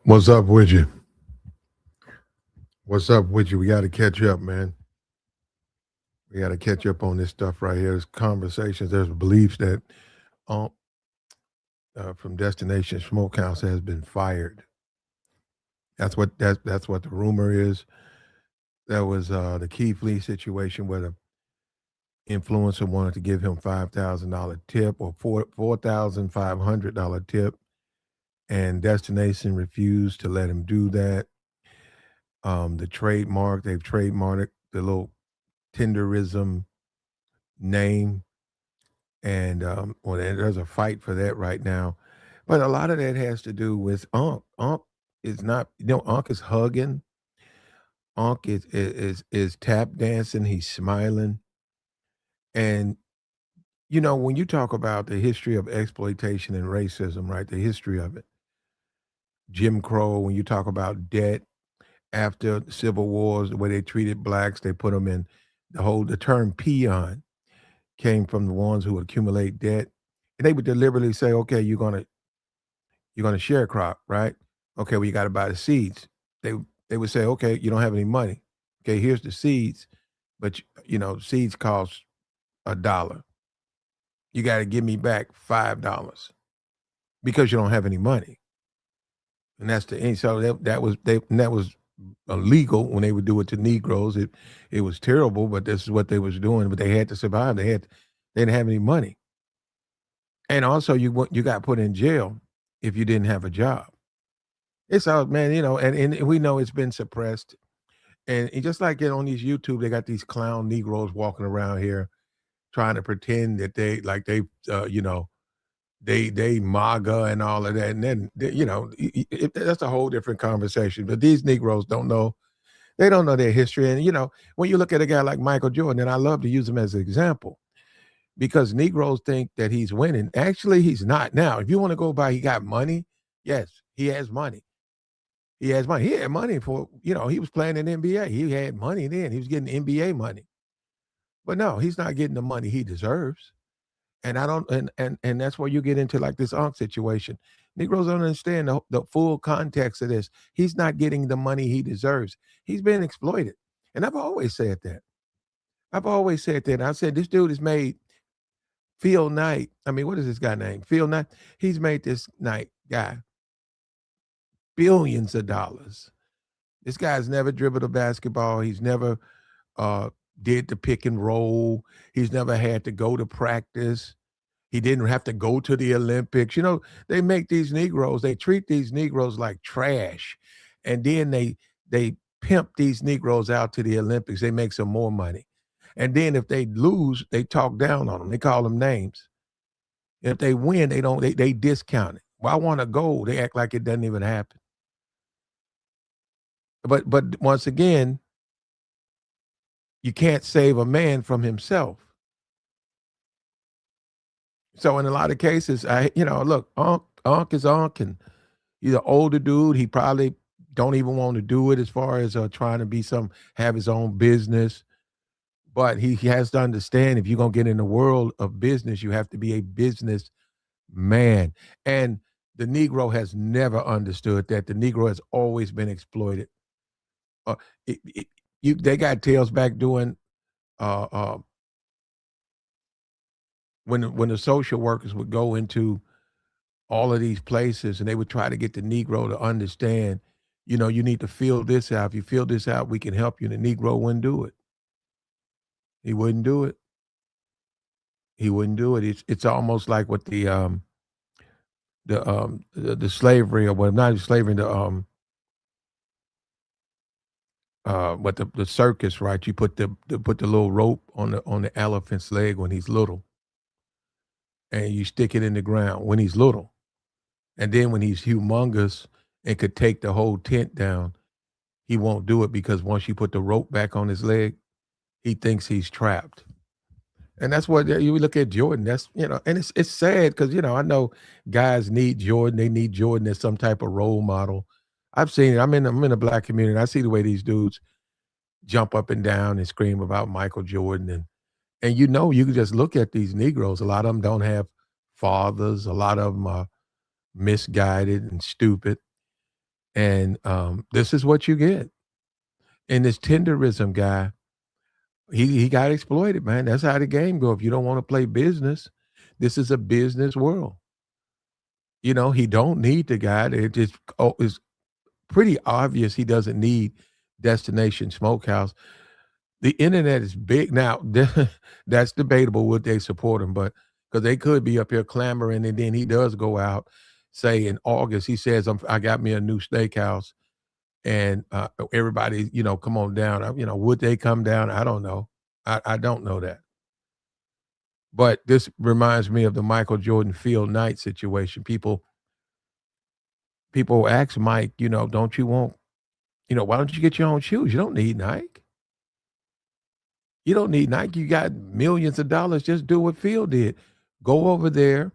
What's up with you? What's up with you? We got to catch up, man. We got to catch up on this stuff right here. There's conversations. There's beliefs that um, from Destination Smokehouse has been fired. That's what the rumor is. That was the Keith Lee situation where the influencer wanted to give him $5,000 tip or $4,500 tip, and Destination refused to let him do that. They've trademarked the little Tenderism name, and well, there's a fight for that right now. But a lot of that has to do with Unc. Unc is not, Unc is hugging. Unc is tap dancing. He's smiling, and when you talk about the history of exploitation and racism, right? The history of it, Jim Crow. When you talk about debt after the Civil Wars, the way they treated blacks, they put them in the term peon came from the ones who would accumulate debt. And they would deliberately say, okay, you're gonna sharecrop, right? Okay, well, you gotta buy the seeds. They they would say, okay, you don't have any money. Okay, here's the seeds, but seeds cost $1. You gotta give me back $5 because you don't have any money. And that's the end. So that was illegal when they would do it to Negroes. It was terrible, but this is what they was doing. But they had to survive. They didn't have any money. And also, you got put in jail if you didn't have a job. It's all, man, and we know it's been suppressed. And just like on these YouTube, they got these clown Negroes walking around here trying to pretend that they MAGA and all of that. And then that's a whole different conversation. But these Negroes don't know. They don't know their history. And when you look at a guy like Michael Jordan, and I love to use him as an example, because Negroes think that he's winning. Actually, he's not. Now, if you want to go by he got money, yes, he has money. He has money. He had money he was playing in NBA. He had money then. He was getting NBA money. But no, he's not getting the money he deserves. And I don't and that's where you get into like this Unc situation. Negroes don't understand the full context of this. He's not getting the money he deserves. He's been exploited. And I've always said that. I've always said that. I said this dude has made Phil Knight. I mean, what is this guy name? Phil Knight. He's made this Knight guy billions of dollars. This guy's never dribbled a basketball. He's never uh, did the pick and roll. He's never had to go to practice. He didn't have to go to the Olympics. They make these Negroes, they treat these Negroes like trash. And then they pimp these Negroes out to the Olympics. They make some more money. And then if they lose, they talk down on them. They call them names. If they win, they discount it. Well, I want a gold. They act like it doesn't even happen. But once again, you can't save a man from himself. So in a lot of cases, look, Unc is Unc, and he's an older dude. He probably don't even want to do it as far as trying to have his own business. But he has to understand if you're gonna get in the world of business, you have to be a business man. And the Negro has never understood that. The Negro has always been exploited. Uh, they got tails back doing uh, uh, when the social workers would go into all of these places and they would try to get the Negro to understand, you need to fill this out. If you fill this out, we can help you. The Negro wouldn't do it. He wouldn't do it. He wouldn't do it. It's almost like what the slavery, or well, not slavery, what the circus, right? You put the little rope on the elephant's leg when he's little, and you stick it in the ground when he's little. And then when he's humongous and could take the whole tent down, he won't do it because once you put the rope back on his leg, he thinks he's trapped. And that's what you look at Jordan. That's and it's sad because I know guys need Jordan. They need Jordan as some type of role model. I've seen it. I'm in a black community. I see the way these dudes jump up and down and scream about Michael Jordan, and you can just look at these Negroes. A lot of them don't have fathers. A lot of them are misguided and stupid. And this is what you get. And this tenderism guy, he got exploited, man. That's how the game go. If you don't want to play business, this is a business world. You know, he don't need the guy. It just is pretty obvious he doesn't need Destination Smokehouse. The internet is big now. That's debatable. Would they support him? But because they could be up here clamoring, and then he does go out, say in August, he says, I got me a new steakhouse, and everybody, come on down. Would they come down? I don't know. I don't know that. But this reminds me of the Michael Jordan Phil Knight situation. People ask Mike, don't you want, why don't you get your own shoes? You don't need Nike. You don't need Nike. You got millions of dollars. Just do what Phil did. Go over there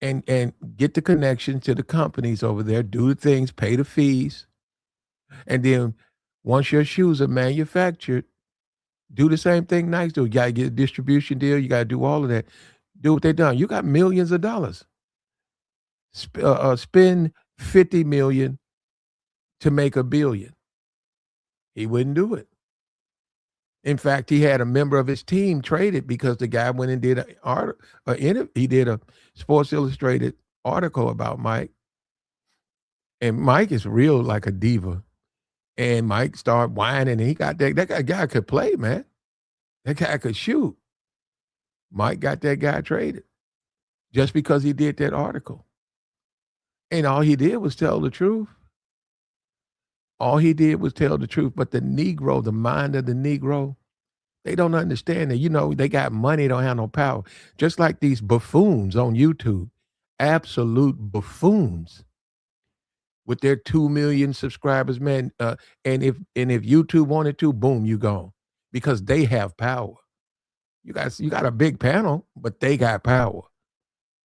and get the connection to the companies over there. Do the things, pay the fees, and then once your shoes are manufactured, do the same thing Nike do. You got to get a distribution deal. You got to do all of that. Do what they done. You got millions of dollars. Spend 50 million to make $1 billion. He wouldn't do it. In fact, he had a member of his team traded because the guy went and did he did a Sports Illustrated article about Mike. And Mike is real like a diva. And Mike started whining, and he got that guy could play, man. That guy could shoot. Mike got that guy traded just because he did that article. And all he did was tell the truth. All he did was tell the truth. But the Negro, the mind of the Negro, they don't understand that. They got money, don't have no power. Just like these buffoons on YouTube, absolute buffoons with their 2 million subscribers, man. And if YouTube wanted to, boom, you gone. Because they have power. You got a big panel, but they got power.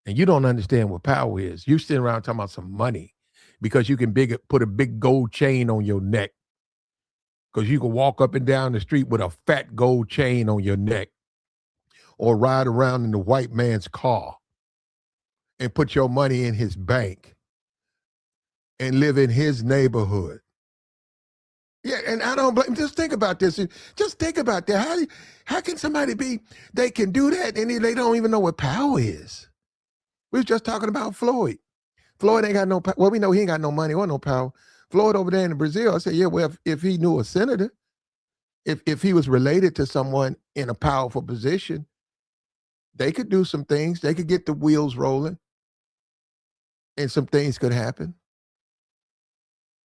And you don't understand what power is. You sitting around talking about some money because you can put a big gold chain on your neck. Because you can walk up and down the street with a fat gold chain on your neck or ride around in the white man's car and put your money in his bank and live in his neighborhood. Yeah, and I don't blame. Just think about this. Just think about that. How can somebody they can do that and they don't even know what power is? We was just talking about Floyd. Floyd ain't got no power. Well, we know he ain't got no money or no power. Floyd over there in Brazil, I said, yeah, well, if he knew a senator, if he was related to someone in a powerful position, they could do some things. They could get the wheels rolling and some things could happen.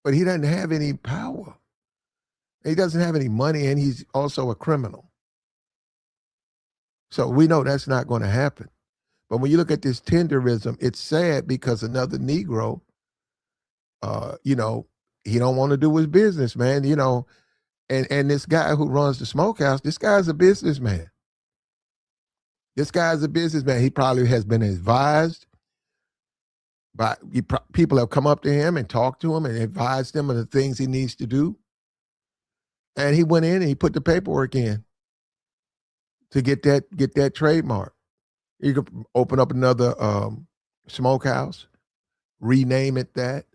But he doesn't have any power. He doesn't have any money, and he's also a criminal. So we know that's not going to happen. But when you look at this tenderism, it's sad because another Negro, he don't want to do his business, man. And this guy who runs the smokehouse, this guy's a businessman. He probably has been advised by people have come up to him and talked to him and advised him of the things he needs to do. And he went in and he put the paperwork in to get that trademark. You could open up another smokehouse, rename it that.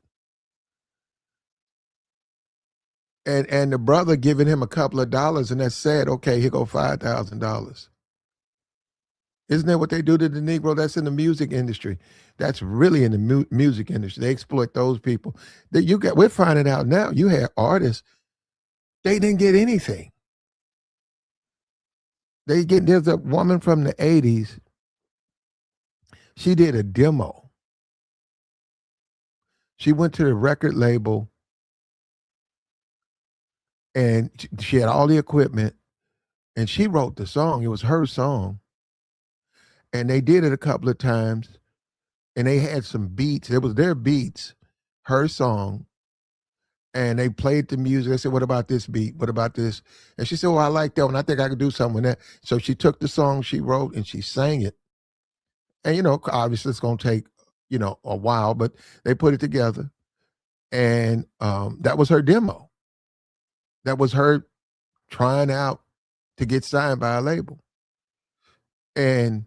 And the brother giving him a couple of dollars, and that's sad. Okay, here go $5,000. Isn't that what they do to the Negro? That's in the music industry. That's really in the music industry. They exploit those people. We're finding out now. You had artists, they didn't get anything. There's a woman from the 80s. She did a demo. She went to the record label and she had all the equipment and she wrote the song. It was her song. And they did it a couple of times and they had some beats. It was their beats, her song. And they played the music. I said, what about this beat? What about this? And she said, well, I like that one. I think I could do something with that. So she took the song she wrote and she sang it. And, obviously it's going to take, a while, but they put it together. And that was her demo. That was her trying out to get signed by a label. And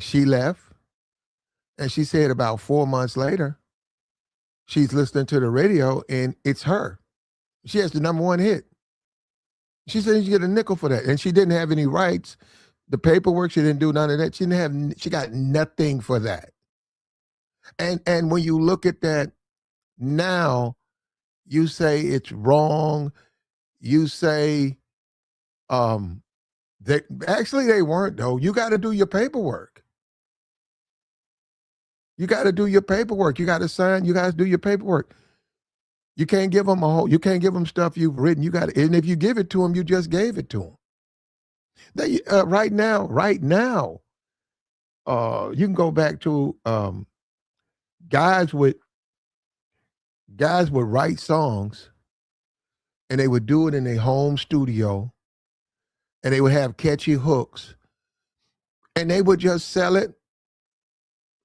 she left. And she said about 4 months later, She's listening to the radio and it's her. She has the number one hit. She said she get a nickel for that. And she didn't have any rights. The paperwork, she didn't do none of that. She got nothing for that. And when you look at that now, you say it's wrong. You say they weren't though. You got to do your paperwork. You got to do your paperwork. You got to sign. You guys do your paperwork. You can't give them you can't give them stuff you've written. You got to, and if you give it to them, you just gave it to them. Right now, you can go back to guys would write songs and they would do it in their home studio and they would have catchy hooks and they would just sell it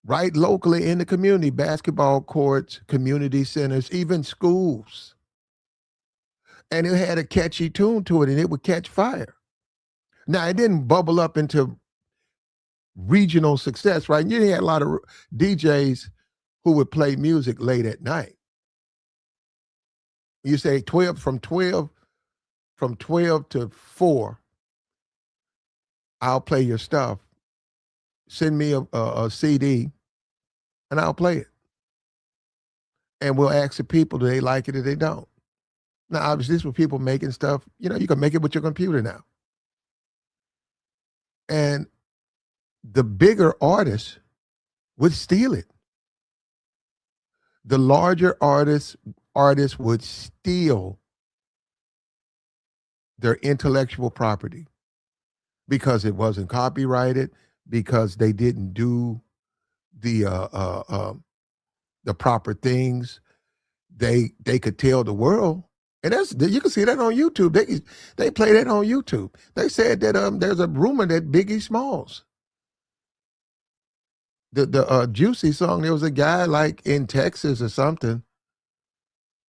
right locally in the community, basketball courts, community centers, even schools. And it had a catchy tune to it and it would catch fire. Now, it didn't bubble up into regional success, right? And you had a lot of DJs who would play music late at night. You say 12 from 12 to 4, I'll play your stuff. Send me a CD and I'll play it. And we'll ask the people, do they like it or they don't? Now, obviously, this was people making stuff, you can make it with your computer now. And the bigger artists would steal it. The larger artists would steal their intellectual property because it wasn't copyrighted, because they didn't do the proper things. They could tell the world, and you can see that on YouTube. They play that on YouTube. They said that there's a rumor that Biggie Smalls, the Juicy song, there was a guy like in Texas or something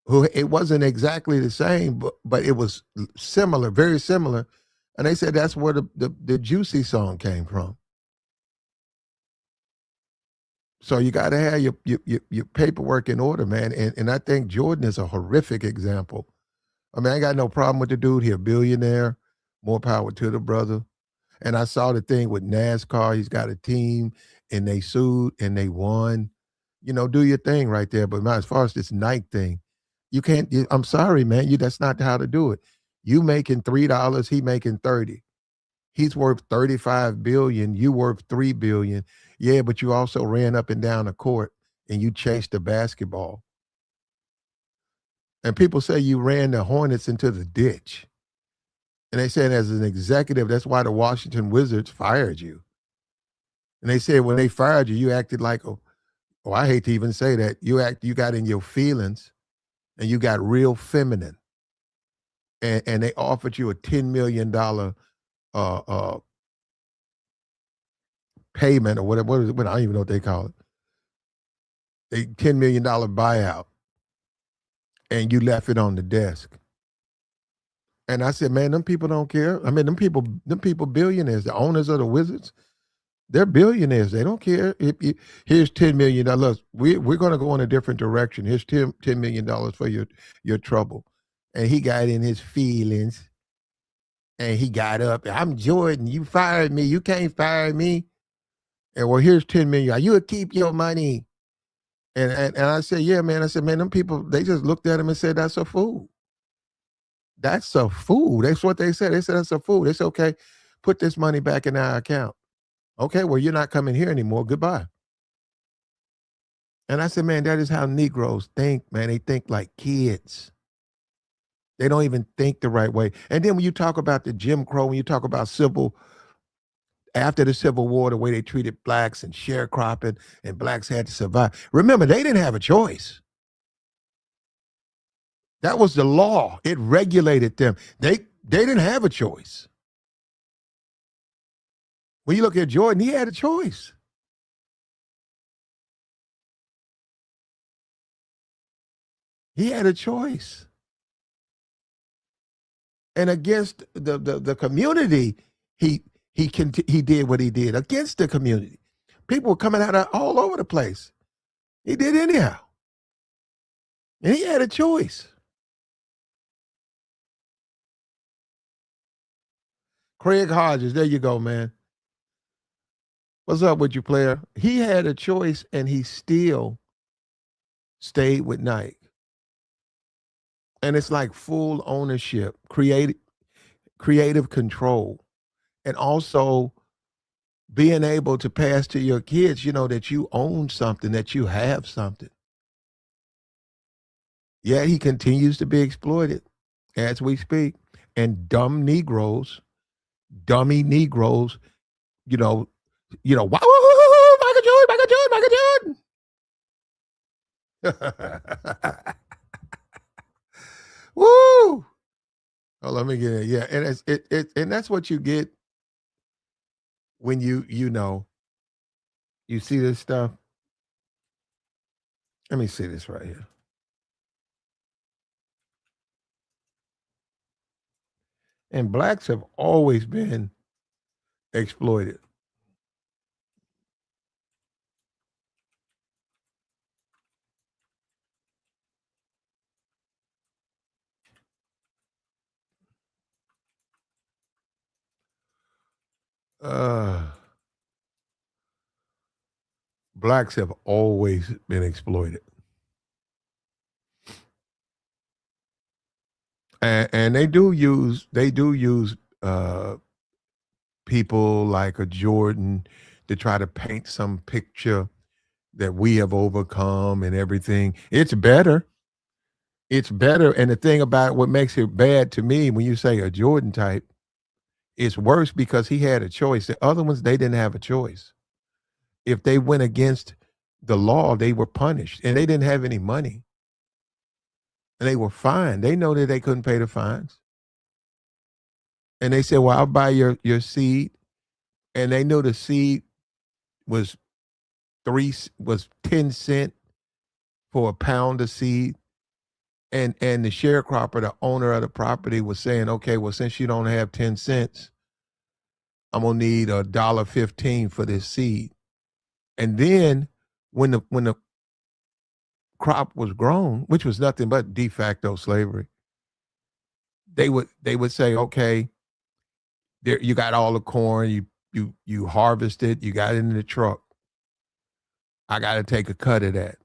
who, it wasn't exactly the same, but it was similar, very similar. And they said that's where the Juicy song came from. So you got to have your paperwork in order, man. And I think Jordan is a horrific example. I mean, I got no problem with the dude. He's a billionaire. More power to the brother. And I saw the thing with NASCAR. He's got a team, and they sued, and they won. Do your thing right there. But as far as this Nike thing, you can't. I'm sorry, man. That's not how to do it. You making $3, he making 30. He's worth 35 billion. You worth 3 billion. Yeah, but you also ran up and down the court and you chased the basketball. And people say you ran the Hornets into the ditch. And they said as an executive, that's why the Washington Wizards fired you. And they said when they fired you, you acted like, I hate to even say that. You got in your feelings and you got real feminine. And they offered you a $10 million payment or whatever. What is it? I don't even know what they call it. A $10 million buyout. And you left it on the desk. And I said, man, them people don't care. I mean, them people billionaires, the owners of the Wizards, they're billionaires. They don't care. Here's $10 million. We're going to go in a different direction. Here's $10 million for your trouble. And he got in his feelings. And he got up. I'm Jordan. You fired me. You can't fire me. And well, here's $10 million. You'll keep your money. And I said, yeah, man. I said, man, them people, they just looked at him and said, that's a fool. That's a fool. That's what they said. They said, that's a fool. They said, okay, put this money back in our account. Okay, well, you're not coming here anymore. Goodbye. And I said, man, that is how Negroes think, man. They think like kids. They don't even think the right way. And then when you talk about the Jim Crow, when you talk about after the Civil War, the way they treated blacks and sharecropping and blacks had to survive. Remember, they didn't have a choice. That was the law. It regulated them. They didn't have a choice. When you look at Jordan, he had a choice. He had a choice. And against the community, he did what he did against the community. People were coming out of all over the place. He did anyhow. And he had a choice. Craig Hodges, there you go, man. What's up with you, player? He had a choice and he still stayed with Nike. And it's like full ownership, creative control, and also being able to pass to your kids, that you own something, that you have something. Yeah, he continues to be exploited as we speak. And dummy Negroes, you know, wow, Michael Jordan, Michael Jordan. Woo! Oh, let me get it. Yeah, and and that's what you get when you see this stuff. Let me see this right here. And blacks have always been exploited. Uh, Blacks have always been exploited, and they do use people like a Jordan to try to paint some picture that we have overcome and everything. It's better, and the thing about what makes it bad to me when you say a Jordan type, it's worse because he had a choice. The other ones, they didn't have a choice. If they went against the law, they were punished, and they didn't have any money, and they were fined. They know that they couldn't pay the fines, and they said, "Well, I'll buy your seed," and they knew the seed was 10 cent for a pound of seed, and the sharecropper, the owner of the property, was saying, "Okay, well, since you don't have 10 cents, I'm gonna need $1.15 for this seed." And then when the crop was grown, which was nothing but de facto slavery, they would say, "Okay, there you got all the corn, you harvested, you got it in the truck. I got to take a cut of that.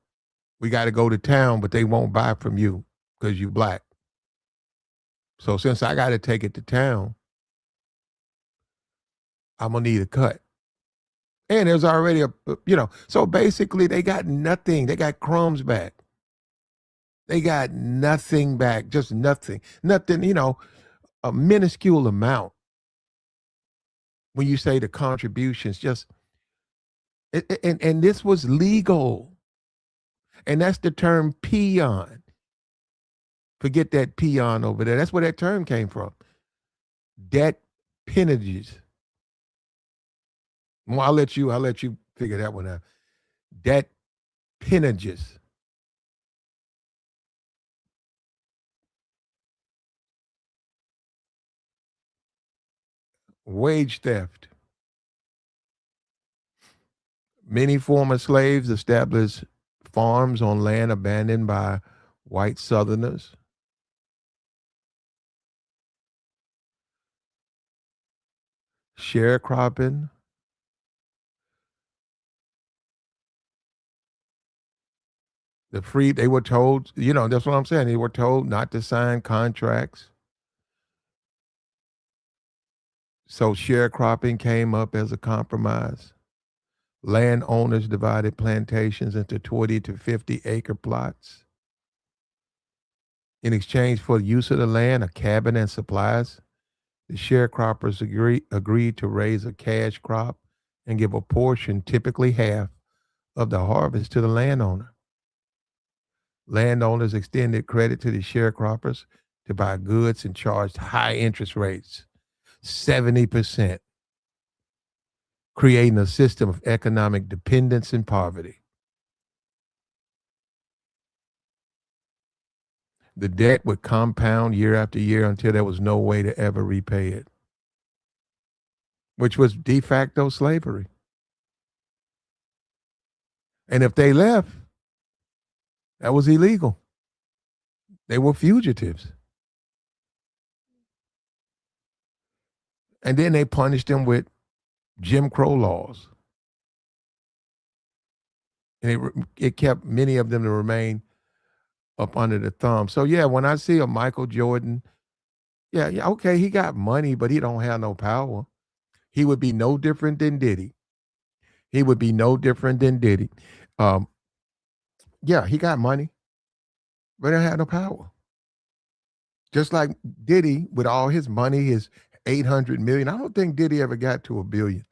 We got to go to town, but they won't buy from you because you black. So since I got to take it to town, I'm gonna need a cut." And there's already so basically they got nothing. They got crumbs back. They got nothing back, just nothing. Nothing, a minuscule amount when you say the contributions, just and this was legal. And that's the term peon. Forget that peon over there. That's where that term came from. Debt penages. Well, I'll let you figure that one out. Debt penages. Wage theft. Many former slaves established farms on land abandoned by white Southerners. Sharecropping. They were told, that's what I'm saying. They were told not to sign contracts. So sharecropping came up as a compromise. Landowners divided plantations into 20 to 50 acre plots. In exchange for the use of the land, a cabin, and supplies, the sharecroppers agreed to raise a cash crop and give a portion, typically half, of the harvest to the landowner. Landowners extended credit to the sharecroppers to buy goods and charged high interest rates, 70%, creating a system of economic dependence and poverty. The debt would compound year after year until there was no way to ever repay it, which was de facto slavery. And if they left, that was illegal. They were fugitives. And then they punished them with Jim Crow laws. And it kept many of them to remain up under the thumb. So yeah, when I see a Michael Jordan, yeah, yeah, okay, he got money, but he don't have no power. He would be no different than Diddy. He would be no different than Diddy. Um, yeah, he got money, but he don't have no power. Just like Diddy, with all his money, his 800 million. I don't think Diddy ever got to a billion.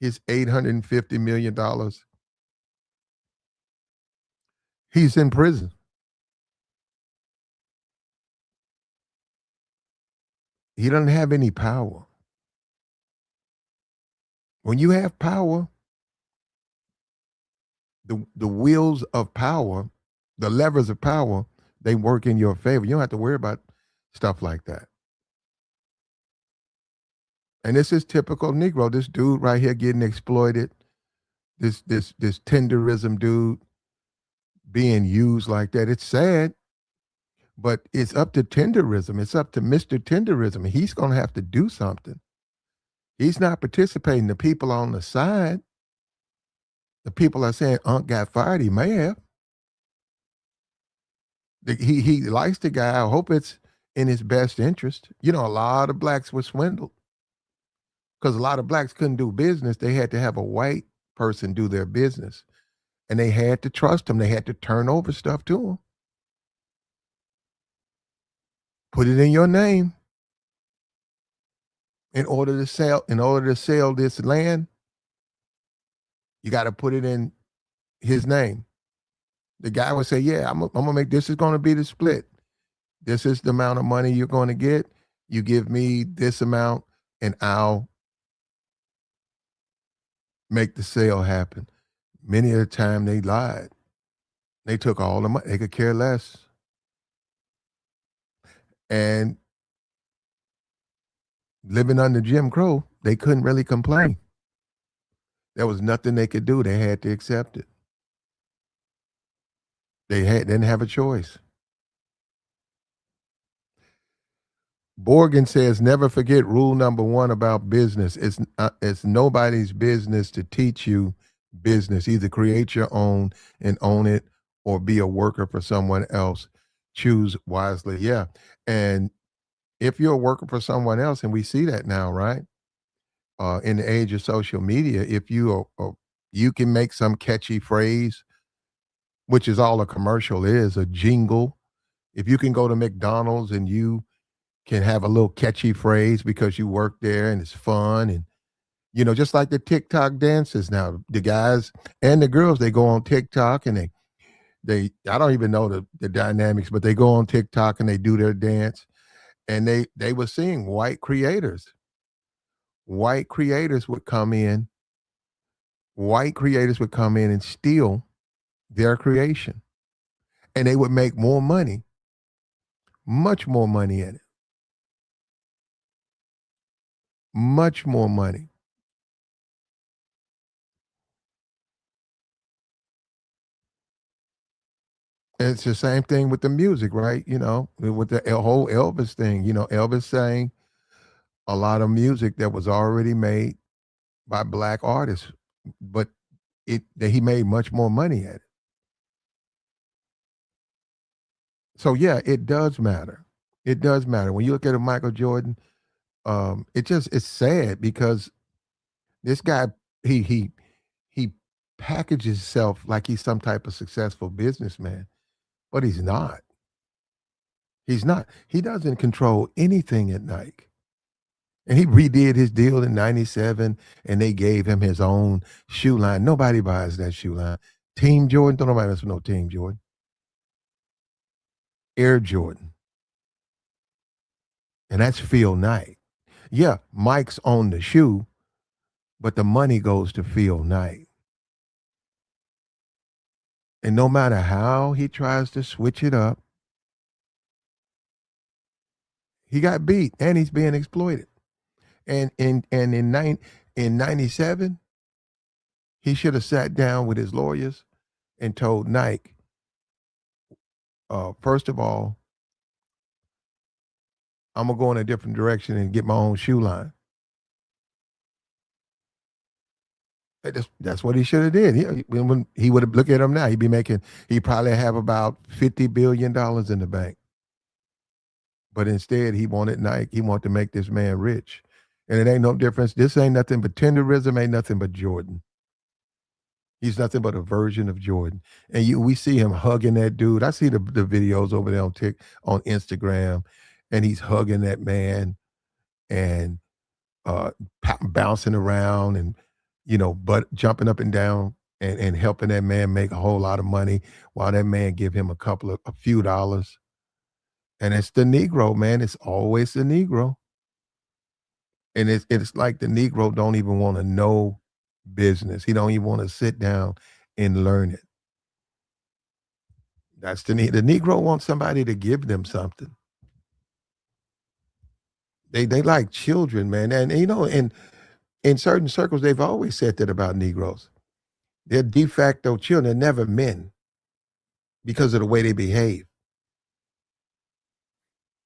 His $850 million. He's in prison. He doesn't have any power. When you have power, the wheels of power, the levers of power, they work in your favor. You don't have to worry about stuff like that. And this is typical Negro. This dude right here getting exploited. This tenderism dude being used like that. It's sad, but it's up to tenderism. It's up to Mr. Tenderism. He's going to have to do something. He's not participating. The people on the side, the people are saying Unc got fired. He may have. He likes the guy. I hope it's in his best interest. You know, a lot of blacks were swindled because a lot of blacks couldn't do business. They had to have a white person do their business, and they had to trust him. They had to turn over stuff to him. Put it in your name in order to sell. In order to sell this land, you got to put it in his name. The guy would say, "Yeah, I'm gonna make this is going to be the split. This is the amount of money you're going to get. You give me this amount, and I'll make the sale happen." Many of the time they lied. They took all the money. They could care less. And living under Jim Crow, they couldn't really complain. There was nothing they could do. They had to accept it. Didn't have a choice. Borgen says, never forget rule number one about business. It's nobody's business to teach you business. Either create your own and own it, or be a worker for someone else. Choose wisely. Yeah. And if you're a worker for someone else, and we see that now, right? In the age of social media, if you can make some catchy phrase, which is all a commercial is, a jingle. If you can go to McDonald's and you can have a little catchy phrase because you work there and it's fun, and just like the TikTok dances now, the guys and the girls, they go on TikTok and they I don't even know the dynamics, but they go on TikTok and they do their dance, and they were seeing white creators would come in, and steal their creation, and they would make more money, much more money in it, much more money. And it's the same thing with the music, right? With the whole Elvis thing. Elvis sang a lot of music that was already made by black artists, but that he made much more money at it. So yeah, it does matter. It does matter. When you look at a Michael Jordan, it's sad because this guy, he packages himself like he's some type of successful businessman, but he's not. He's not. He doesn't control anything at Nike. And he redid his deal in '97, and they gave him his own shoe line. Nobody buys that shoe line. Team Jordan, don't nobody mess with no Team Jordan. Air Jordan. And that's Phil Knight. Yeah, Mike's on the shoe, but the money goes to Phil Knight. And no matter how he tries to switch it up, he got beat and he's being exploited. And in '97, he should have sat down with his lawyers and told Nike, first of all, I'm gonna go in a different direction and get my own shoe line. That's what he should have did. When he would have look at him now, he'd be making. He probably have about $50 billion in the bank. But instead, he wanted Nike. He wanted to make this man rich, and it ain't no difference. This ain't nothing but tenderism. Ain't nothing but Jordan. He's nothing but a version of Jordan. And we see him hugging that dude. I see the videos over there on Instagram, and he's hugging that man and uh, bouncing around and but jumping up and down and helping that man make a whole lot of money while that man give him a few dollars. And it's the Negro, man. It's always the Negro. And it's like the Negro don't even want to know business. He don't even want to sit down and learn it. That's the Negro wants somebody to give them something. They like children, man. And in certain circles, they've always said that about Negroes. They're de facto children. They're never men because of the way they behave.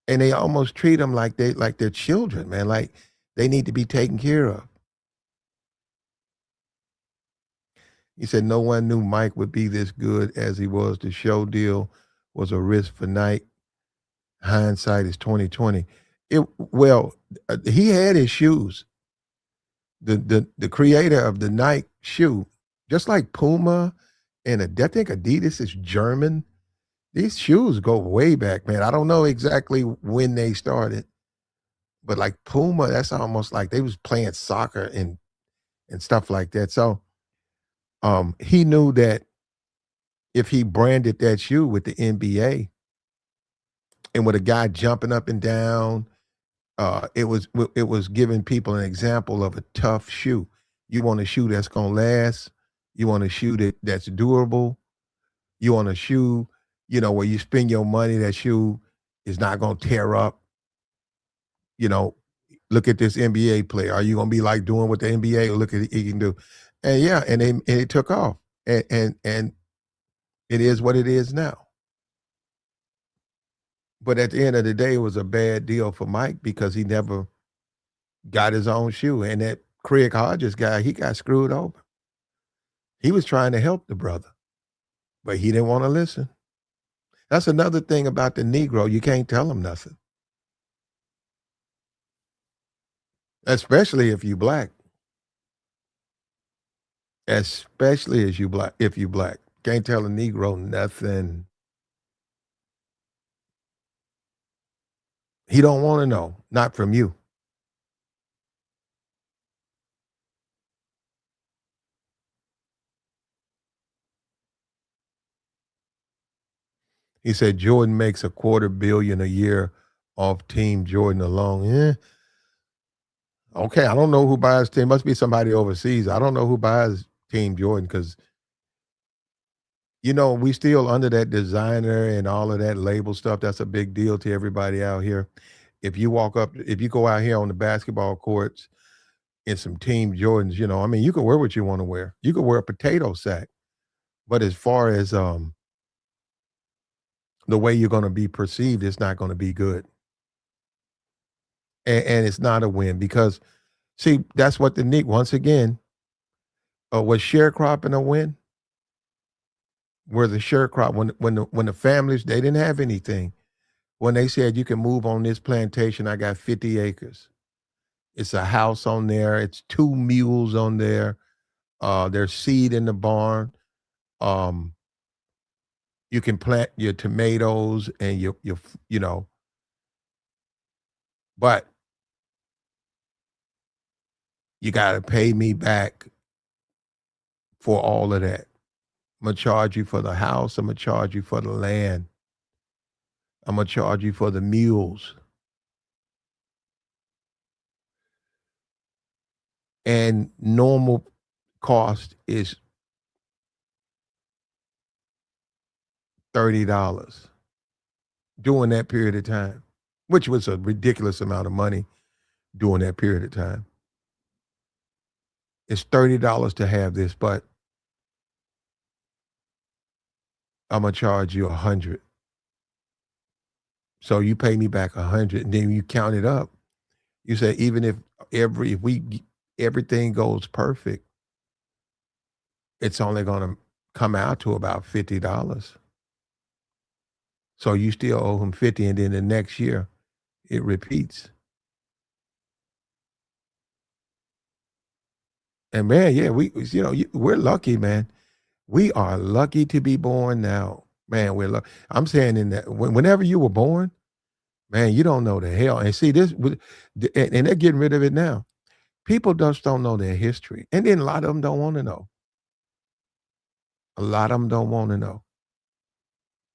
And they almost treat them like they're children, man. Like they need to be taken care of. He said no one knew Mike would be this good as he was. The show deal was a risk for Nike. Hindsight is 2020. He had his shoes. The creator of the Nike shoe, just like Puma and I think Adidas is German. These shoes go way back, man. I don't know exactly when they started, but like Puma, that's almost like they was playing soccer and stuff like that. So he knew that if he branded that shoe with the NBA and with a guy jumping up and down, it was giving people an example of a tough shoe. You want a shoe that's gonna last. You want a shoe that's durable. You want a shoe, where you spend your money, that shoe is not gonna tear up. You know, look at this NBA player. Are you gonna be like doing what the NBA or look at he can do? And yeah, and it took off. And it is what it is now. But at the end of the day, it was a bad deal for Mike because he never got his own shoe. And that Craig Hodges guy, he got screwed over. He was trying to help the brother, but he didn't want to listen. That's another thing about the Negro. You can't tell him nothing, especially if you black. Especially as you black, if you black. Can't tell a Negro nothing. He don't want to know, not from you. He said Jordan makes a quarter billion a year off Team Jordan alone. Yeah. Okay, I don't know who buys team. Must be somebody overseas. I don't know who buys Team Jordan because we still under that designer and all of that label stuff. That's a big deal to everybody out here. If you go out here on the basketball courts in some Team Jordans, I mean, you can wear what you want to wear. You could wear a potato sack, but as far as the way you're going to be perceived, it's not going to be good, and it's not a win because see, that's what the Nick once again was sharecropping a win. Where the sharecrop when the families they didn't have anything when they said you can move on this plantation, I got 50 acres. It's a house on there. It's two mules on there. There's seed in the barn. Um, you can plant your tomatoes and but you got to pay me back for all of that. I'm gonna charge you for the house. I'm gonna charge you for the land. I'm gonna charge you for the mules. And normal cost is $30 during that period of time, which was a ridiculous amount of money during that period of time. It's $30 to have this, but I'm gonna charge you 100. So you pay me back 100, and then you count it up. You say even if everything goes perfect, it's only gonna come out to about $50. So you still owe him 50, and then the next year it repeats. And man, yeah, we're lucky, man. We are lucky to be born now. Man, we're lucky. I'm saying in that whenever you were born, man, you don't know the hell. And see this, and they're getting rid of it now. People just don't know their history, and then a lot of them don't want to know. A lot of them don't want to know.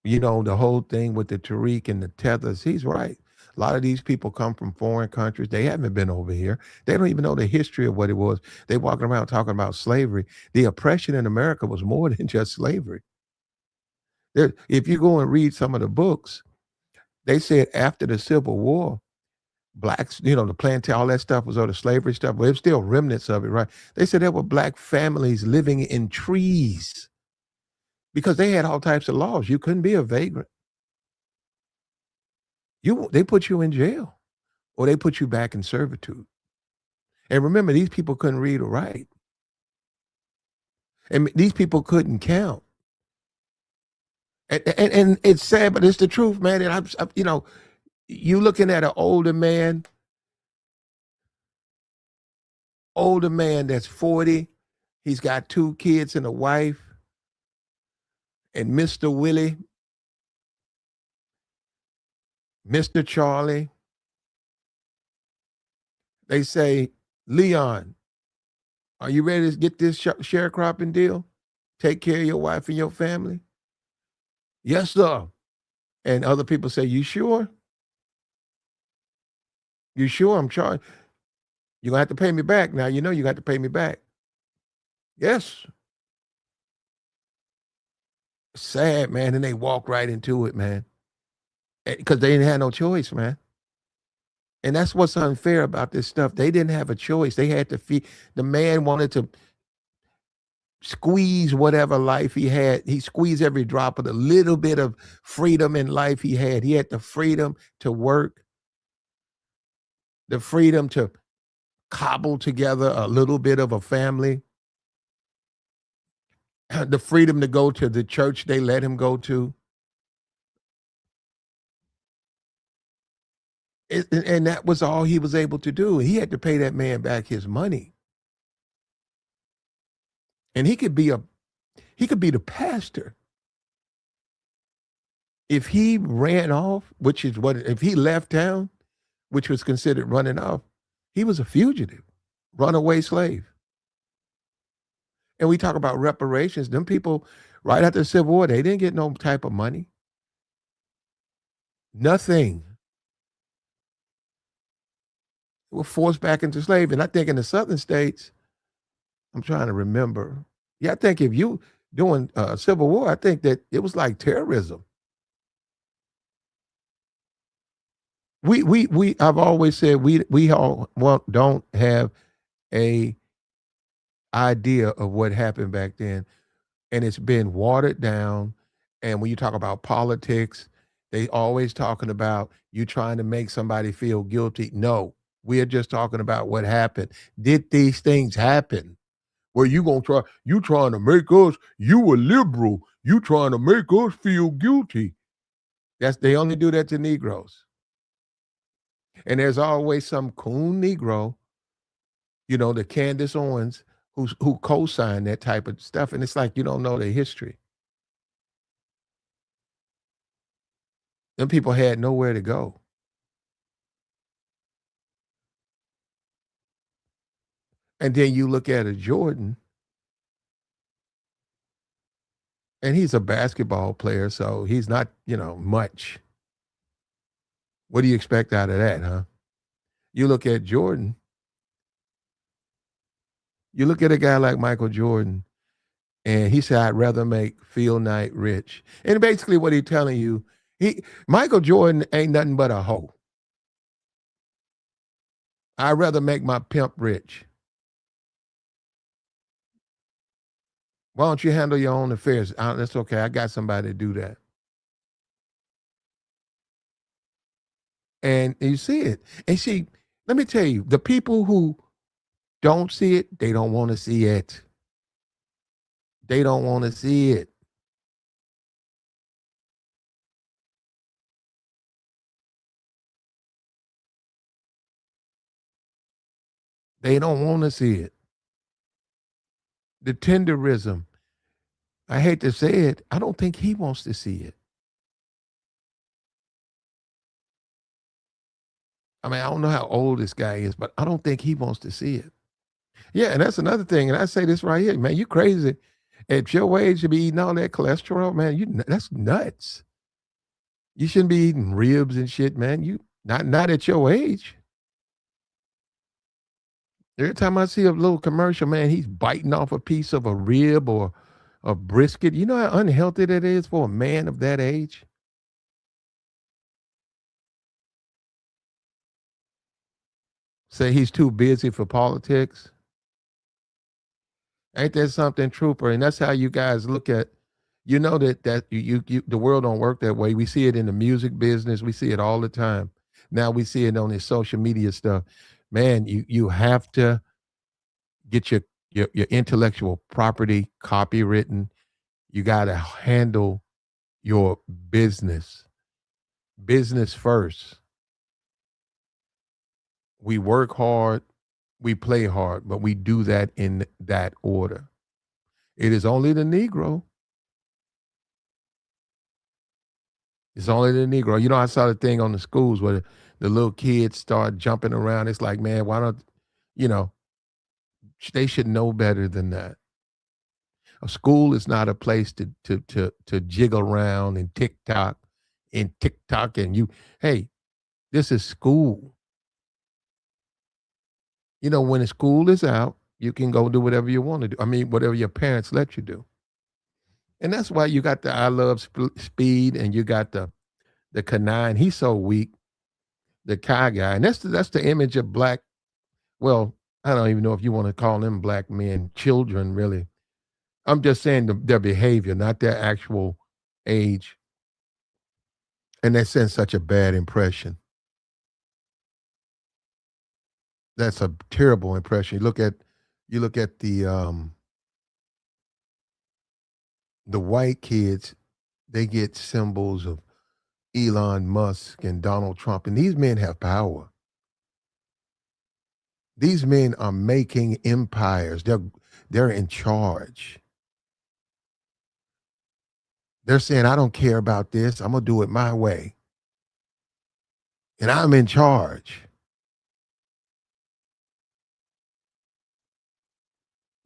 The whole thing with the Tariq and the tethers. He's right. A lot of these people come from foreign countries. They haven't been over here. They don't even know the history of what it was. They walking around talking about slavery. The oppression in America was more than just slavery. If you go and read some of the books, they said after the Civil War, blacks, the plantation, all that stuff was all the slavery stuff, but it was still remnants of it, right? They said there were black families living in trees because they had all types of laws. You couldn't be a vagrant. They put you in jail or they put you back in servitude. And remember, these people couldn't read or write. And these people couldn't count. And it's sad, but it's the truth, man. And you looking at an older man that's 40. He's got 2 kids and a wife. And Mr. Willie, Mr. Charlie, they say, Leon, are you ready to get this sharecropping deal? Take care of your wife and your family? Yes, sir. And other people say, you sure? You sure? I'm charged. You're going to have to pay me back. Now, you got to pay me back. Yes. Sad, man. And they walk right into it, man. Because they didn't have no choice, man. And that's what's unfair about this stuff. They didn't have a choice. They had to feed. The man wanted to squeeze whatever life he had. He squeezed every drop of the little bit of freedom in life he had. He had the freedom to work, the freedom to cobble together a little bit of a family, the freedom to go to the church they let him go to. And that was all he was able to do. He had to pay that man back his money. And he could be the pastor. If he ran off, if he left town, which was considered running off, he was a fugitive, runaway slave. And we talk about reparations. Them people, right after the Civil War, they didn't get no type of money. Nothing. They were forced back into slavery. And I think in the southern states, I'm trying to remember. Yeah, I think if you doing Civil War, I think that it was like terrorism. I've always said we all don't have a idea of what happened back then, and it's been watered down. And when you talk about politics, they always talking about you trying to make somebody feel guilty. No, we're just talking about what happened. Did these things happen? Well, you trying to make us, you a liberal, you trying to make us feel guilty. They only do that to Negroes. And there's always some coon Negro, the Candace Owens, who co-signed that type of stuff. And it's like you don't know the history. Them people had nowhere to go. And then you look at a Jordan, and he's a basketball player, so he's not, much. What do you expect out of that, huh? You look at Jordan, you look at a guy like Michael Jordan, and he said, I'd rather make Phil Knight rich. And basically what he's telling you, Michael Jordan ain't nothing but a hoe. I'd rather make my pimp rich. Why don't you handle your own affairs? That's okay. I got somebody to do that. And you see it. And see, let me tell you, the people who don't see it, they don't want to see it. They don't want to see it. They don't want to see it. The tenderism, I hate to say it, I don't think he wants to see it. I mean, I don't know how old this guy is, but I don't think he wants to see it. Yeah, and that's another thing. And I say this right here, man, you crazy. At your age, you be eating all that cholesterol, man. That's nuts. You shouldn't be eating ribs and shit, man. You not at your age. Every time I see a little commercial, man, he's biting off a piece of a rib or a brisket. You know how unhealthy that is for a man of that age? Say he's too busy for politics. Ain't that something, trooper? And that's how you guys look at. You know that you the world don't work that way. We see it in the music business. We see it all the time. Now we see it on this social media stuff. Man, you have to get your intellectual property copywritten. You got to handle your business. Business first. We work hard, we play hard, but we do that in that order. It is only the Negro. It's only the Negro. You know, I saw the thing on the schools where the little kids start jumping around. It's like, man, why don't, you know, they should know better than that. A school is not a place to jiggle around and TikTok and you. Hey, this is school. You know, when the school is out, you can go do whatever you want to do. I mean, whatever your parents let you do. And that's why you got the I love speed and you got the canine. He's so weak, the Kai guy. And that's the image of black. Well, I don't even know if you want to call them black men, children, really. I'm just saying their behavior, not their actual age. And that sends such a bad impression. That's a terrible impression. You look at the white kids, they get symbols of Elon Musk and Donald Trump, and these men have power. These men are making empires. They're in charge. They're saying, I don't care about this. I'm gonna do it my way. And I'm in charge.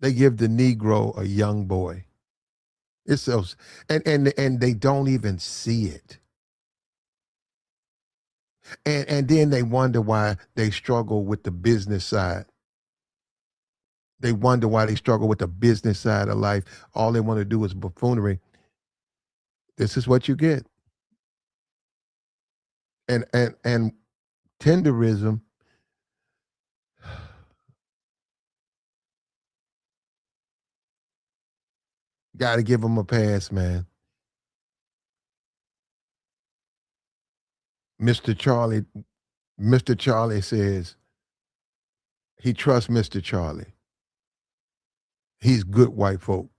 They give the Negro a young boy. It's so and they don't even see it. And then they wonder why they struggle with the business side. They wonder why they struggle with the business side of life. All they want to do is buffoonery. This is what you get. And tenderism, got to give them a pass, man. Mr. Charlie, Mr. Charlie says he trusts Mr. Charlie. He's good white folk.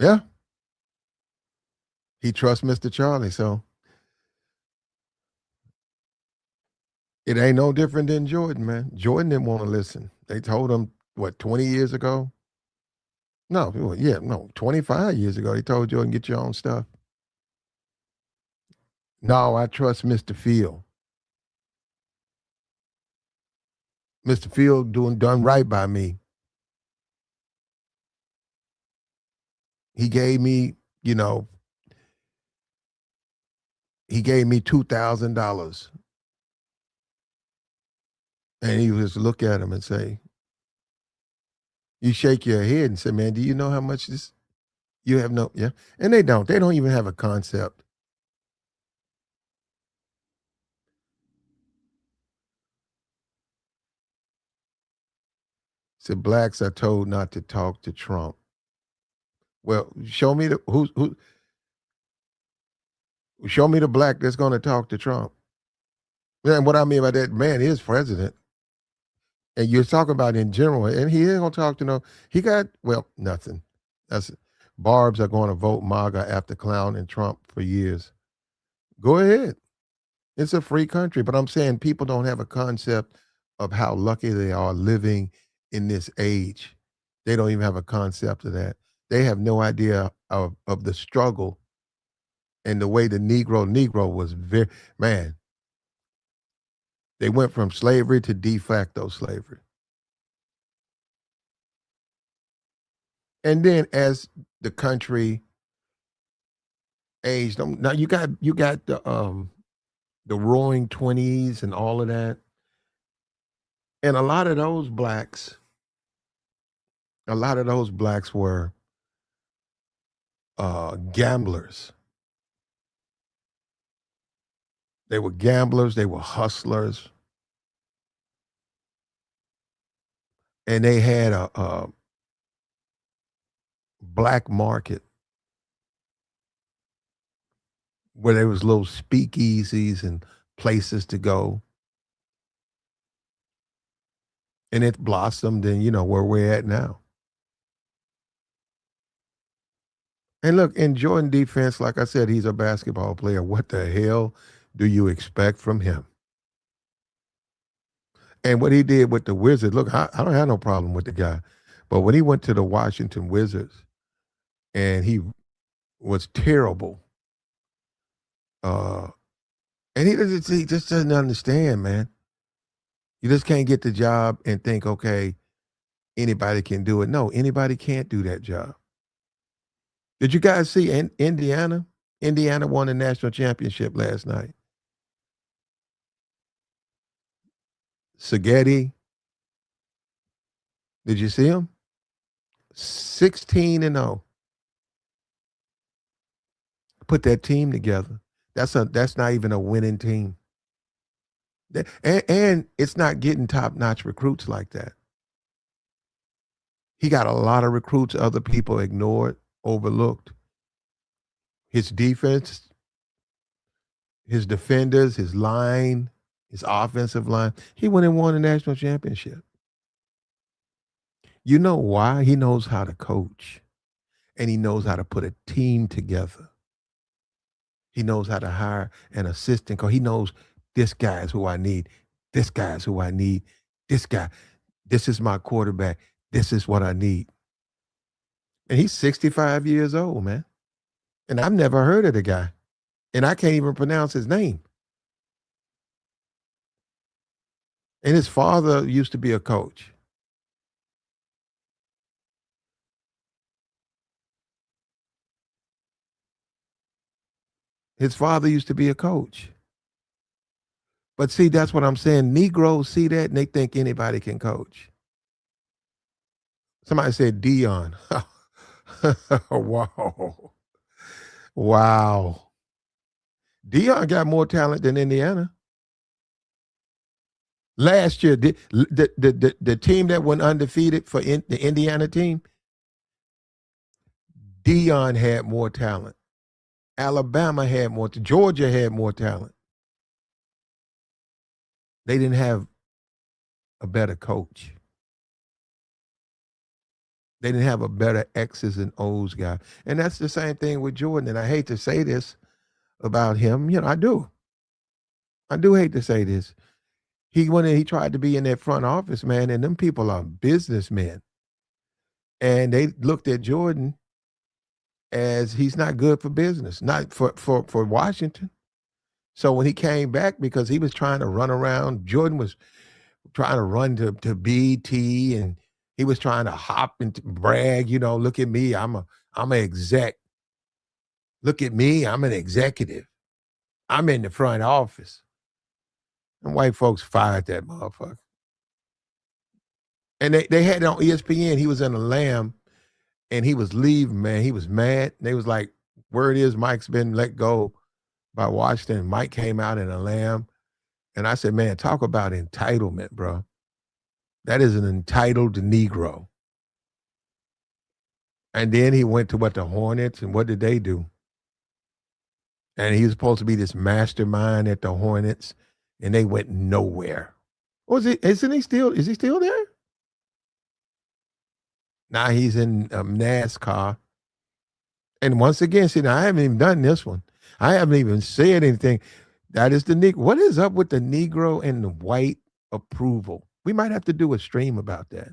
Yeah, he trusts Mr. Charlie. So it ain't no different than Jordan, man. Jordan didn't want to listen. They told him, what, 20 years ago? No, well, yeah, no, 25 years ago. They told Jordan, get your own stuff. No, I trust Mr. Field. Mr. Field doing done right by me. He gave me, you know, he gave me $2,000. And he was look at him and say, you shake your head and say, man, do you know how much this you have no yeah? And they don't. They don't even have a concept. So blacks are told not to talk to Trump. Well, show me the who Show me the black that's going to talk to Trump. And what I mean by that, man is president. And you're talking about in general, and he ain't gonna talk to no. He got nothing. That's Barb's are going to vote MAGA after clowning Trump for years. Go ahead. It's a free country, but I'm saying people don't have a concept of how lucky they are living in this age. They don't even have a concept of that. They have no idea of the struggle and the way the Negro was very man. They went from slavery to de facto slavery. And then as the country aged, now you got the roaring 20s and all of that. And a lot of those blacks were gamblers. They were gamblers, they were hustlers, and they had a black market where there was little speakeasies and places to go. And it blossomed and where we're at now. And look, in Jordan defense, like I said, he's a basketball player. What the hell do you expect from him? And what he did with the Wizards, look, I don't have no problem with the guy. But when he went to the Washington Wizards and he was terrible, uh, and he just doesn't understand, man. You just can't get the job and think, okay, anybody can do it. No, anybody can't do that job. Did you guys see Indiana? Indiana won the national championship last night. Saghetti, did you see him? 16-0. Put that team together. That's not even a winning team. And it's not getting top-notch recruits like that. He got a lot of recruits other people ignored, overlooked. His defense, his defenders, his line, his offensive line. He went and won a national championship. You know why? He knows how to coach, and he knows how to put a team together. He knows how to hire an assistant coach. He knows this guy is who I need. This guy is who I need. This guy. This is my quarterback. This is what I need. And he's 65 years old, man. And I've never heard of the guy. And I can't even pronounce his name. And his father used to be a coach. His father used to be a coach. But see, that's what I'm saying. Negroes see that and they think anybody can coach. Somebody said Dion. Wow. Wow. Dion got more talent than Indiana. Last year, the team that went undefeated for the Indiana team, Dion had more talent. Alabama had more. Georgia had more talent. They didn't have a better coach. They didn't have a better X's and O's guy. And that's the same thing with Jordan. And I hate to say this about him. I do. I do hate to say this. He went and he tried to be in that front office, man, and them people are businessmen. And they looked at Jordan as he's not good for business, not for Washington. So when he came back, because he was trying to run around, Jordan was trying to run to BT, and he was trying to hop and brag, look at me, I'm an exec. Look at me, I'm an executive. I'm in the front office. And white folks fired that motherfucker. And they had it on ESPN. He was in a Lamb and he was leaving, man. He was mad. They was like, word is Mike's been let go by Washington. Mike came out in a Lamb. And I said, man, talk about entitlement, bro. That is an entitled Negro. And then he went to the Hornets, and what did they do? and he was supposed to be this mastermind at the Hornets, and they went nowhere. Was it? Isn't he still? Is he still there? Now he's in NASCAR. And once again, see, now I haven't even done this one. I haven't even said anything. That is the Negro. What is up with the Negro and the white approval? We might have to do a stream about that.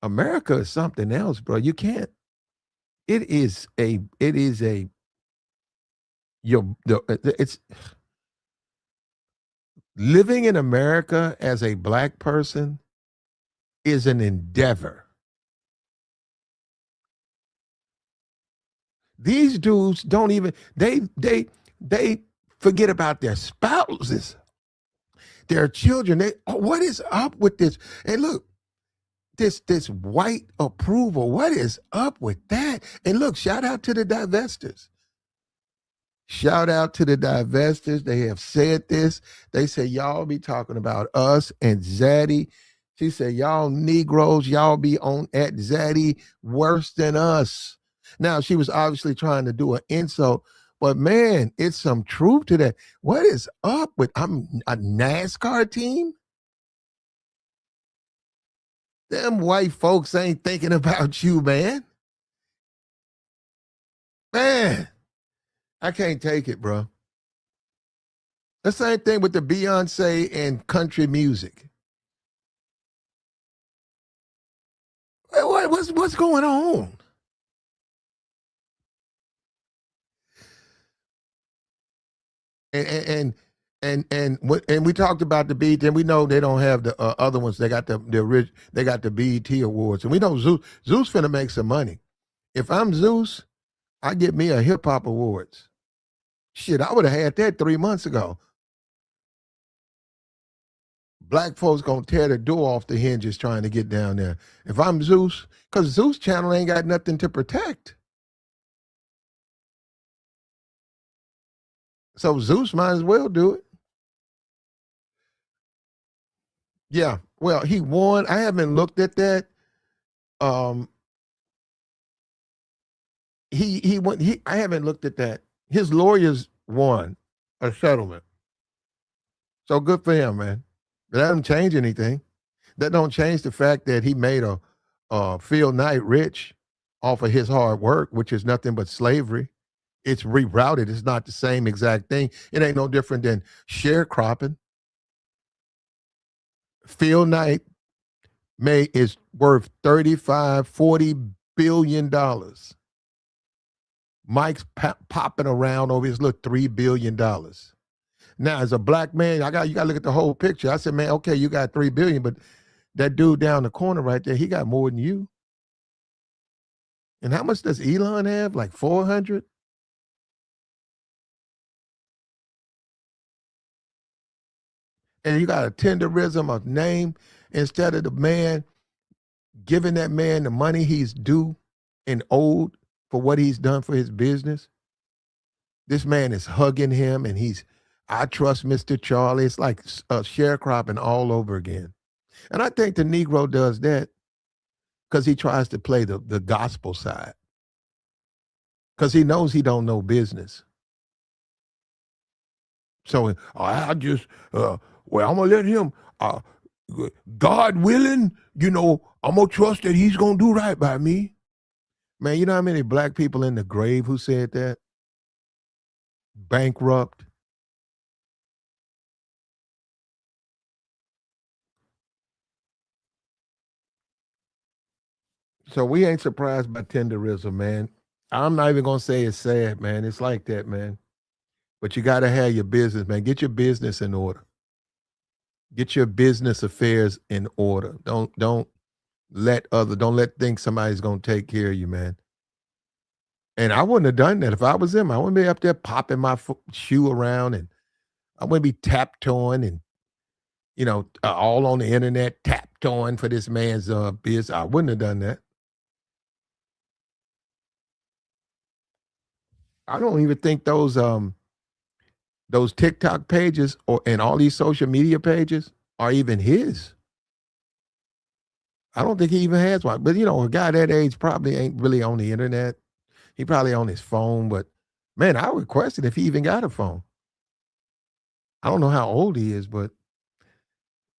America is something else, bro. You can't. It is a it's living in America as a black person is an endeavor. These dudes don't even they forget about their spouses, their children. What is up with this? And look, this white approval. What is up with that? And look, shout out to the divestors. Shout out to the divestors. They have said this. They say, y'all be talking about us and Zaddy. She said, y'all Negroes, y'all be on at Zaddy worse than us. Now, she was obviously trying to do an insult, but man, it's some truth to that. What is up with I'm a NASCAR team? Them white folks ain't thinking about you, man. Man, I can't take it, bro. The same thing with the Beyonce and country music. What's going on? And we talked about the BET, and we know they don't have the other ones. They got they got the BET awards, and we know Zeus finna make some money. If I'm Zeus, I get me a hip hop awards. Shit, I would have had that 3 months ago. Black folks gonna tear the door off the hinges trying to get down there. If I'm Zeus, because Zeus channel ain't got nothing to protect. So Zeus might as well do it. Yeah. Well, he won. I haven't looked at that. Um he went I haven't looked at that. His lawyers won a settlement. So good for him, man. That doesn't change anything. That don't change the fact that he made a Phil Knight rich off of his hard work, which is nothing but slavery. It's rerouted. It's not the same exact thing. It ain't no different than sharecropping. Phil Knight is worth 35, 40 billion dollars. Mike's popping around over his little $3 billion. Now, as a black man, you got to look at the whole picture. I said, man, okay, you got 3 billion, but that dude down the corner right there, he got more than you. And how much does Elon have? Like 400? And you got a tenderism of name instead of the man giving that man the money he's due and owed for what he's done for his business. This man is hugging him and I trust Mr. Charlie. It's like sharecropping all over again. And I think the Negro does that because he tries to play the gospel side. Because he knows he don't know business. So I just, I'm going to let him, God willing, I'm going to trust that he's going to do right by me. Man, you know how many black people in the grave who said that? Bankrupt. So we ain't surprised by tenderism, man. I'm not even going to say it's sad, man. It's like that, man. But you got to have your business, man. Get your business in order. Get your business affairs in order. Don't let think somebody's going to take care of you, man. And I wouldn't have done that if I was him. I wouldn't be up there popping my shoe around, and I wouldn't be tap-toeing and all on the internet tap-toeing for this man's business. I wouldn't have done that. I don't even think those TikTok pages and all these social media pages are even his. I don't think he even has one. But a guy that age probably ain't really on the internet. He probably on his phone, but Man, I requested if he even got a phone. I don't know how old he is, but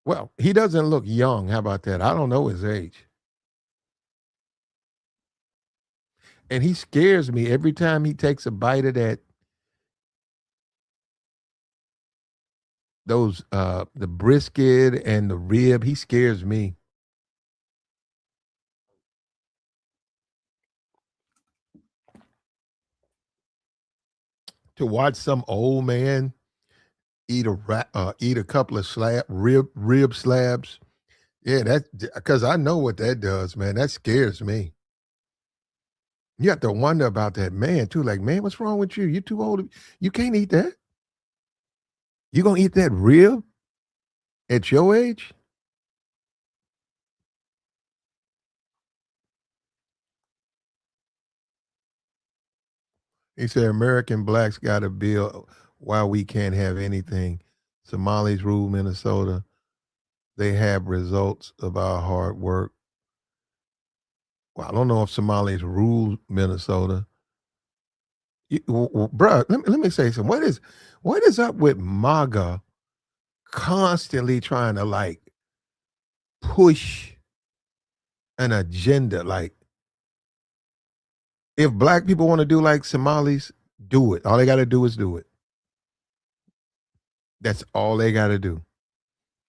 well, he doesn't look young. How about that? I don't know his age. And he scares me every time he takes a bite of that those the brisket and the rib. He scares me. To watch some old man eat a couple of rib slabs. Yeah, that's because I know what that does, man. That scares me. You have to wonder about that man too. Like, man, what's wrong with you? You too old. You can't eat that. You gonna eat that rib at your age? He said American blacks got a bill why we can't have anything. Somalis rule Minnesota. They have results of our hard work. Well, I don't know if Somalis rule Minnesota. Bruh, let me say something. What is up with MAGA constantly trying to like push an agenda? Like, if black people want to do like Somalis, do it. All they got to do is do it. That's all they got to do.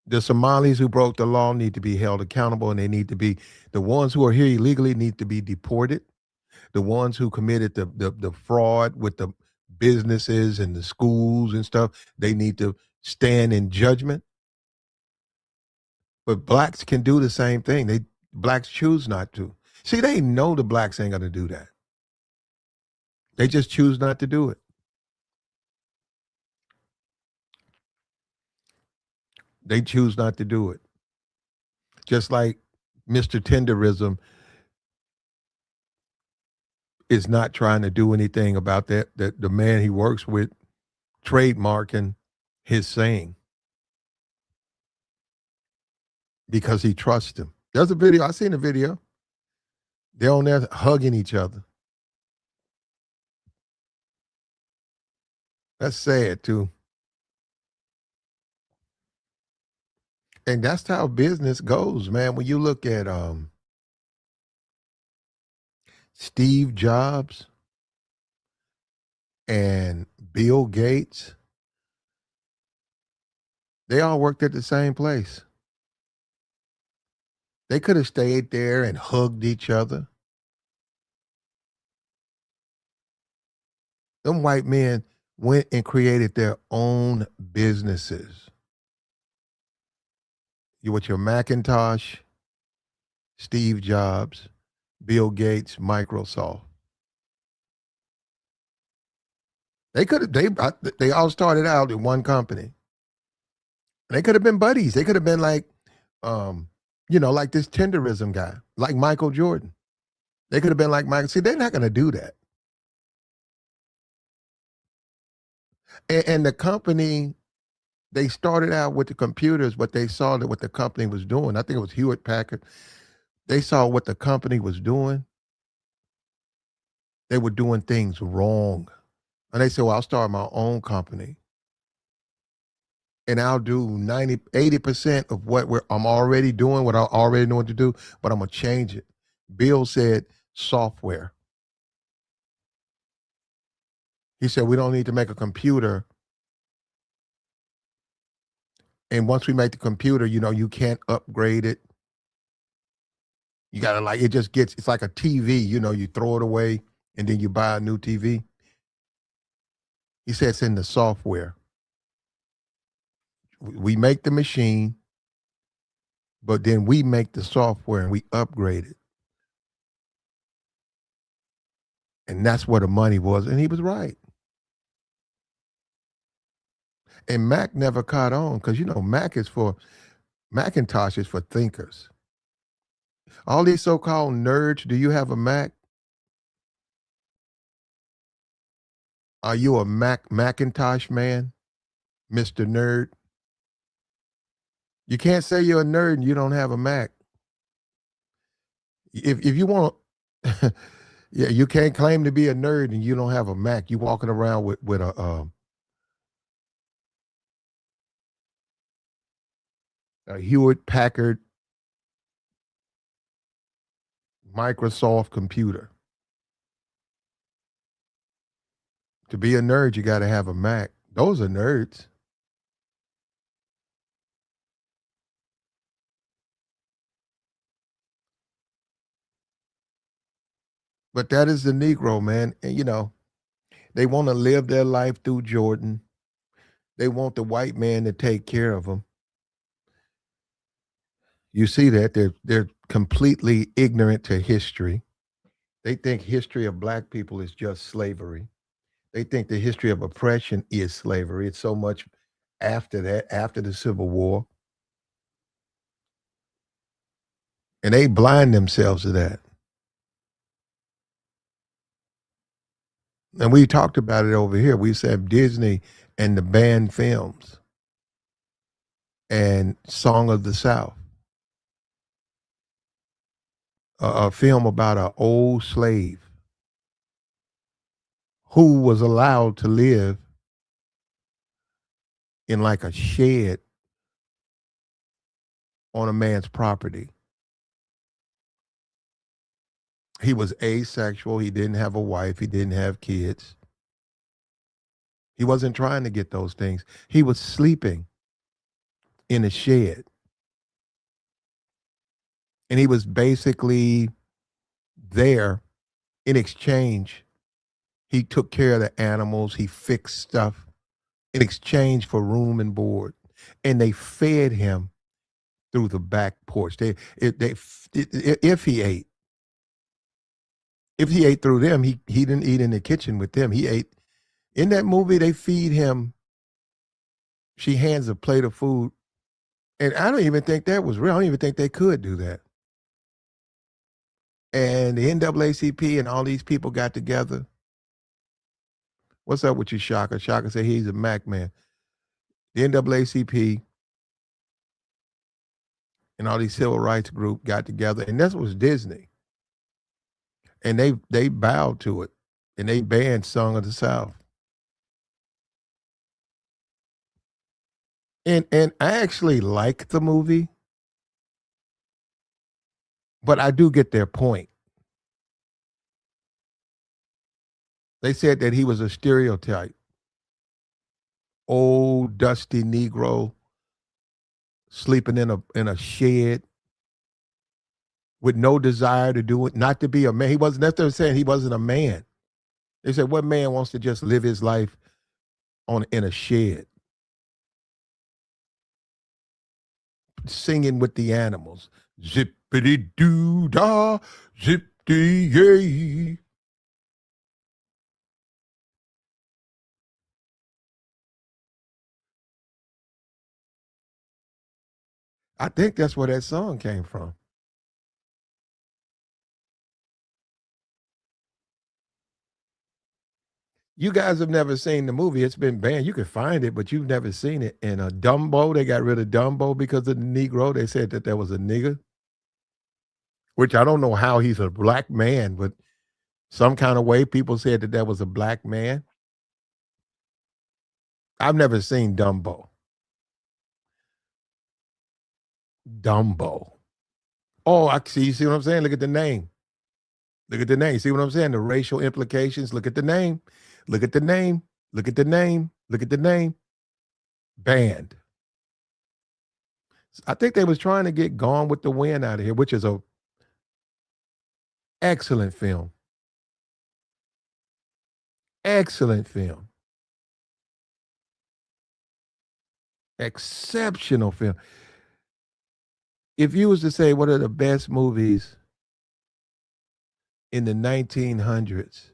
The Somalis who broke the law need to be held accountable, and they need to be the ones who are here illegally need to be deported. The ones who committed the fraud with the businesses and the schools and stuff, they need to stand in judgment. But blacks can do the same thing. Blacks choose not to. See, they know the blacks ain't gonna do that. They just choose not to do it. They choose not to do it. Just like Mr. Tenderism is not trying to do anything about that the man he works with trademarking his saying because he trusts him. There's a video. I seen a video. They're on there hugging each other. That's sad too. And that's how business goes, man. When you look at Steve Jobs and Bill Gates, they all worked at the same place. They could have stayed there and hugged each other. Them white men went and created their own businesses. You with your Macintosh, Steve Jobs, Bill Gates, Microsoft. They could have they all started out in one company. They could have been buddies. They could have been like like this tenderism guy, like Michael Jordan. They could have been like Michael. See, they're not going to do that. And the company, they started out with the computers, but they saw that what the company was doing. I think it was Hewlett Packard. They saw what the company was doing. They were doing things wrong. And they said, well, I'll start my own company. And I'll do 80% of what I'm already doing, what I already know what to do, but I'm going to change it. Bill said software. He said, we don't need to make a computer. And once we make the computer, you can't upgrade it. You got to it's like a TV, you throw it away and then you buy a new TV. He said it's in the software. We make the machine, but then we make the software and we upgrade it. And that's where the money was. And he was right. And Mac never caught on because, Macintosh is for thinkers. All these so called nerds, do you have a Mac? Are you a Macintosh man, Mr. Nerd? You can't say you're a nerd and you don't have a Mac. If you want Yeah, you can't claim to be a nerd and you don't have a Mac. You walking around with a Hewitt Packard Microsoft computer. To be a nerd, you got to have a Mac. Those are nerds. But that is the Negro, man. And they want to live their life through Jordan. They want the white man to take care of them. You see that they're completely ignorant to history. They think history of black people is just slavery. They think the history of oppression is slavery. It's so much after that, after the Civil War, and they blind themselves to that. And we talked about it over here. We said Disney and the banned films and Song of the South, a film about an old slave who was allowed to live in like a shed on a man's property. He was asexual. He didn't have a wife. He didn't have kids. He wasn't trying to get those things. He was sleeping in a shed. And he was basically there in exchange. He took care of the animals. He fixed stuff in exchange for room and board. And they fed him through the back porch. If he ate, through them, he didn't eat in the kitchen with them. He ate in that movie. They feed him. She hands a plate of food, and I don't even think that was real. I don't even think they could do that. And the NAACP and all these people got together. What's up with you, Shaka? Shaka said he's a Mac man. The NAACP and all these civil rights group got together, and this was Disney. And they bowed to it, and they banned Song of the South. And I actually like the movie, but I do get their point. They said that he was a stereotype, old dusty Negro sleeping in a shed with no desire to do it, not to be a man. He wasn't. That's what they're saying. He wasn't a man. They said, what man wants to just live his life in a shed, singing with the animals, zippity doo dah, zippity yay. I think that's where that song came from. You guys have never seen the movie. It's been banned. You can find it, but you've never seen it. And Dumbo, they got rid of Dumbo because of the Negro. They said that was a nigger, which I don't know how he's a black man, but some kind of way people said that was a black man. I've never seen Dumbo. Dumbo. Oh, I see. You see what I'm saying? Look at the name. Look at the name. See what I'm saying? The racial implications. Look at the name. Look at the name. Look at the name. Look at the name. Banned. I think they was trying to get Gone with the Wind out of here, which is a excellent film. Excellent film. Exceptional film. If you was to say what are the best movies in the 1900s,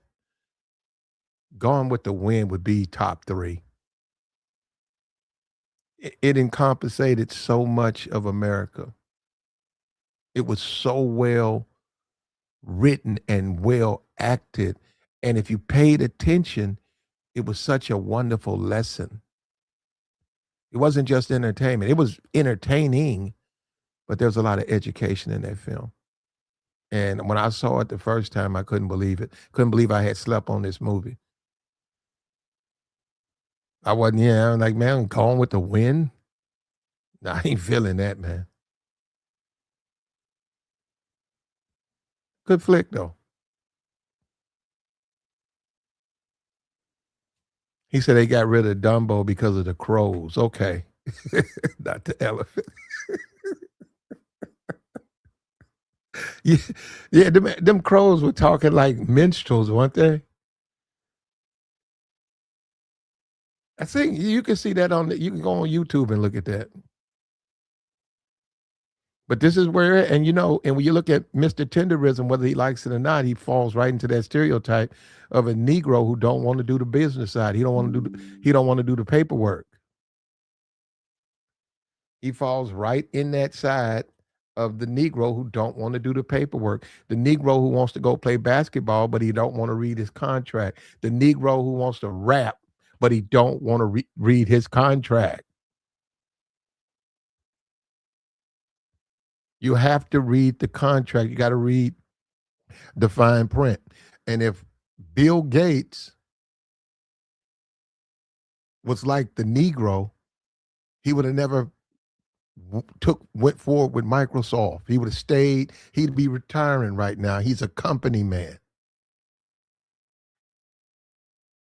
Gone with the Wind would be top 3. It encompassated so much of America. It was so well written and well acted. And if you paid attention, it was such a wonderful lesson. It wasn't just entertainment. It was entertaining, but there was a lot of education in that film. And when I saw it the first time, I couldn't believe it. Couldn't believe I had slept on this movie. I wasn't, yeah, I'm like, man, I'm Gone with the Wind. Nah, I ain't feeling that, man. Good flick though. He said they got rid of Dumbo because of the crows. Okay. Not the elephant. Yeah, yeah, them crows were talking like minstrels, weren't they? I think you can see that you can go on YouTube and look at that. But this is where, and and when you look at Mr. Tenderism, whether he likes it or not, he falls right into that stereotype of a Negro who don't want to do the business side. He don't want to do the paperwork. He falls right in that side of the Negro who don't want to do the paperwork. The Negro who wants to go play basketball, but he don't want to read his contract. The Negro who wants to rap, but he don't want to read his contract. You have to read the contract. You got to read the fine print. And if Bill Gates was like the Negro, he would have never went forward with Microsoft. He would have stayed. He'd be retiring right now. He's a company man.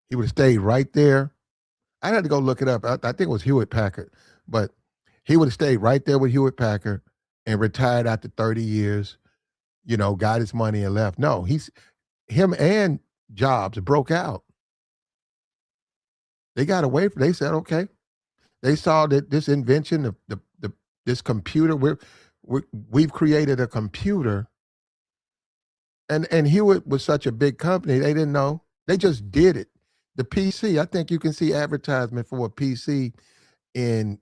He would have stayed right there. I had to go look it up. I think it was Hewlett Packard, but he would have stayed right there with Hewlett Packard and retired after 30 years. Got his money and left. No, him and Jobs broke out. They got away from. They said, okay. They saw that this invention, this computer, we've created a computer, and Hewitt was such a big company, they didn't know. They just did it. The PC, I think you can see advertisement for a PC in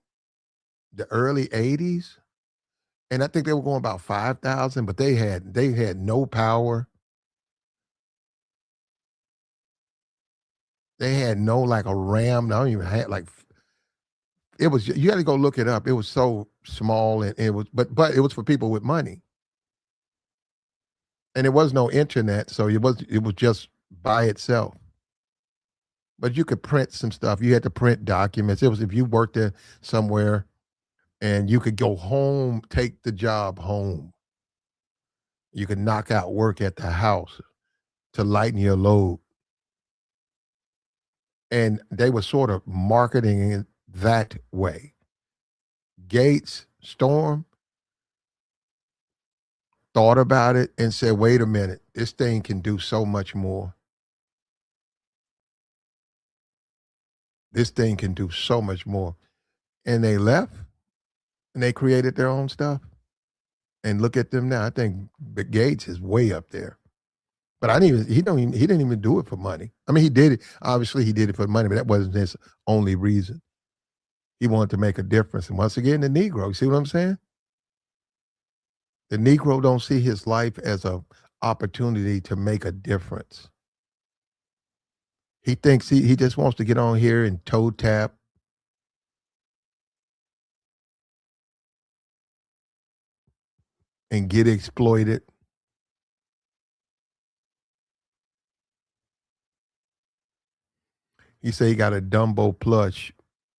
the early '80s, and I think they were going about 5,000, but they had no power. They had no like a RAM. I don't even had like it was. You had to go look it up. It was so small, and it was, but it was for people with money, and there was no internet, so it was just by itself. But you could print some stuff. You had to print documents. It was if you worked there somewhere and you could go home, take the job home. You could knock out work at the house to lighten your load. And they were sort of marketing it that way. Gates, Storm thought about it and said, wait a minute, this thing can do so much more. This thing can do so much more. And they left and they created their own stuff. And look at them now. I think Gates is way up there. But I didn't even he didn't even do it for money. I mean, he did it. Obviously, he did it for money, but that wasn't his only reason. He wanted to make a difference. And once again, the Negro, you see what I'm saying? The Negro don't see his life as a opportunity to make a difference. He thinks he just wants to get on here and toe tap and get exploited. He said he got a Dumbo plush.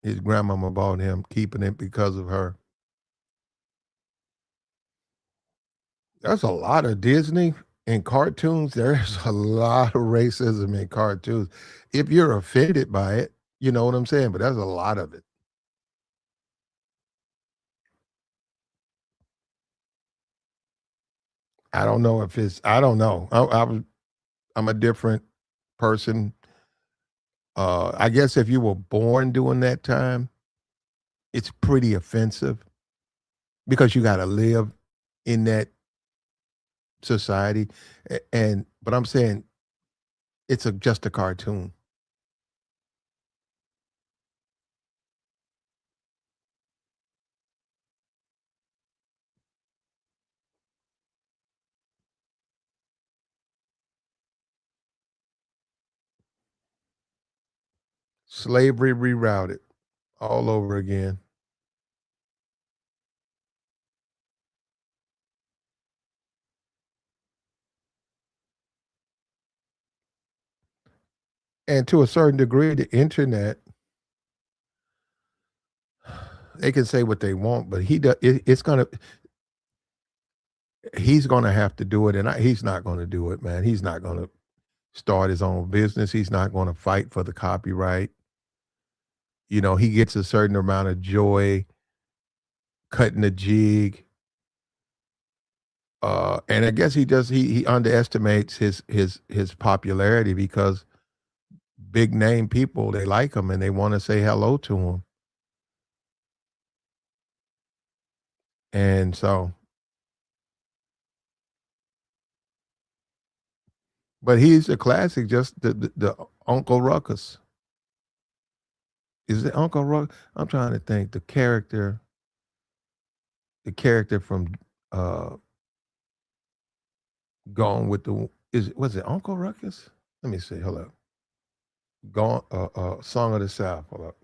His grandmama bought him, keeping it because of her. There's a lot of Disney in cartoons. There's a lot of racism in cartoons. If you're offended by it, you know what I'm saying? But there's a lot of it. I don't know if it's. I don't know. I'm a different person. I guess if you were born during that time, it's pretty offensive because you got to live in that society. And but I'm saying it's just a cartoon. Slavery rerouted all over again. And to a certain degree, the internet, they can say what they want, but he's gonna have to do it, and he's not gonna do it, man. He's not gonna start his own business. He's not gonna fight for the copyright. He gets a certain amount of joy cutting a jig. And I guess he underestimates his popularity because big name people, they like him and they want to say hello to him. And so, but he's a classic, just the Uncle Ruckus. Is it Uncle Ruck? I'm trying to think the character from uh Gone with the was it Uncle Ruckus? Let me see. Hold up. Gone Song of the South. Hold up.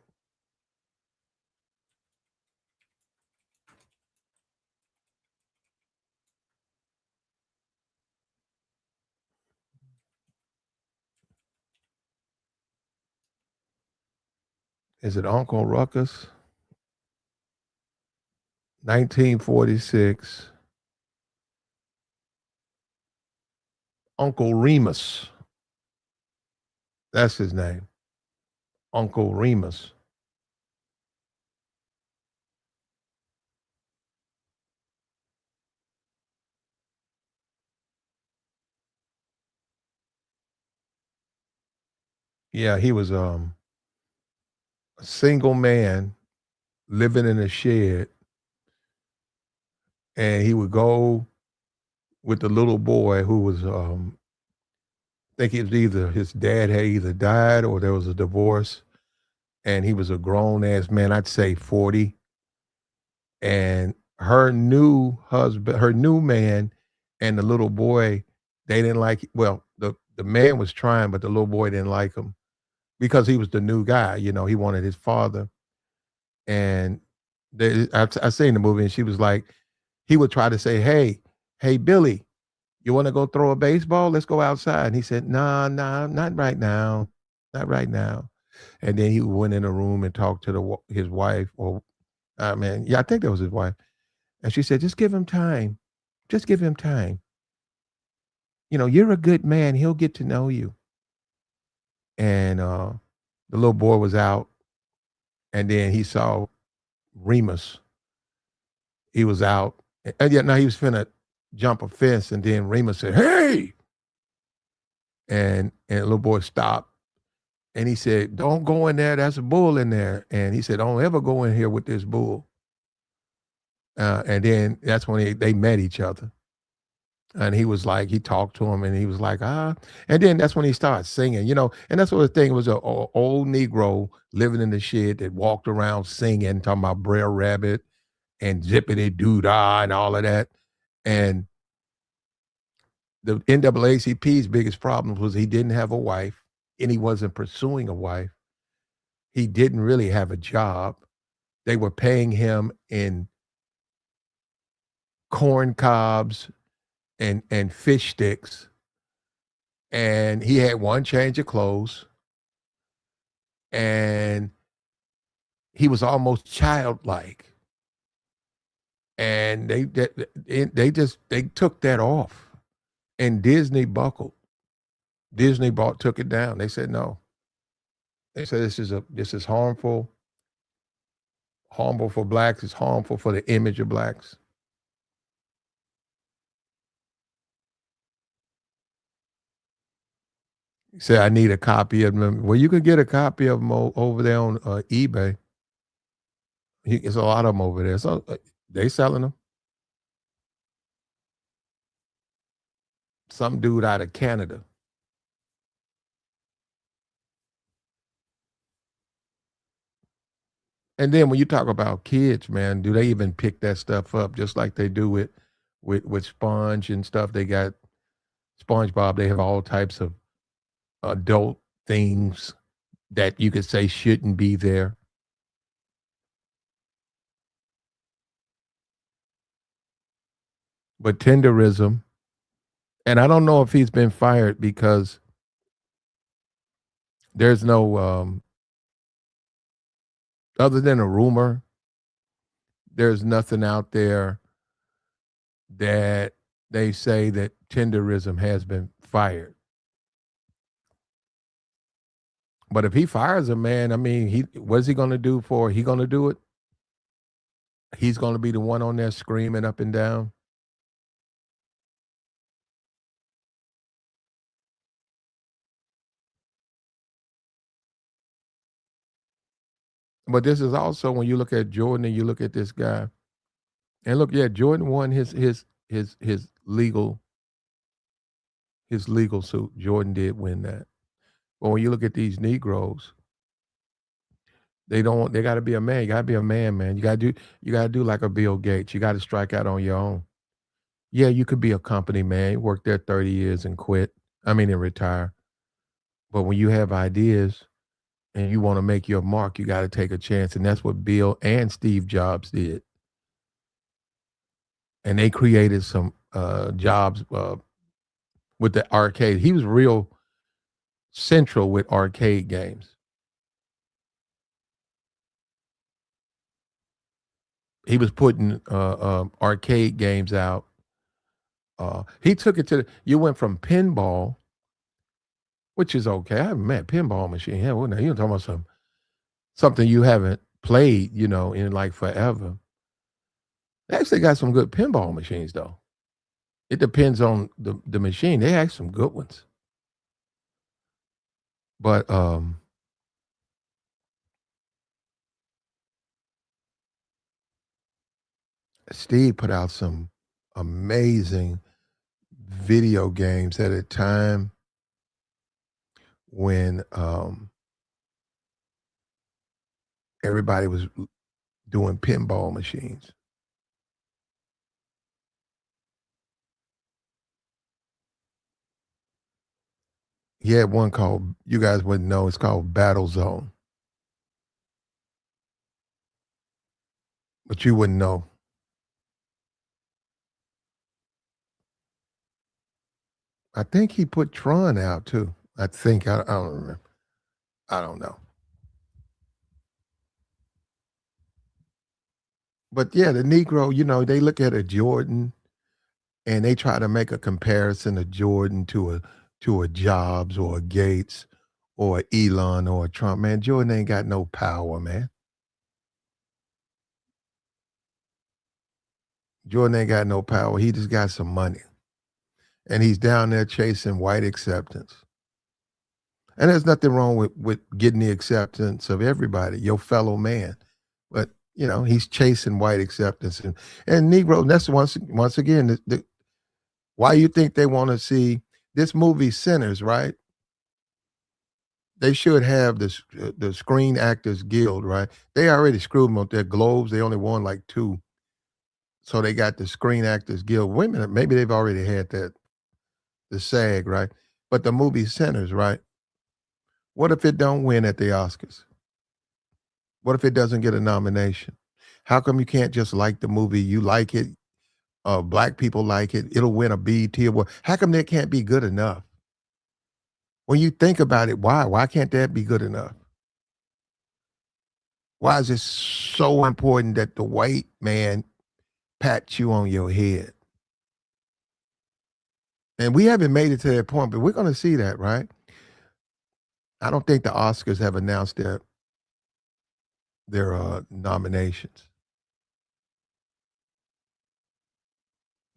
Is it Uncle Ruckus? 1946. Uncle Remus. That's his name. Uncle Remus. Yeah, he was a single man living in a shed, and he would go with the little boy who was I think it was either his dad had either died or there was a divorce, and he was a grown ass man, I'd say 40. And her new man and the little boy, they didn't like well, the man was trying, but the little boy didn't like him because he was the new guy, he wanted his father. And I seen the movie, and she was like, he would try to say, hey, Billy, you want to go throw a baseball? Let's go outside. And he said, nah, nah, not right now, not right now. And then he went in a room and talked to his wife, or man, yeah, I think that was his wife. And she said, just give him time, just give him time. You're a good man. He'll get to know you. And the little boy was out, and then he saw Remus. He was out, and yet now he was finna jump a fence, and then Remus said, "Hey!" And the little boy stopped, and he said, "Don't go in there. That's a bull in there." And he said, "Don't ever go in here with this bull." And then that's when they met each other, and he was like, he talked to him, and he was like, ah. And then that's when he started singing, And that's what the thing was, a old Negro living in the shed that walked around singing, talking about Brer Rabbit and Zippity Doo Dah and all of that. And the NAACP's biggest problem was he didn't have a wife, and he wasn't pursuing a wife. He didn't really have a job. They were paying him in corn cobs and fish sticks, and he had one change of clothes, and he was almost childlike. And they took that off, and Disney buckled. Disney took it down. They said no. They said this is harmful for blacks. It's harmful for the image of blacks. He said, I need a copy of them. Well, you can get a copy of them over there on eBay. There's a lot of them over there. So they selling them. Some dude out of Canada. And then when you talk about kids, man, do they even pick that stuff up just like they do with Sponge and stuff? They got SpongeBob. They have all types of adult things that you could say shouldn't be there. But Tenderism, and I don't know if he's been fired because There's no, other than a rumor, there's nothing out there that they say that Tenderism has been fired. But if he fires a man, I mean, what's he gonna do for he gonna do it? He's gonna be the one on there screaming up and down. But this is also when you look at Jordan and you look at this guy, and look, yeah, Jordan won his legal suit. Jordan did win that. But when you look at these Negroes, they gotta be a man. You gotta be a man, man. You gotta do like a Bill Gates. You gotta strike out on your own. Yeah, you could be a company man, you work there 30 years and quit. I mean and retire. But when you have ideas and you want to make your mark, you got to take a chance. And that's what Bill and Steve Jobs did. And they created some jobs with the arcade. He was real central with arcade games. He was putting arcade games out. He took it to you went from pinball, which is okay. I haven't met pinball machine. Yeah, well, now you're talking about something you haven't played, in like forever. They actually got some good pinball machines though. It depends on the machine. They have some good ones. But Steve put out some amazing video games at a time when everybody was doing pinball machines. He had one called, you guys wouldn't know, it's called Battle Zone, but you wouldn't know. I think he put Tron out too. I think, I don't remember. I don't know. But yeah, the Negro, they look at a Jordan and they try to make a comparison of Jordan to a Jobs or a Gates or a Elon or a Trump. Man, Jordan ain't got no power, man. Jordan ain't got no power. He just got some money. And he's down there chasing white acceptance. And there's nothing wrong with getting the acceptance of everybody, your fellow man. But, he's chasing white acceptance. And Negro, that's once again, why you think they want to see this movie Sinners, right? They should have the Screen Actors Guild, right? They already screwed them with their Globes. They only won like two. So they got the Screen Actors Guild. Wait a minute, maybe they've already had that, the SAG, right? But the movie Sinners, right? What if it don't win at the Oscars? What if it doesn't get a nomination? How come you can't just like the movie? You like it, black people like it, it'll win a BET award. How come that can't be good enough? When you think about it, why? Why can't that be good enough? Why is it so important that the white man pats you on your head? And we haven't made it to that point, but we're going to see that, right? I don't think the Oscars have announced their nominations.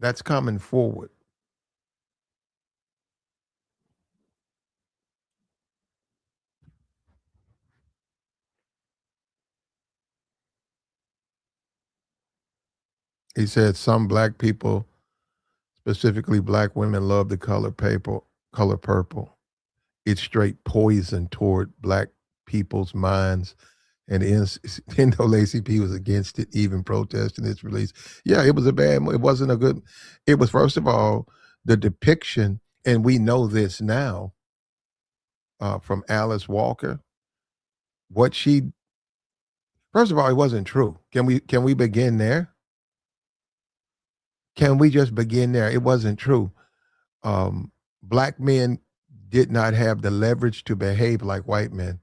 That's coming forward. He said some black people, specifically black women, love the color purple. It's straight poison toward black people's minds. And NAACP was against it, even protesting its release. Yeah, it was a bad. It wasn't a good. It was, first of all, the depiction, and we know this now from Alice Walker. What she, first of all, it wasn't true. Can we begin there? Can we just begin there? It wasn't true. Black men did not have the leverage to behave like white men.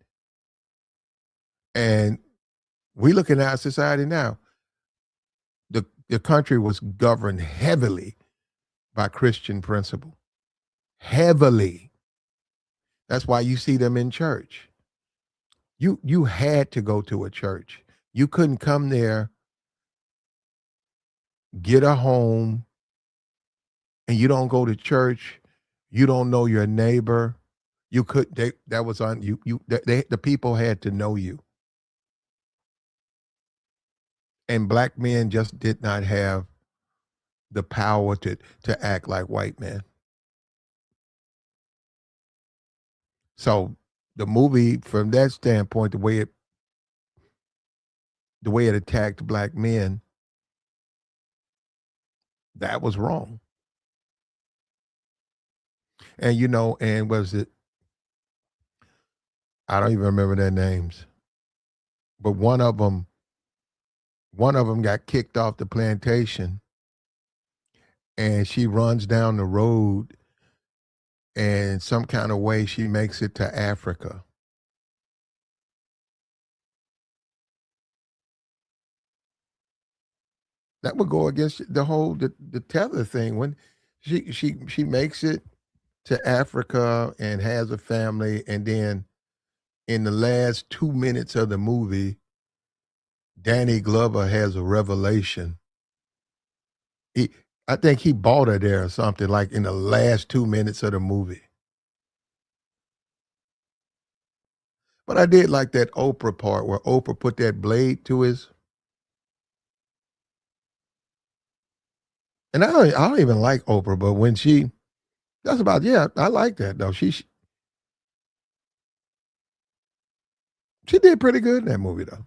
And we look at our society now. The country was governed heavily by Christian principle. Heavily. That's why you see them in church. You had to go to a church. You couldn't come there, get a home, and you don't go to church. You don't know your neighbor. You could they that was on you you they the people had to know you. And black men just did not have the power to act like white men. So the movie, from that standpoint, the way it attacked black men, that was wrong. And and was it? I don't even remember their names, but one of them got kicked off the plantation, and she runs down the road, and some kind of way she makes it to Africa. That would go against the tether thing when she makes it to Africa and has a family, and then in the last 2 minutes of the movie, Danny Glover has a revelation. He, I think he bought her there or something like in the last 2 minutes of the movie. But I did like that Oprah part where Oprah put that blade to his. And I don't even like Oprah, but when that's about, yeah, I like that though. She did pretty good in that movie though.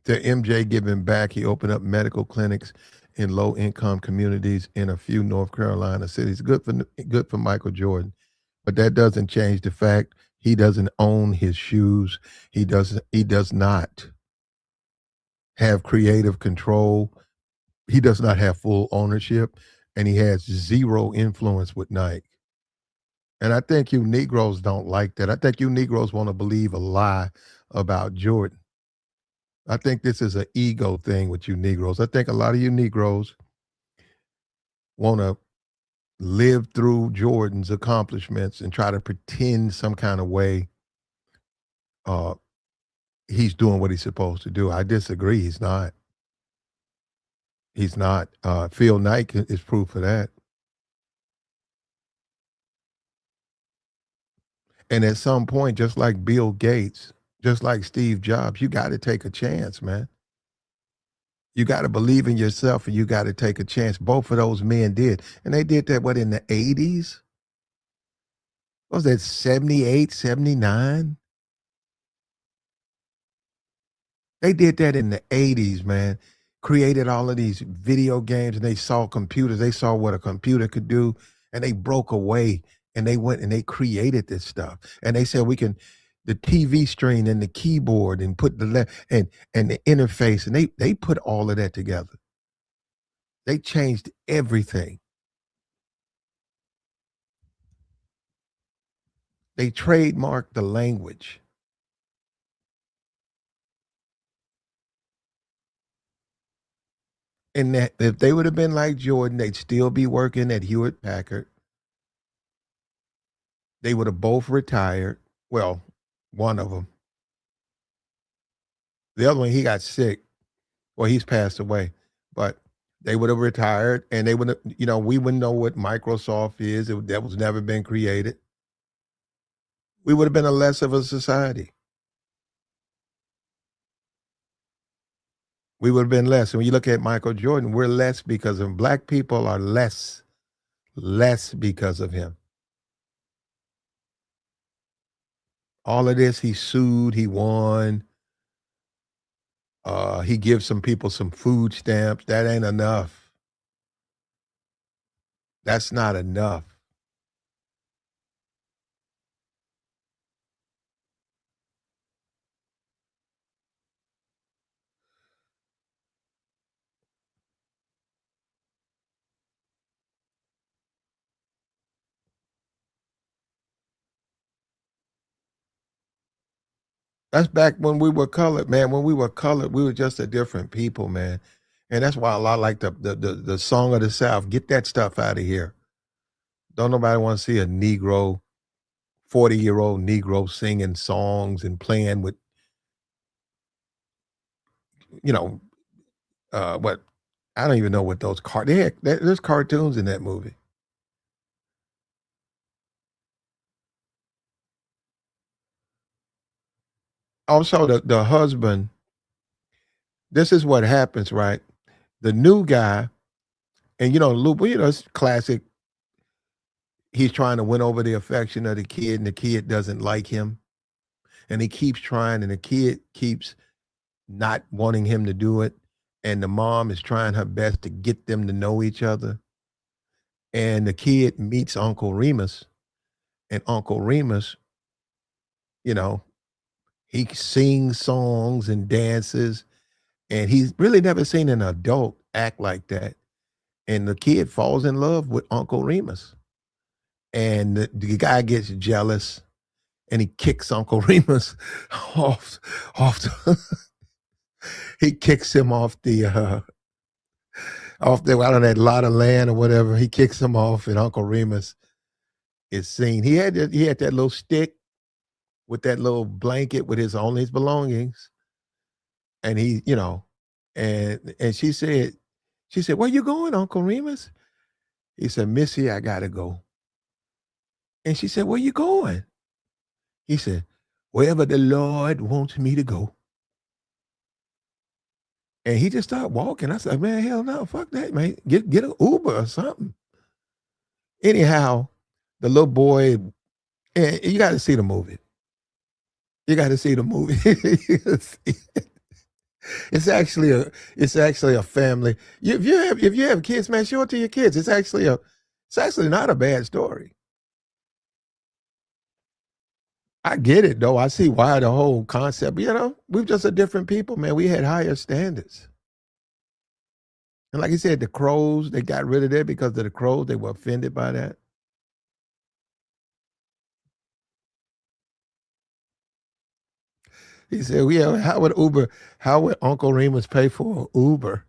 To MJ giving back, he opened up medical clinics in low income communities in a few North Carolina cities. Good for Michael Jordan, but that doesn't change the fact he doesn't own his shoes. He does not have creative control. He does not have full ownership, and he has zero influence with Nike. And I think you Negroes don't like that. I think you Negroes want to believe a lie about Jordan. I think this is an ego thing with you Negroes. I think a lot of you Negroes want to live through Jordan's accomplishments and try to pretend some kind of way uh, he's doing what he's supposed to do. I disagree. He's not. He's not. Phil Knight is proof of that. And at some point, just like Bill Gates, just like Steve Jobs, you got to take a chance, man. You got to believe in yourself and you got to take a chance. Both of those men did. And they did that, what, in the 80s? What was that, 78, 79? They did that in the 80s, man. Created all of these video games and they saw computers. They saw what a computer could do and they broke away and they went and they created this stuff. And they said we can the TV screen and the keyboard and put and the interface and they put all of that together. They changed everything. They trademarked the language. And that if they would have been like Jordan, they'd still be working at Hewlett Packard. They would have both retired. Well, one of them. The other one, he got sick. Well, he's passed away. But they would have retired and they would have, we wouldn't know what Microsoft is. That was never been created. We would have been a less of a society. We would have been less. And when you look at Michael Jordan, we're less because of him. Black people are less because of him. All of this, he sued, he won. He gives some people some food stamps. That ain't enough. That's not enough. That's back when we were colored, man. When we were colored, we were just a different people, man. And that's why a lot like the song of the South. Get that stuff out of here. Don't nobody want to see a Negro, 40-year-old Negro singing songs and playing with, you know, what I don't even know what those there's cartoons in that movie. Also, the husband, this is what happens, right? The new guy, and it's classic. He's trying to win over the affection of the kid, and the kid doesn't like him. And he keeps trying, and the kid keeps not wanting him to do it. And the mom is trying her best to get them to know each other. And the kid meets Uncle Remus, and Uncle Remus, you know, he sings songs and dances, and he's really never seen an adult act like that. And the kid falls in love with Uncle Remus. And the guy gets jealous and he kicks Uncle Remus off off the, he kicks him off the out of that lot of land or whatever. He kicks him off, and Uncle Remus is seen. He had that little stick with that little blanket with his belongings, and and she said, "Where you going, Uncle Remus?" He said, "Missy, I gotta go." And she said, "Where you going?" He said, "Wherever the Lord wants me to go." And he just started walking. I said, "Man, hell no, fuck that, man. Get an Uber or something." Anyhow, the little boy, and you got to see the movie. You got to see the movie. it's actually a it's actually a family. If you have kids, man, show it to your kids. It's actually not a bad story. I get it though. I see why the whole concept. We're just a different people, man. We had higher standards. And like you said, the crows, they got rid of that because of the crows. They were offended by that. He said, "Well, yeah, how would Uncle Remus pay for an Uber?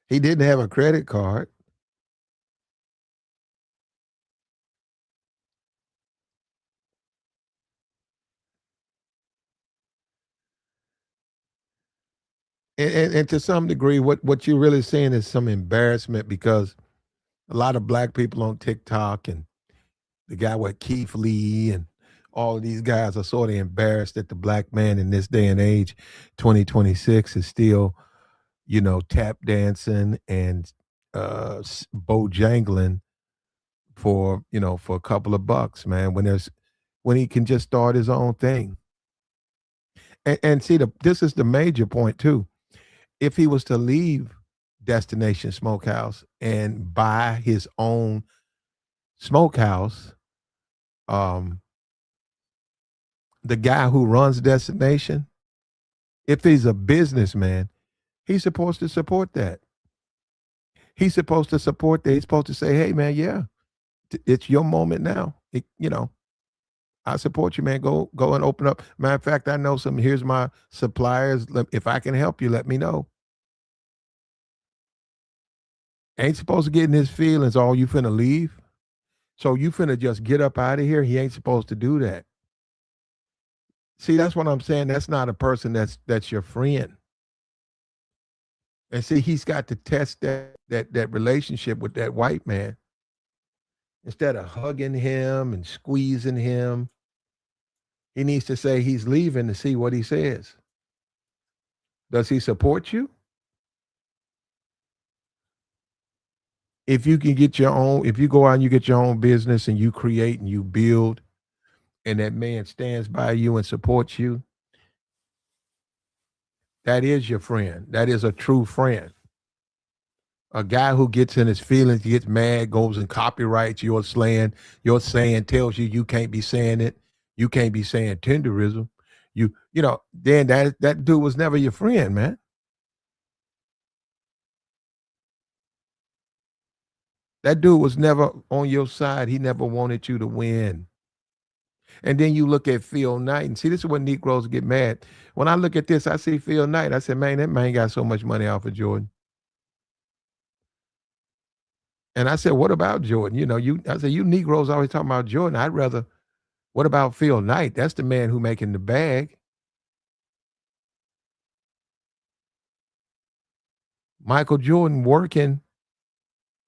He didn't have a credit card." And to some degree, what you're really seeing is some embarrassment because a lot of black people on TikTok and the guy with Keith Lee and all of these guys are sort of embarrassed that the black man in this day and age, 2026, is still, tap dancing and bojangling for a couple of bucks, man, when he can just start his own thing. And see, this is the major point too. If he was to leave Destination Smokehouse and buy his own smokehouse, um, the guy who runs Destination, if he's a businessman, he's supposed to support that. He's supposed to support that. He's supposed to say, "Hey, man, yeah, it's your moment now. I support you, man. Go and open up. Matter of fact, I know some. Here's my suppliers. If I can help you, let me know." Ain't supposed to get in his feelings. Oh, you finna leave? So you finna just get up out of here? He ain't supposed to do that. See, that's what I'm saying. That's not a person that's your friend. And see, he's got to test that relationship with that white man instead of hugging him and squeezing him. He needs to say he's leaving to see what he says. Does he support you? If you go out and you get your own business and you create and you build, and that man stands by you and supports you, that is your friend. That is a true friend. A guy who gets in his feelings, gets mad, goes and copyrights your saying, tells you can't be saying it. You can't be saying tenderism. Then that dude was never your friend, man. That dude was never on your side. He never wanted you to win. And then you look at Phil Knight, and see, this is when Negroes get mad. When I look at this, I see Phil Knight. I said, man, that man got so much money off of Jordan. And I said, what about Jordan? I said, you Negroes always talking about Jordan. I'd rather, what about Phil Knight? That's the man who making the bag. Michael Jordan working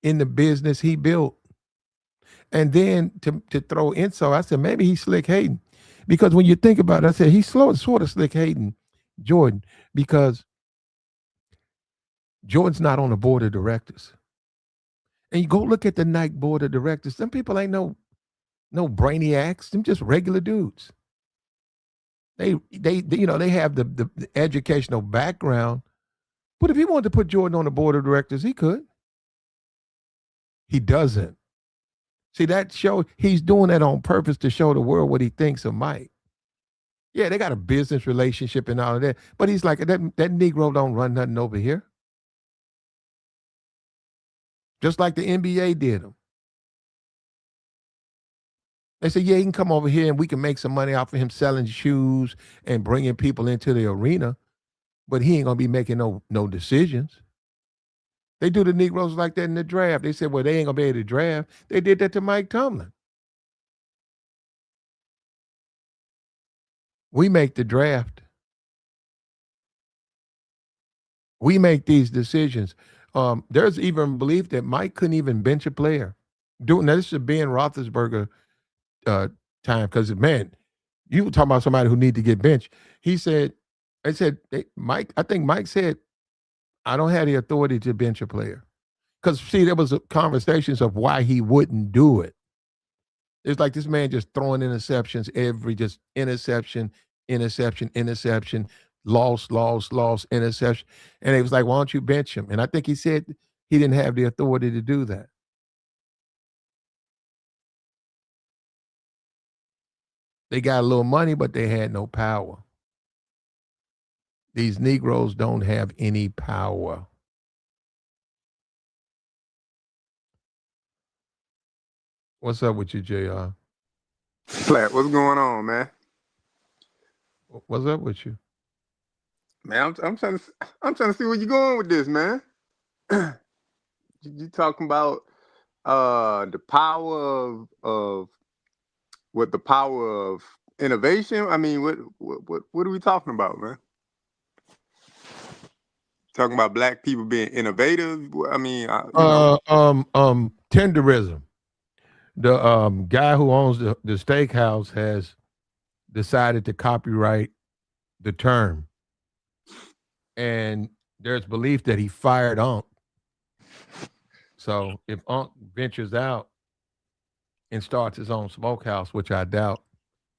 in the business he built. And then to throw insult, I said, maybe he's slick hating. Because when you think about it, I said, he's sort of slick hating Jordan because Jordan's not on the board of directors. And you go look at the Nike board of directors. Some people ain't no brainiacs. Them just regular dudes. They have the educational background. But if he wanted to put Jordan on the board of directors, he could. He doesn't. See, that show, he's doing that on purpose to show the world what he thinks of Mike. Yeah, they got a business relationship and all of that. But he's like, that Negro don't run nothing over here. Just like the NBA did him. They said, yeah, he can come over here and we can make some money off of him selling shoes and bringing people into the arena, but he ain't going to be making no decisions. They do the Negroes like that in the draft. They said, well, they ain't going to be able to draft. They did that to Mike Tomlin. We make the draft. We make these decisions. There's even belief that Mike couldn't even bench a player. Now, this is Ben Roethlisberger time because, man, you were talking about somebody who need to get benched. I think Mike said, I don't have the authority to bench a player. Because, see, there was conversations of why he wouldn't do it. It's like this man just throwing interceptions just interception, loss, interception. And it was like, why don't you bench him? And I think he said he didn't have the authority to do that. They got a little money, but they had no power. These Negroes don't have any power. What's up with you, JR? Flat, what's going on, man? What's up with you? Man, I'm trying to see where you're going with this, man. You talking about the power of what the power of innovation? I mean, what are we talking about, man? Talking about black people being innovative? I mean, Tenderism. The guy who owns the steakhouse has decided to copyright the term. And there's belief that he fired Unc. So if Unc ventures out and starts his own smokehouse, which I doubt,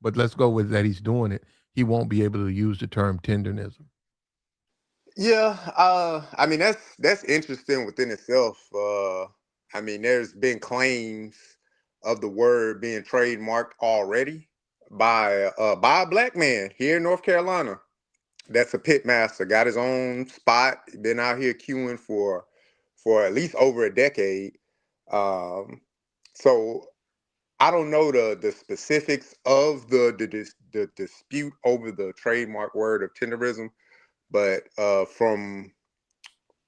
but let's go with that he's doing it, he won't be able to use the term tenderism. Yeah, I mean that's interesting within itself. I mean, there's been claims of the word being trademarked already by a black man here in North Carolina. That's a pit master, got his own spot, been out here queuing for at least over a decade. So I don't know the specifics of the dispute over the trademark word of tenderism, but from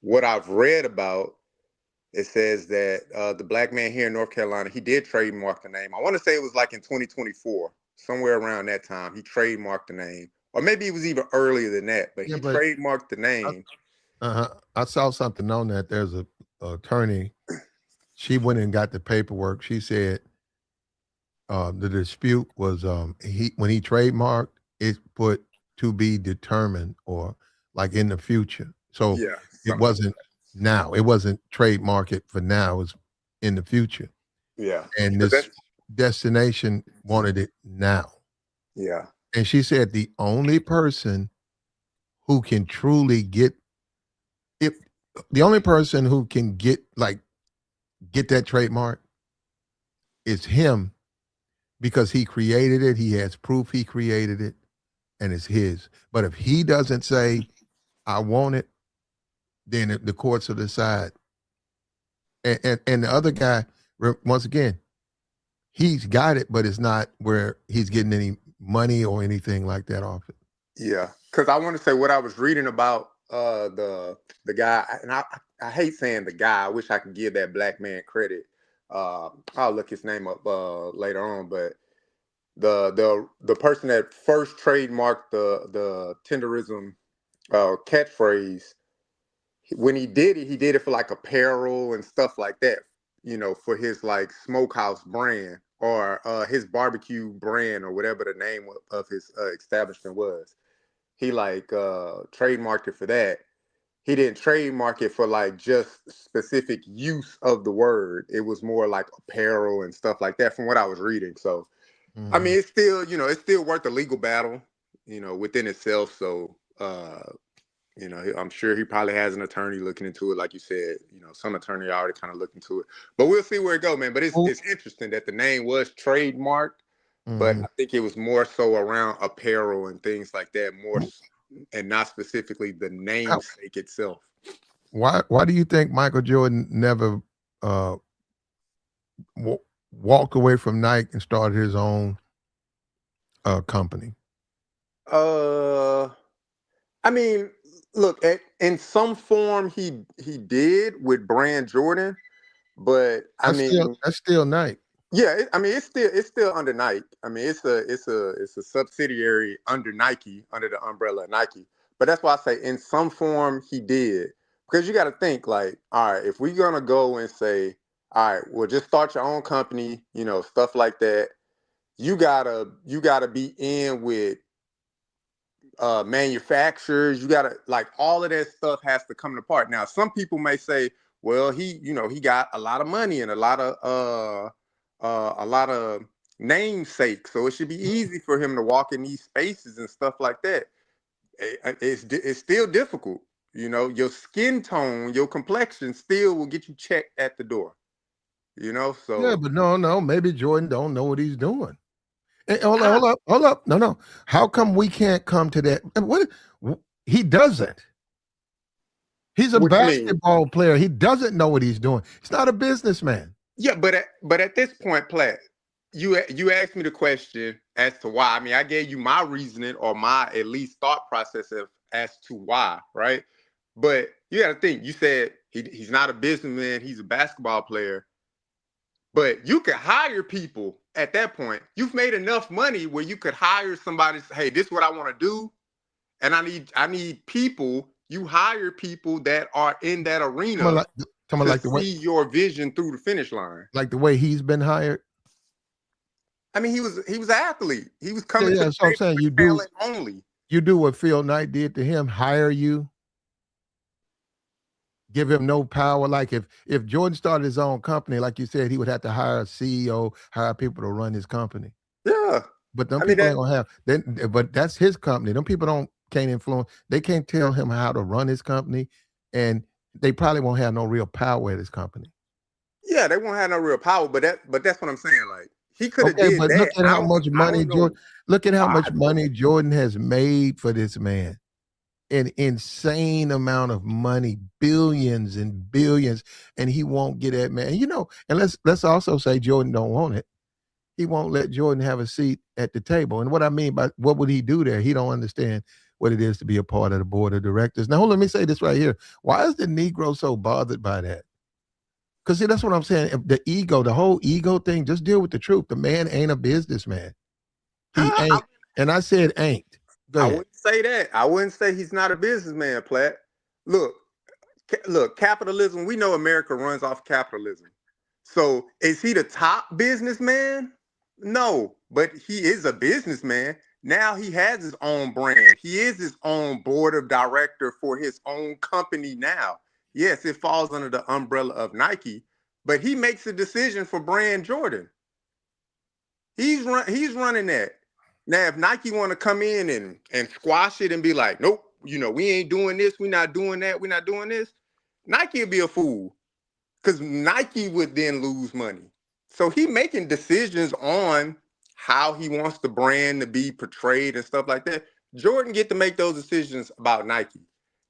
what I've read about, it says that the black man here in North Carolina, he did trademark the name. I want to say it was like in 2024, somewhere around that time, he trademarked the name. Or maybe it was even earlier than that, but he trademarked the name. I saw something on that. There's a attorney. She went and got the paperwork. She said the dispute was when he trademarked, it put to be determined or like in the future. So Yeah, it wasn't now. It wasn't trademarked for now. It was in the future. Yeah. And this destination wanted it now. Yeah. And she said the only person who can truly get the only person who can get that trademark is him, because he created it. He has proof he created it and it's his. But if he doesn't say, I want it, then the courts will decide. And the other guy, once again, he's got it, but it's not where he's getting any money or anything like that off it. Yeah, because I want to say what I was reading about the guy, and I hate saying the guy. I wish I could give that black man credit. I'll look his name up later on, but the person that first trademarked the tenderism catchphrase, when he did it for like apparel and stuff like that, you know, for his like smokehouse brand or his barbecue brand or whatever the name of his establishment was. He like trademarked it for that. He didn't trademark it for like just specific use of the word. It was more like apparel and stuff like that from what I was reading. So I Mhm. mean, it's still, you know, it's still worth the legal battle, you know, within itself. So you know, I'm sure he probably has an attorney looking into it, like you said. You know, some attorney already kind of looked into it, but we'll see where it goes, man. But Well, it's interesting that the name was trademarked, but mhm. I think it was more so around apparel and things like that, and not specifically the How- namesake itself. why do you think Michael Jordan never uh, w- walked away from Nike and started his own company? Uh, I mean, look, in some form he did with Brand Jordan, but I mean, That's still Nike. yeah, I mean it's still under Nike. I mean it's a subsidiary under Nike, under the umbrella of Nike. But that's why I say in some form he did, because you got to think like, all right, if we're gonna go and say, all right, well just start your own company, you know, stuff like that. You gotta be in with manufacturers. You gotta like all of that stuff has to come apart. Now, some people may say, well, he got a lot of money and a lot of namesake, so it should be easy for him to walk in these spaces and stuff like that. It's still difficult. You know, your skin tone, your complexion still will get you checked at the door. You know, Yeah, so but no. Maybe Jordan don't know what he's doing. Hold up, ah, hold up, hold up. No. How come we can't come to that? What he doesn't. He's a what you mean? basketball player. He doesn't know what he's doing. He's not a businessman. Yeah, but at this point, Platt, you asked me the question as to why. I mean, I gave you my reasoning or my at least thought process of as to why, right? But you got to think. You said he's not a businessman. He's a basketball player. But you could hire people at that point. You've made enough money where you could hire somebody. Hey, this is what I want to do, and I need people. You hire people that are in that Someone arena like, someone to like the way, see your vision through the finish line. like the way he's been hired. I mean, he was an athlete. He was Yeah, coming to yeah. the So I'm table saying with talent only. you do what Phil Knight did to him. Hire you, give him no power. Like if Jordan started his own company, like you said, he would have to hire a CEO, hire people to run his company. Yeah, But them I mean people that. ain't gonna have then. But that's his company. Them people don't can't influence. They can't tell him how to run his company, and they probably won't have no real power at his company. Yeah, they won't have no real power, but that's what I'm saying. Like he could have Okay, did but look that. at how much I money don't Jordan. know Look at how why much though. money Jordan has made for this man. An insane amount of money, billions and billions, and he won't get that man. You know, and let's also say Jordan don't want it. He won't let Jordan have a seat at the table. And what I mean by what would he do there? He don't understand what it is to be a part of the board of directors. Now, let me say this right here. Why is the Negro so bothered by that? Because see, that's what I'm saying. If the ego, the whole ego thing, just deal with the truth. The man ain't a businessman. He I, I, ain't. And I said ain't. Go I ahead. wouldn't say that. I wouldn't say he's not a businessman, Platt. Look, look, capitalism. We know America runs off capitalism. So is he the top businessman? No, but he is a businessman. Now he has his own brand. He is his own board of director for his own company now. Yes, it falls under the umbrella of Nike, but he makes a decision for Brand Jordan. He's running that. Now, if Nike want to come in and squash it and be like, nope, you know, we ain't doing this, we're not doing that, we're not doing this, Nike would be a fool because Nike would then lose money. So he making decisions on how he wants the brand to be portrayed and stuff like that. Jordan get to make those decisions about Nike.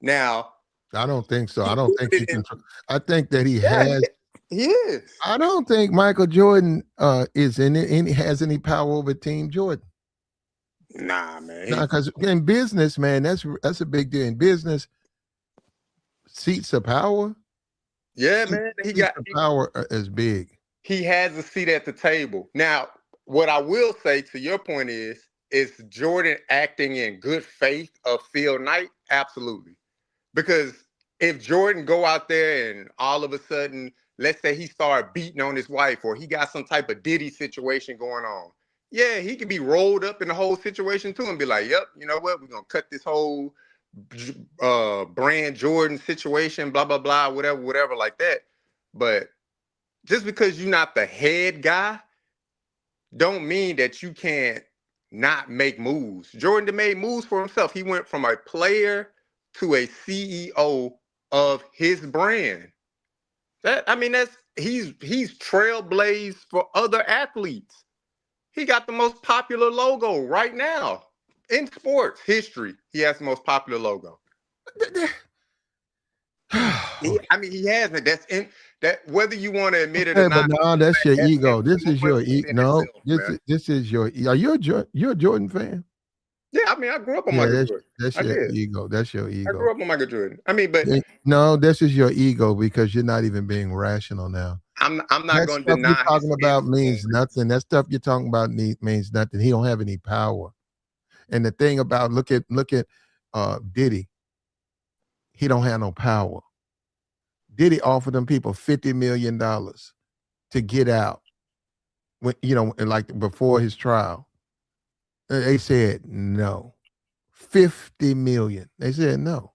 Now I don't think so. I he don't put think it he in. can. I think that he Yeah, has. He is. I don't think Michael Jordan is in it, has any power over Team Jordan. Nah, man. No, because in business, man, that's a big deal. In business, seats of power, Yeah, man. seats of power is big. He has a seat at the table. Now, what I will say to your point is Jordan acting in good faith of Phil Knight? Absolutely. Because if Jordan go out there and all of a sudden, let's say he started beating on his wife or he got some type of Diddy situation going on, yeah, he could be rolled up in the whole situation too and be like, yep, you know what? We're going to cut this whole brand Jordan situation, blah, blah, blah, whatever like that. But just because you're not the head guy, don't mean that you can't not make moves. Jordan made moves for himself. He went from a player to a CEO of his brand. He's trailblazed for other athletes. He got the most popular logo right now in sports history. He has the most popular logo. He has it. That's in that. Whether you want to admit it or But not, no, that's your that's ego. This is your influence in no. itself, man. This is your. Are you you're a Jordan fan? Yeah, I grew up on Yeah, Michael Jordan. that's I your did. ego. That's your I ego. grew up on Michael Jordan. But No, this is your ego because you're not even being rational now. I'm not That going to stuff you're deny his talking about means influence. nothing. That stuff you're talking about means nothing. He don't have any power. And the thing about look at Diddy, he don't have no power. Diddy offered them people $50 million to get out when and like before his trial. They said no. 50 million. They said no.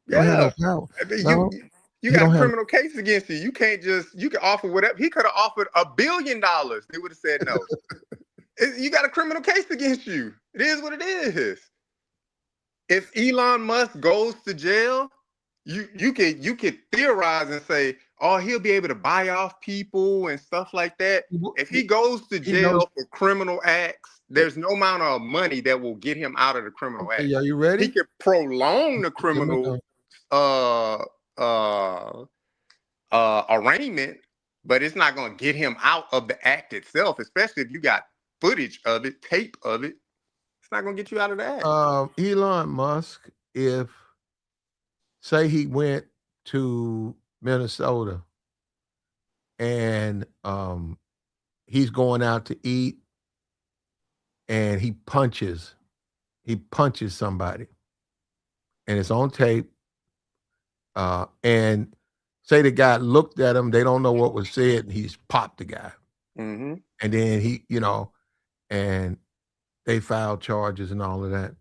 You don't have Yeah, no power. you No, you he got a don't have. criminal case against you. You can't just you can offer whatever. He could have offered $1 billion. They would have said no. You got a criminal case against you. It is what it is. If Elon Musk goes to jail, you could theorize and say, oh, he'll be able to buy off people and stuff like that. If he goes to He knows. jail for criminal acts, there's no amount of money that will get him out of the criminal act. Okay, are you He ready? could prolong the Let me criminal know. uh uh arraignment, but it's not going to get him out of the act itself, especially if you got footage of it, tape of it. It's not going to get you out of the act. Elon Musk, if say he went to Minnesota and he's going out to eat and he punches somebody and it's on tape, and say the guy looked at him, they don't know what was said, and he's popped the guy. Mm-hmm. And then and they filed charges and all of that.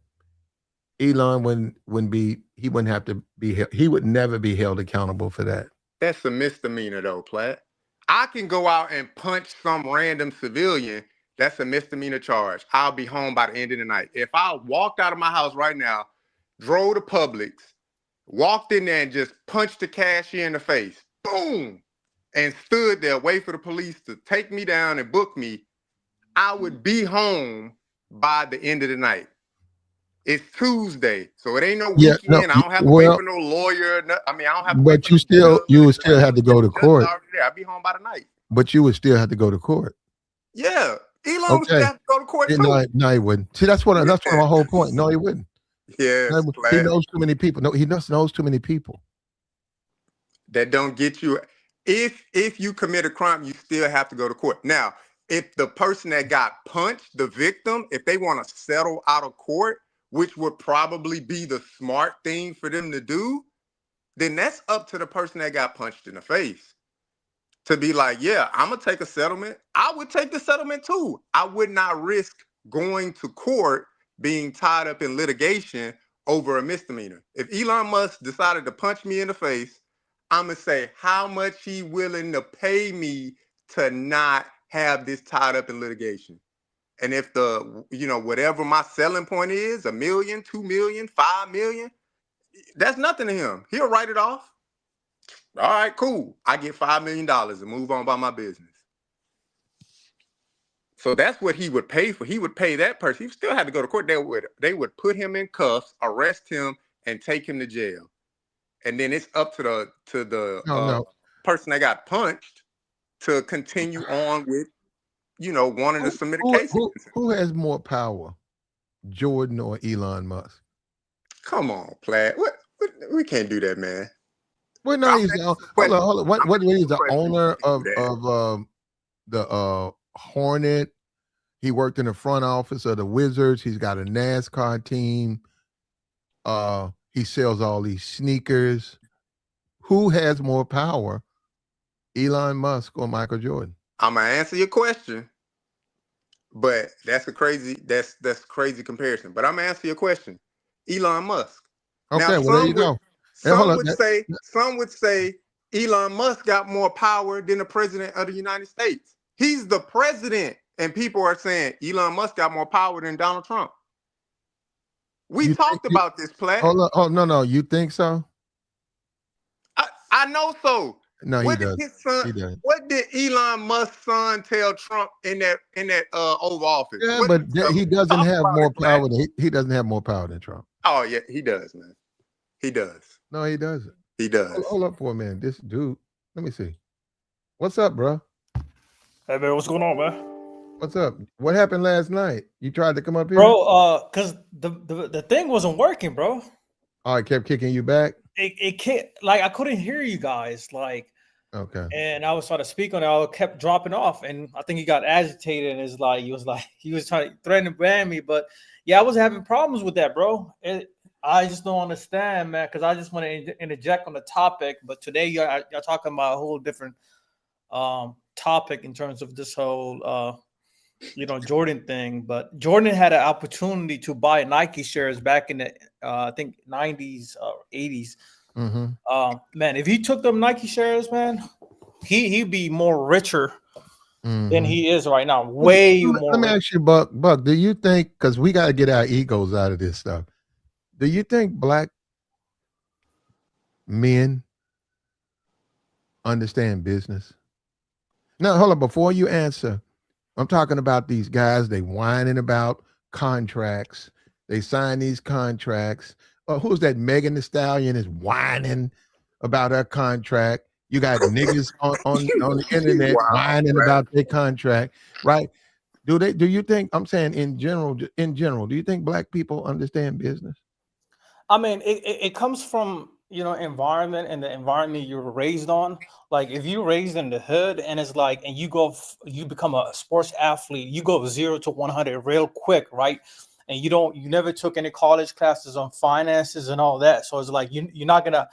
Elon wouldn't have to be he would never be held accountable for that. That's a misdemeanor, though, Platt. I can go out and punch some random civilian. That's a misdemeanor charge. I'll be home by the end of the night. If I walked out of my house right now, drove to Publix, walked in there and just punched the cashier in the face, boom, and stood there, wait for the police to take me down and book me, I would be home by the end of the night. It's Tuesday, so it ain't no Yeah, no, weekend. I don't have to wait well, for no lawyer. I don't have to wait but for no you would judge. still have to go to The judge is court. already there. I'll be home by the night. But you would still have to go to court. Yeah, Elon would still Okay. have to go to court No, too. no, he wouldn't. See, that's what my whole point. No, he wouldn't. Yes, No, he knows too many people. No, he just knows too many people. that don't get you. If you commit a crime, you still have to go to court. Now, if the person that got punched, the victim, if they want to settle out of court, which would probably be the smart thing for them to do, then that's up to the person that got punched in the face to be like, yeah, I'm gonna take a settlement. I would take the settlement too. I would not risk going to court, being tied up in litigation over a misdemeanor. If Elon Musk decided to punch me in the face, I'm gonna say how much he willing to pay me to not have this tied up in litigation. And if whatever my selling point is, 1 million, 2 million, 5 million, that's nothing to him. He'll write it off. All right, cool. I get $5 million and move on by my business. So that's what he would pay for. He would pay that person. He still had to go to court. They would put him in cuffs, arrest him, and take him to jail. And then it's up to the No, no. person that got punched to continue on with, wanting to submit a case against him. Who has more power, Jordan or Elon Musk? Come on, Platt. What? We can't do that, man. Well, no, I'm he's asking the, you a hold on, question. hold on. I'm What asking he's you a the question. We owner can't do that. of the Hornet. He worked in the front office of the Wizards. He's got a NASCAR team. He sells all these sneakers. Who has more power, Elon Musk or Michael Jordan? I'm gonna answer your question, but that's crazy comparison. But I'm gonna answer your question. Elon Musk. Now, Okay, well there you go. Hey, hold some on. would say Elon Musk got more power than the president of the United States. He's the president, and people are saying Elon Musk got more power than Donald Trump. We You think talked about this, Platt. hold on. Oh no, you think so? I know so. No, he What did does. his son? He does. What did Elon Musk's son tell Trump in that Oval Office? Yeah, What did but he tell him? he doesn't Talk have about more it, Platt. power. He doesn't have more power than Trump. Oh yeah, he does, man. He does. No, he doesn't. He does. Hold up for a minute. This dude. Let me see. What's up, bro? Hey man, what's going on, man? What's up? What happened last night? You tried to come up here? Bro, cause the thing wasn't working, bro. Oh, I kept kicking you back. It can't, like, I couldn't hear you guys, like, Okay. and I was trying to speak on it, I kept dropping off, and I think he got agitated and he was trying to threaten to ban me, but yeah, I was having problems with that, bro. I just don't understand, man, because I just want to interject on the topic, but today you're talking about a whole different topic in terms of this whole Jordan thing. But Jordan had an opportunity to buy Nike shares back in the I think 90s or 80s. Man, if he took them Nike shares, man, he'd be more richer than he is right now. Way more. Let me ask you, Buck, do you think, because we got to get our egos out of this stuff, do you think black men understand business? No, hold on. Before you answer, I'm talking about these guys, they whining about contracts. They sign these contracts. Who's that? Megan Thee Stallion is whining about her contract. You got niggas on the internet Wow, whining Platt. about their contract, right? Do you think, I'm saying in general, do you think black people understand business? I mean, it comes from environment and the environment you're raised on. Like if you're raised in the hood and it's like, and you become a sports athlete, you go 0 to 100 real quick, right? And you never took any college classes on finances and all that. So it's like you're not gonna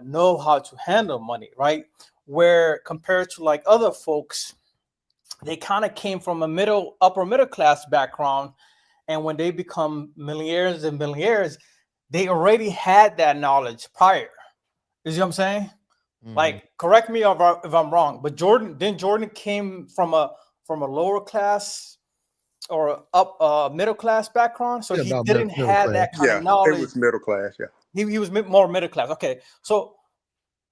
know how to handle money, right? Where compared to like other folks, they kind of came from a upper middle class background, and when they become millionaires and billionaires, they already had that knowledge prior. You see what I'm saying? Like, correct me if I'm wrong, but Jordan came from a lower class or up middle class background, so he didn't have that kind of Yeah, knowledge. it was middle class. Yeah, He was more middle class. Okay, so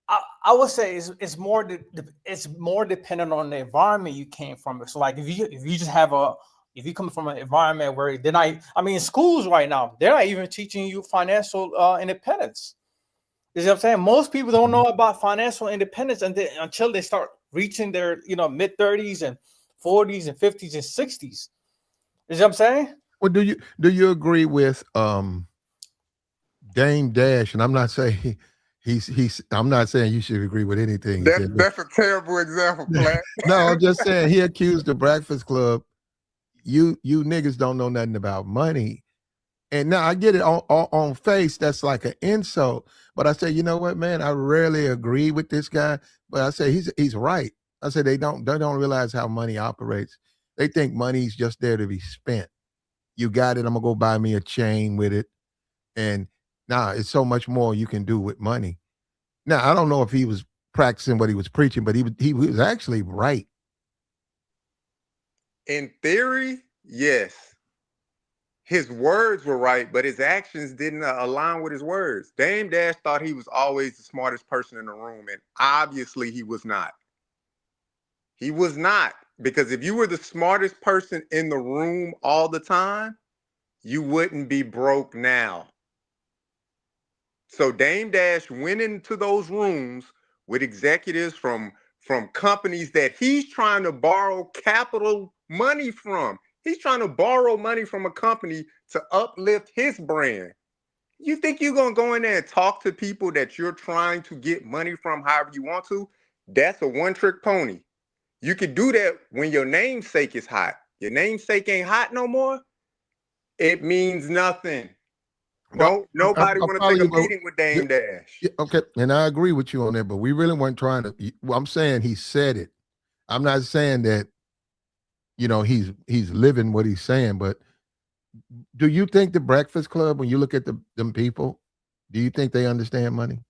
I would say it's more dependent on the environment you came from. So like if you come from an environment where they're not, I mean, in schools right now, they're not even teaching you financial independence. You see what I'm saying? Most people don't know about financial independence until they start reaching their mid 30s and 40s and 50s and 60s. You see what I'm saying? Well, do you agree with Dame Dash? And I'm not saying I'm not saying you should agree with anything he said. that's a terrible example, Platt. No, I'm just saying he accused the Breakfast Club. You niggas don't know nothing about money. And now I get it on face. That's like an insult. But I say, you know what, man? I rarely agree with this guy. But I say he's right. I say they don't realize how money operates. They think money's just there to be spent. You got it. I'm gonna go buy me a chain with it. And it's so much more you can do with money. Now I don't know if he was practicing what he was preaching, but he was actually right. In theory, yes. His words were right, but his actions didn't align with his words. Dame Dash thought he was always the smartest person in the room, and obviously he was not. He was not, because if you were the smartest person in the room all the time, you wouldn't be broke now. So Dame Dash went into those rooms with executives from companies that he's trying to borrow capital money from. He's trying to borrow money from a company to uplift his brand. You think you're going to go in there and talk to people that you're trying to get money from however you want to? That's a one-trick pony. You can do that when your namesake is hot. Your namesake ain't hot no more. It means nothing. Well, Nobody I'll want to follow take a you, but meeting with Dame Dash. yeah, okay, and I agree with you on that, but we really weren't trying to. Well, I'm saying he said it. I'm not saying that, he's living what he's saying, but do you think the Breakfast Club, when you look at them people, do you think they understand money?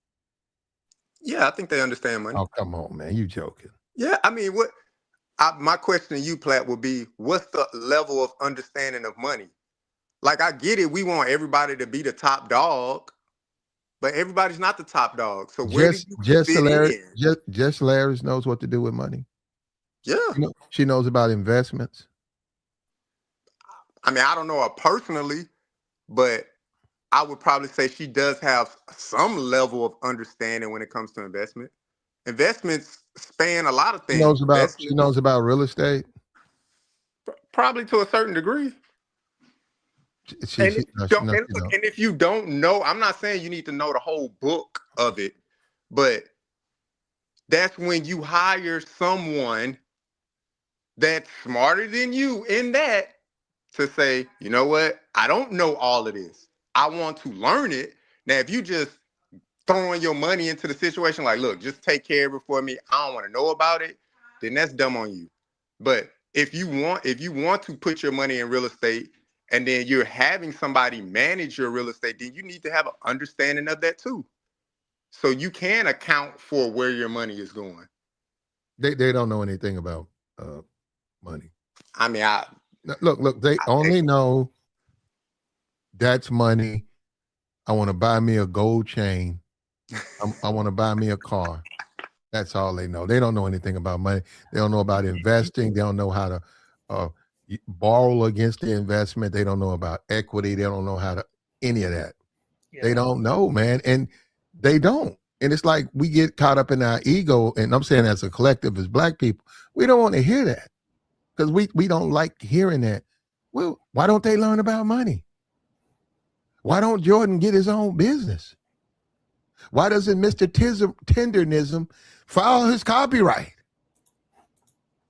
Yeah, I think they understand money. Oh, come on, man, you joking? Yeah, I mean, my question to you, Platt, would be, what's the level of understanding of money? Like, I get it. We want everybody to be the top dog, but everybody's not the top dog. So where do you fit in? Jess Hilarious knows what to do with money. Yeah. She knows about investments. I mean, I don't know her personally, but I would probably say she does have some level of understanding when it comes to investment. Investments span a lot of She things. knows about real estate. Probably to a certain degree. And if you don't know, I'm not saying you need to know the whole book of it, but that's when you hire someone that's smarter than you in that to say, you know what? I don't know all of this. I want to learn it. Now, if you just throwing your money into the situation like, look, just take care of it for me, I don't want to know about it, then that's dumb on you. But if you want to put your money in real estate and then you're having somebody manage your real estate, then you need to have an understanding of that too. So you can account for where your money is going. They don't know anything about money. I mean, look, they only know that's money. I want to buy me a gold chain. I want to buy me a car. That's all they know. They don't know anything about money. They don't know about investing. They don't know how to borrow against the investment. They don't know about equity. They don't know how to any of that. Yeah. They don't know, man. And they don't. And it's like we get caught up in our ego. And I'm saying as a collective, as Black people, we don't want to hear that because we don't like hearing that. Well, why don't they learn about money? Why don't Jordan get his own business? Why doesn't Mr. Tenderism file his copyright?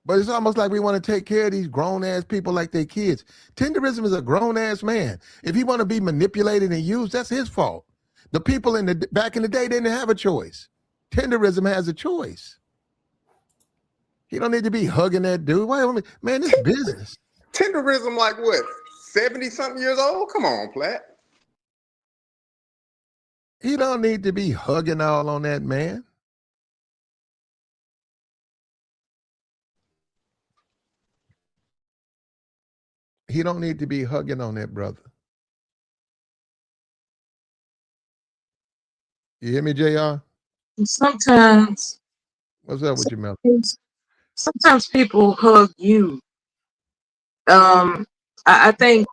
But it's almost like we want to take care of these grown-ass people like they're kids. Tenderism is a grown-ass man. If he want to be manipulated and used, that's his fault. The people back in the day didn't have a choice. Tenderism has a choice. He don't need to be hugging that dude. Wait a minute, man, this business. Tenderism like what, 70-something years old? Come on, Platt. He don't need to be hugging all on that man. He don't need to be hugging on that brother. You hear me, JR? Sometimes. What's up with your mouth? Sometimes people hug you. I think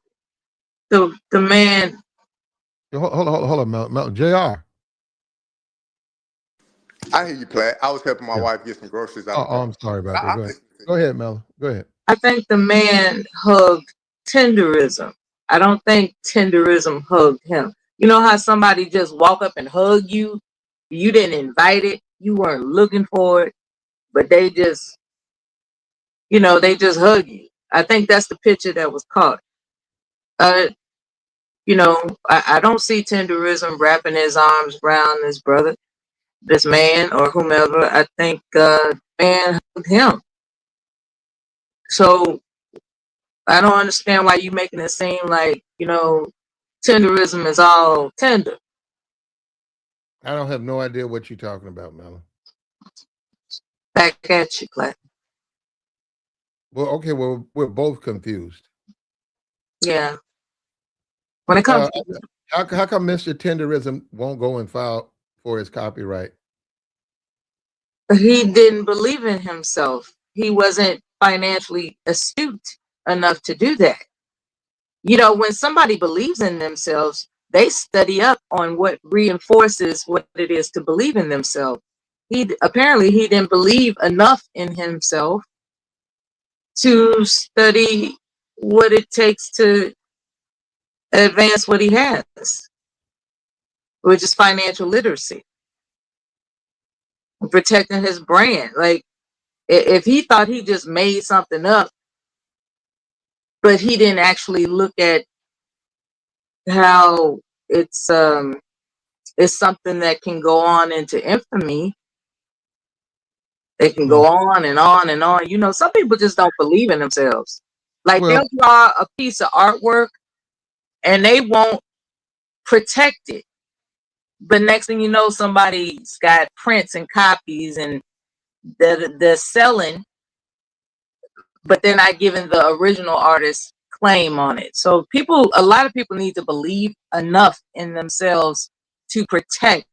the man. Hold on, Mel. JR. I hear you, Platt. I was helping my wife get some groceries out. I'm sorry about that. Go ahead, Mel. Go ahead. I think the man hugged Tenderism. I don't think Tenderism hugged him. You know how somebody just walk up and hug you? You didn't invite it. You weren't looking for it, but they just, they just hug you. I think that's the picture that was caught. I don't see Tenderism wrapping his arms around his brother, this man or whomever. I think man hugged him. So I don't understand why you making it seem like, Tenderism is all tender. I don't have no idea what you're talking about, Melon. Back at you, Platt. Well, okay, well, we're both confused. Yeah. When it comes to how come Mr. Tenderism won't go and file for his copyright? He didn't believe in himself. He wasn't financially astute enough to do that. When somebody believes in themselves, they study up on what reinforces what it is to believe in themselves. apparently he didn't believe enough in himself to study what it takes to advance what he has, which is financial literacy, protecting his brand. Like, if he thought he just made something up, but he didn't actually look at how it's something that can go on into infamy. It can go on and on and on. You know, some people just don't believe in themselves. Like, Well, they'll draw a piece of artwork and they won't protect it. But next thing you know, somebody's got prints and copies and they're selling, but they're not giving the original artist claim on it. So a lot of people need to believe enough in themselves to protect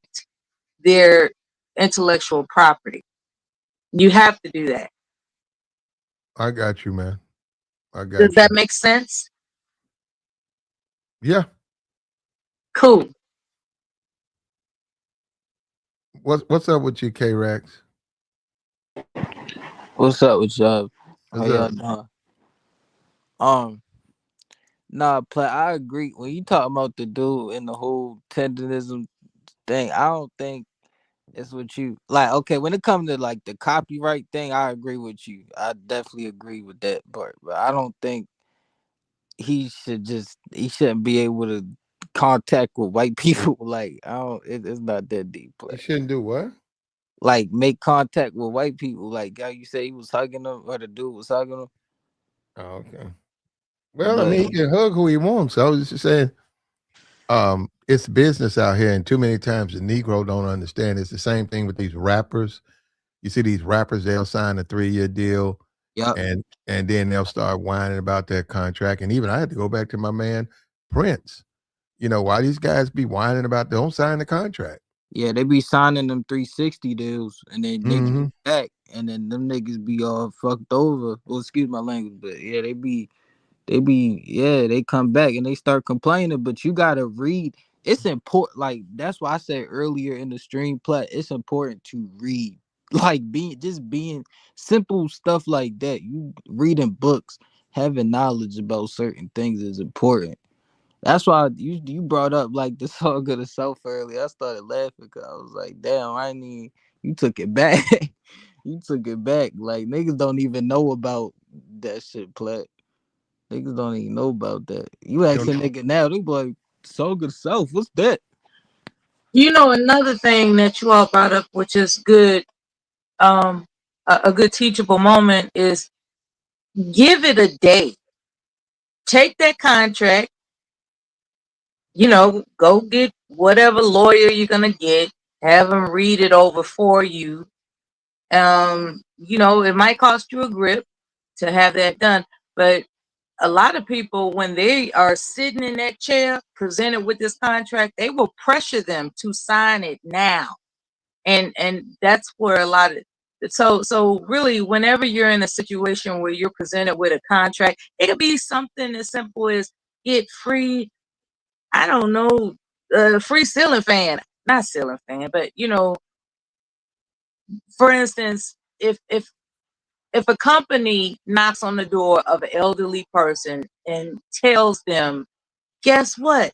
their intellectual property. You have to do that. I got you, man. I Does got you. that make sense? Yeah. Cool. What's up with you, K-Rex? What's up with y'all? How What's y'all up? doing? Play. I agree. When you talk about the dude and the whole tenderism thing, I don't think it's what you like. Okay, when it comes to like the copyright thing, I agree with you. I definitely agree with that part. But I don't think he shouldn't be able to contact with white people. Like, I don't. It's not that deep. You Play. shouldn't do what? Like, make contact with white people. Like how you say he was hugging them, or the dude was hugging them. Oh, okay. Well, I But mean, he can hug who he wants. I was just saying, it's business out here, and too many times the Negro don't understand. It's the same thing with these rappers. You see these rappers, they'll sign a 3-year deal, yep. and then they'll start whining about their contract. And even I had to go back to my man Prince. You know, why these guys be whining about don't sign the contract? Yeah, they be signing them 360 deals, and then they get Mm-hmm. back, and then them niggas be all fucked over. Well, excuse my language, but yeah, they come back and they start complaining. But you gotta read. It's important. Like, that's why I said earlier in the stream play, it's important to read. Like, being simple stuff like that. You reading books, having knowledge about certain things is important. That's why you brought up like the song of the South earlier. I started laughing because I was like, damn, I need you took it back. You took it back. Like, niggas don't even know about that shit, Plat. Niggas don't even know about that. You ask a nigga now, they be like, song of the South, what's that? You know, another thing that you all brought up, which is good, a good teachable moment, is give it a day. Take that contract, go get whatever lawyer you're gonna get, have them read it over for you. It might cost you a grip to have that done, but a lot of people, when they are sitting in that chair presented with this contract, they will pressure them to sign it now. And that's where a lot of so really, whenever you're in a situation where you're presented with a contract, it could be something as simple as get free, I don't know, free ceiling fan, not ceiling fan, but for instance, if a company knocks on the door of an elderly person and tells them, guess what?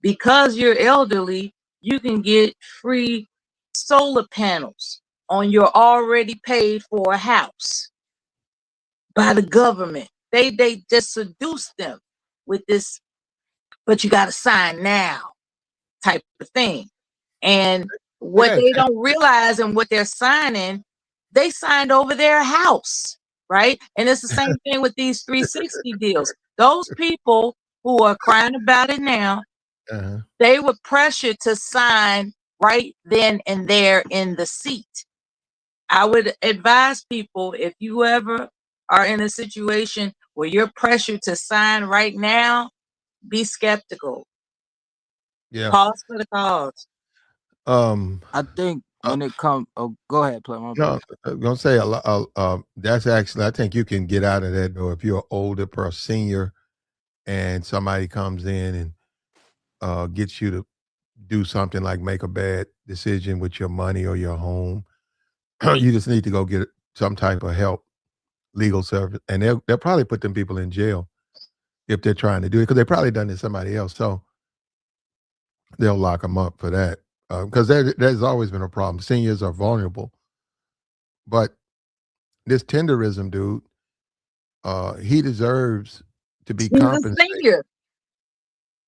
Because you're elderly, you can get free solar panels on your already paid for house by the government. They just seduce them with this, but you got to sign now type of thing. And what Yeah. they don't realize and what they're signing, they signed over their house, right? And it's the same thing with these 360 deals. Those people who are crying about it now, Uh-huh. they were pressured to sign right then and there in the seat. I would advise people, if you ever are in a situation where you're pressured to sign right now, be skeptical. Yeah. Pause for the cause. I think Uh, when it comes, oh, go ahead, Play, my bad. no, I'm gonna say a lot. That's actually, I think you can get out of that door if you're an older person, senior, and somebody comes in and gets you to do something like make a bad decision with your money or your home. You just need to go get some type of help, legal service, and they'll probably put them people in jail if they're trying to do it because they probably done it to somebody else. So they'll lock them up for that because there's always been a problem. Seniors are vulnerable, but this tenderism dude, he deserves to be He's a compensated. senior.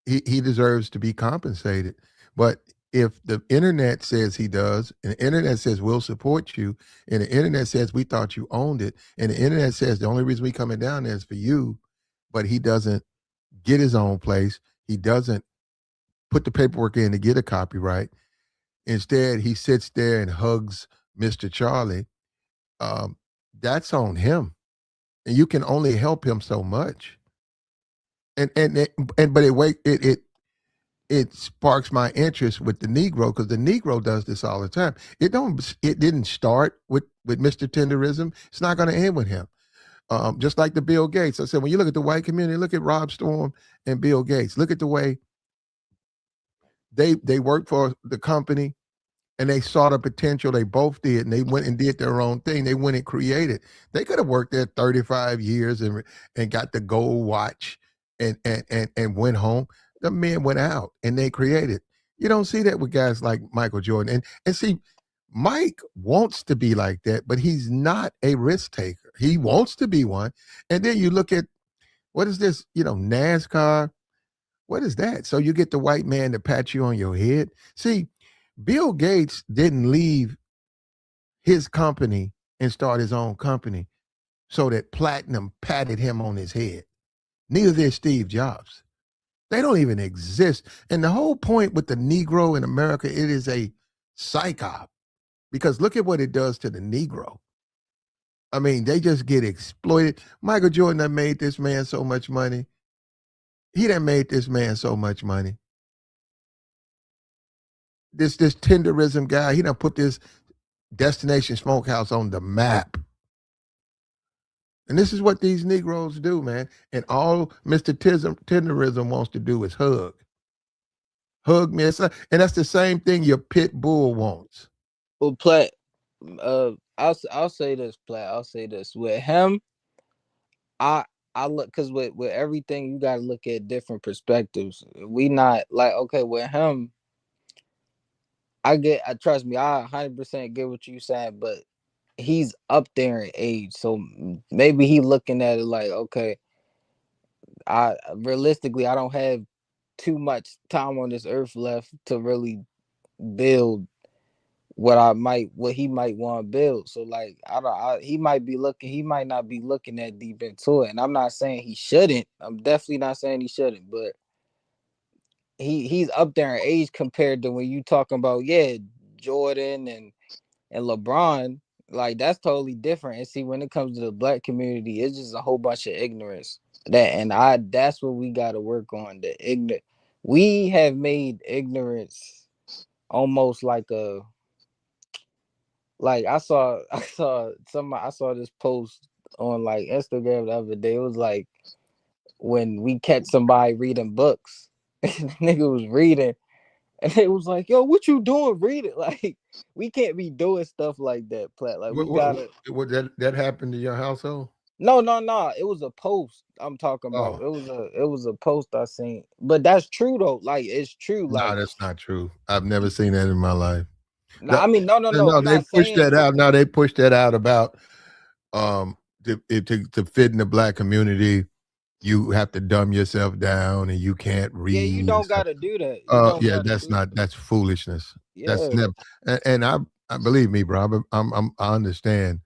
He deserves to be compensated. But if the internet says he does, and the internet says we'll support you, and the internet says we thought you owned it, and the internet says the only reason we coming down there is for you, but he doesn't get his own place. He doesn't put the paperwork in to get a copyright. Instead, he sits there and hugs Mr. Charlie. Um, that's on him, and you can only help him so much. And but it sparks my interest with the Negro because the Negro does this all the time. It didn't start with Mr. Tenderism. It's not going to end with him. Just like the Bill Gates. I said, when you look at the white community, look at Rob Storm and Bill Gates. Look at the way they work for the company and they saw the potential. They both did, and they went and did their own thing. They went and created. They could have worked there 35 years and got the gold watch and went home. The men went out and they created. You don't see that with guys like Michael Jordan. And see, Mike wants to be like that, but he's not a risk taker. He wants to be one. And then you look at what is this, NASCAR? What is that? So you get the white man to pat you on your head. See, Bill Gates didn't leave his company and start his own company so that platinum patted him on his head. Neither did Steve Jobs. They don't even exist. And the whole point with the Negro in America, it is a psyop because look at what it does to the Negro. I mean, they just get exploited. Michael Jordan done made this man so much money. He done made this man so much money. This tenderism guy, he done put this Destination Smokehouse on the map. And this is what these Negroes do, man. And all Mr. Tenderism wants to do is hug. Hug me. And that's the same thing your pit bull wants. Well, Platt, I'll say this, Platt. I'll say this. With him, I look because with everything you gotta look at different perspectives. We not like okay with him. I trust me, I 100% get what you saying, but he's up there in age, so maybe he looking at it like, okay, I realistically I don't have too much time on this earth left to really build what he might want to build. So like he might not be looking that deep into it. And I'm not saying he shouldn't. I'm definitely not saying he shouldn't, but he's up there in age compared to when you talking about Jordan and LeBron, like that's totally different. And see, when it comes to the black community, it's just a whole bunch of ignorance. That's what we got to work on. We have made ignorance almost like I saw this post on like Instagram the other day. It was like when we catch somebody reading books, and the nigga was reading. And it was like, yo, what you doing? Read it. Like, we can't be doing stuff like that, Platt. Like, we gotta. What that happened to your household? No. It was a post I'm talking about. Oh. It was a post I seen. But that's true though. Like, it's true. No, Like, that's not true. I've never seen that in my life. I mean, no. No, I'm they not pushed saying that out. Now they pushed that out about to fit in the black community. You have to dumb yourself down and you can't read. Yeah, you don't gotta do that. You don't Yeah, gotta that's foolishness. Yeah. That's never. And I believe me, bro. I understand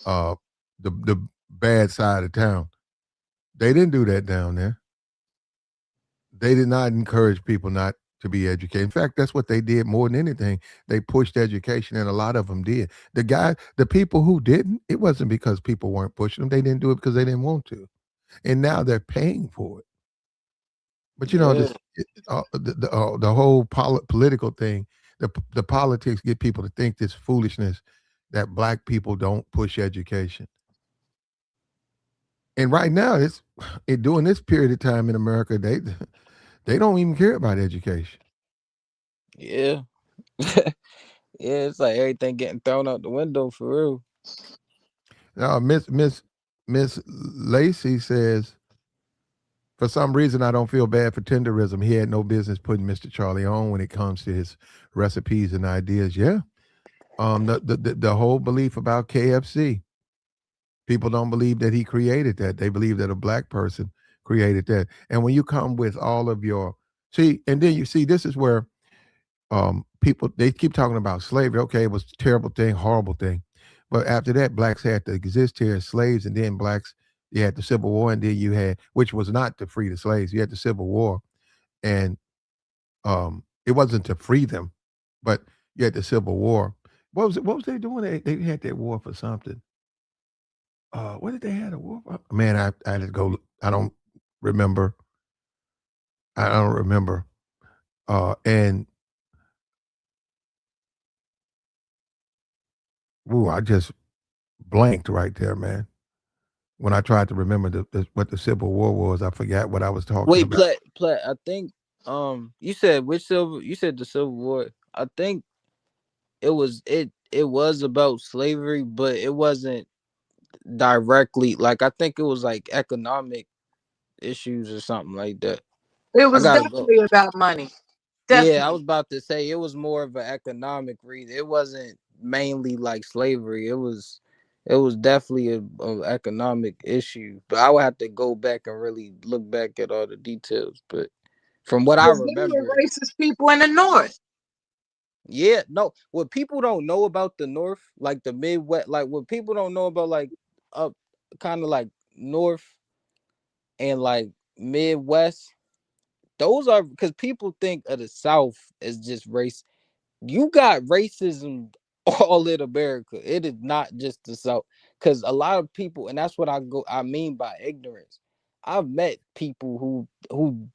the bad side of town. They didn't do that down there. They did not encourage people not to be educated. In fact, that's what they did more than anything. They pushed education, and a lot of them did. The people who didn't, it wasn't because people weren't pushing them. They didn't do it because they didn't want to, and now they're paying for it. But the whole political thing, the politics get people to think this foolishness that black people don't push education. And right now, during this period of time in America, they don't even care about education. Yeah. Yeah, it's like everything getting thrown out the window for real. Now, Miss Lacey says, for some reason, I don't feel bad for Tenderism. He had no business putting Mr. Charlie on when it comes to his recipes and ideas. Yeah. The whole belief about KFC, people don't believe that he created that. They believe that a black person created that. And when you come with all of your see, and then you see this is where people they keep talking about slavery. Okay, it was a terrible thing, horrible thing. But after that, blacks had to exist here as slaves, and then blacks you had the Civil War, and then you had which was not to free the slaves. You had the Civil War, and it wasn't to free them, but you had the Civil War. What was it? What was they doing? They had that war for something. What did they have a war for? Man, I had to go. I don't remember. I don't remember. And ooh, I just blanked right there, man. When I tried to remember what the Civil War was, I forgot what I was talking Wait, about. Plat, I think you said which civil you said the Civil War. I think it was about slavery, but it wasn't directly like I think it was like economic issues or something like that. It I was gotta go. definitely about money. Yeah, I Definitely. was about to say it was more of an economic reason. It wasn't mainly like slavery. It was definitely a economic issue. But I would have to go back and really look back at all the details. But from what I Because they remember, were racist people in the North. yeah, no, what people don't know about the North, like the Midwest, like what people don't know about like up kind of like North and like Midwest, those are because people think of the South as just race. You got racism all in America. It is not just the South. Because a lot of people, and that's what I mean by ignorance. I've met people who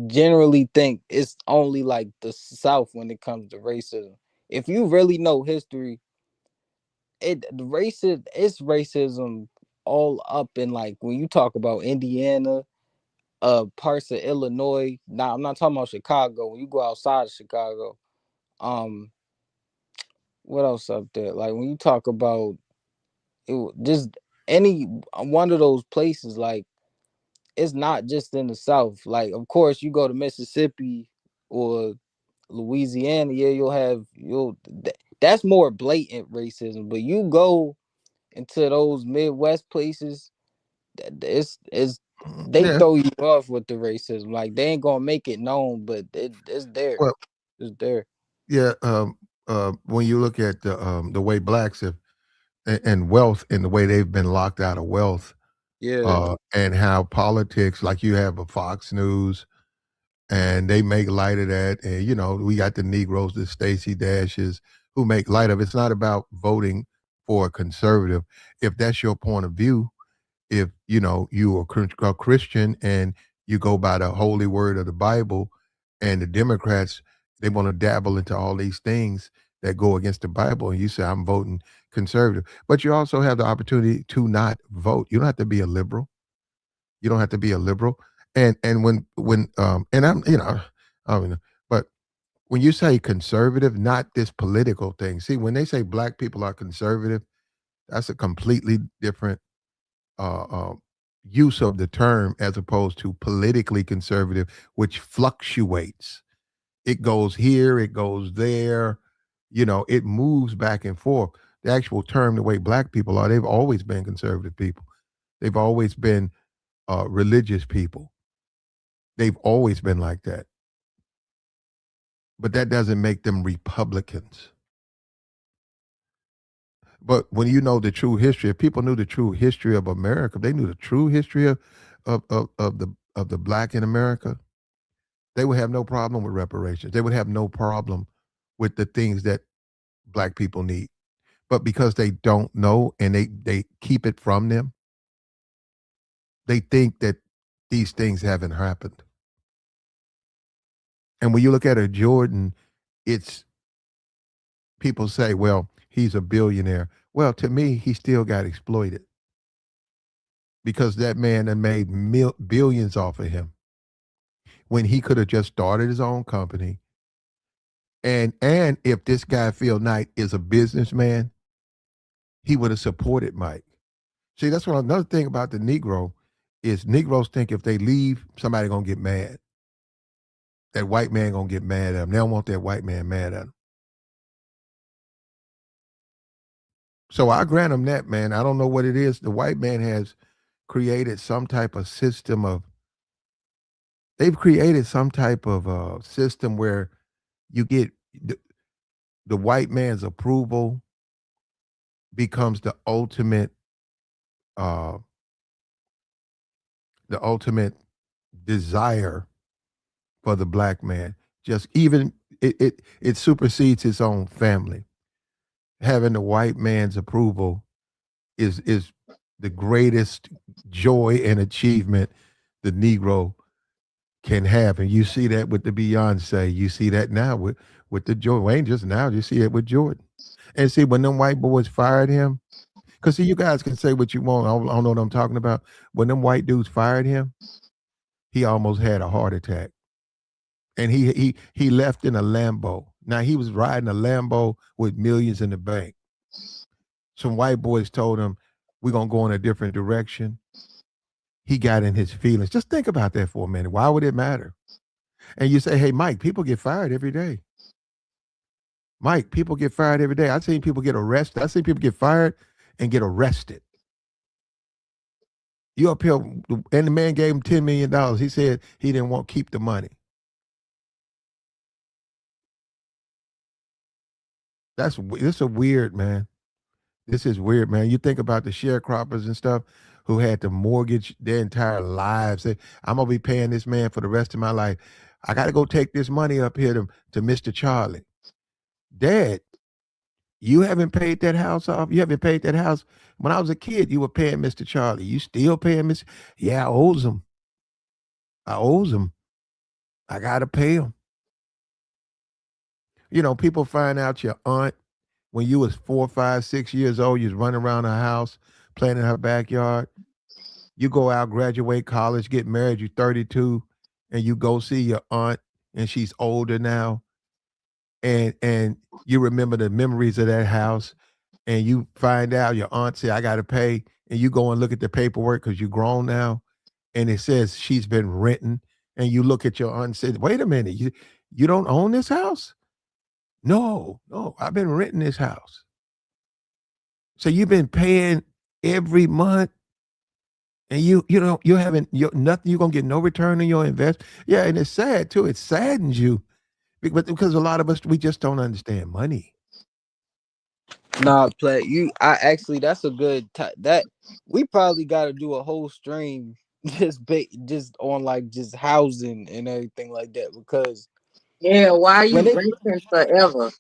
generally think it's only like the South when it comes to racism. If you really know history, it's racism all up in like when you talk about Indiana, parts of Illinois. Now I'm not talking about Chicago. When you go outside of Chicago, um, what else up there? Like when you talk about just any one of those places, like it's not just in the South. Like of course you go to Mississippi or Louisiana, yeah, that's more blatant racism. But you go into those Midwest places, it's they Yeah. throw you off with the racism. Like they ain't gonna make it known, but it's there. Well, It's there. yeah. When you look at the way blacks have and wealth and the way they've been locked out of wealth, Yeah. and how politics, like you have a Fox News, and they make light of that. And we got the Negroes, the Stacey Dashes, who make light of it. It's not about voting for a conservative. If that's your point of view, if you are a Christian and you go by the holy word of the Bible, and the Democrats they want to dabble into all these things that go against the Bible, and you say I'm voting conservative, but you also have the opportunity to not vote. You don't have to be a liberal. You don't have to be a liberal. And when and I'm I don't know, but when you say conservative, not this political thing. See, when they say black people are conservative, that's a completely different uh, uh, use of the term as opposed to politically conservative, which fluctuates. It goes here, it goes there. It moves back and forth. The actual term, the way black people are, they've always been conservative people. They've always been religious people. They've always been like that. But that doesn't make them Republicans. But when you know the true history, if people knew the true history of America, if they knew the true history of the black in America, they would have no problem with reparations. They would have no problem with the things that black people need. But because they don't know and they keep it from them, they think that these things haven't happened. And when you look at a Jordan, it's people say, well, he's a billionaire. Well, to me, he still got exploited because that man had made billions off of him when he could have just started his own company And if this guy Phil Knight is a businessman, he would have supported Mike. See, that's what another thing about the Negro is Negroes think if they leave, somebody gonna get mad. That white man gonna get mad at them. They don't want that white man mad at them. So I grant them that, man. I don't know what it is. The white man has created some type of system of. They've created some type of system where you get the white man's approval becomes uh, the ultimate desire for the black man. Just even it supersedes his own family. Having the white man's approval is the greatest joy and achievement the Negro can have. And you see that with the Beyonce. You see that now with the Jordan. Well, ain't just now, you see it with Jordan. And see, when them white boys fired him, because see, you guys can say what you want. I don't know what I'm talking about. When them white dudes fired him, he almost had a heart attack. And he left in a Lambo. Now he was riding a Lambo with millions in the bank. Some white boys told him, we're gonna go in a different direction. He got in his feelings. Just think about that for a minute. Why would it matter? And you say, hey, Mike, people get fired every day. Mike, people get fired every day. I've seen people get arrested. I've seen people get fired and get arrested. You up here, and the man gave him $10 million. He said he didn't want to keep the money. This is weird, man. This is weird, man. You think about the sharecroppers and stuff who had to mortgage their entire lives. Say, I'm gonna be paying this man for the rest of my life. I got to go take this money up here to Mr. Charlie. Dad, you haven't paid that house off. You haven't paid that house. When I was a kid, you were paying Mr. Charlie. You still paying Mr. Yeah, I owes him. I owes him. I gotta pay him. You know, people find out your aunt when you was 4, 5, 6 years old, you was running around her house, playing in her backyard. You go out, graduate college, get married, you're 32, and you go see your aunt, and she's older now, and you remember the memories of that house, and you find out your aunt said, I got to pay, and you go and look at the paperwork because you're grown now, and it says she's been renting, and you look at your aunt and say, wait a minute, you don't own this house? No, I've been renting this house. So you've been paying every month, and you haven't nothing. You're gonna get no return on your invest. Yeah, and it's sad too. It saddens you, because a lot of us we just don't understand money. Nah, play you. I actually, that's a good that we probably got to do a whole stream just on like just housing and everything like that, because Yeah, why are you when it renting forever?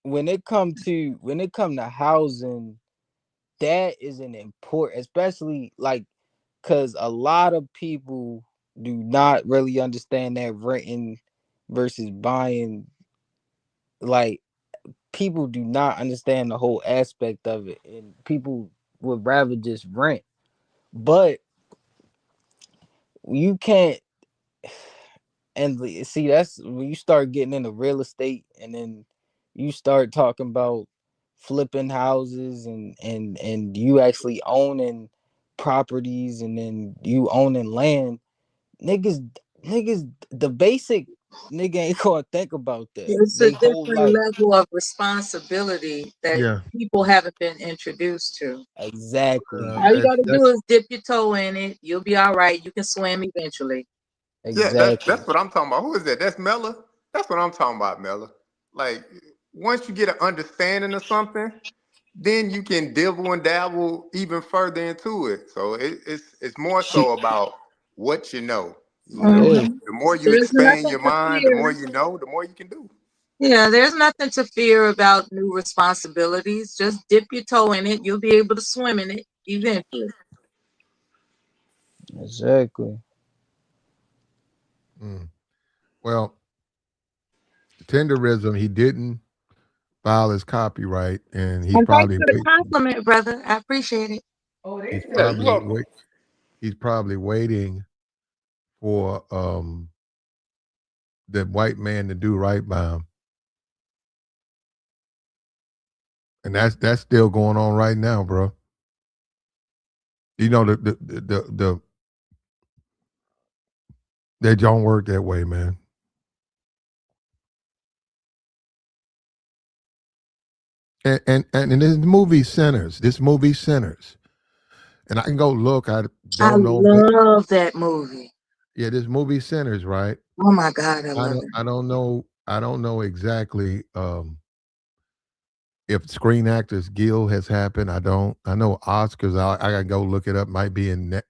when it come to housing, that is an important, especially like because a lot of people do not really understand that renting versus buying. Like, people do not understand the whole aspect of it, and people would rather just rent. But you can't, and see, that's when you start getting into real estate, and then you start talking about flipping houses, and you actually owning properties, and then you owning land. Niggas, the basic nigga ain't gonna think about that. It's a They whole different life. level of responsibility that Yeah, people haven't been introduced to. Exactly. All you gotta do that's is dip your toe in it. You'll be all right. You can swim eventually. Yeah, that's Exactly. that's what I'm talking about. Who is that? That's Mella. That's what I'm talking about, Mella. Like once you get an understanding of something, then you can dibble and dabble even further into it. So it's more She, so about what you know. You know, yeah, Mhm. the more you There's expand nothing your to mind, the more fear. you know, the more you can do. Yeah, there's nothing to fear about new responsibilities. Just dip your toe in it. You'll be able to swim in it eventually. exactly. mm. Well, Tenderism. He didn't file his copyright, and And thanks for the compliment, brother. I appreciate it. he's Yeah, you're probably welcome. wait, he's probably waiting for the white man to do right by him. And that's still going on right now, bro. You know the they don't work that way, man. And in this movie Sinners, and I can go look. I I don't know. love that movie. Yeah, this movie Sinners, right? Oh my God, I love it. I don't know. I don't know exactly if Screen Actors Guild has happened. I don't. I know Oscars. I gotta go look it up. Might be in.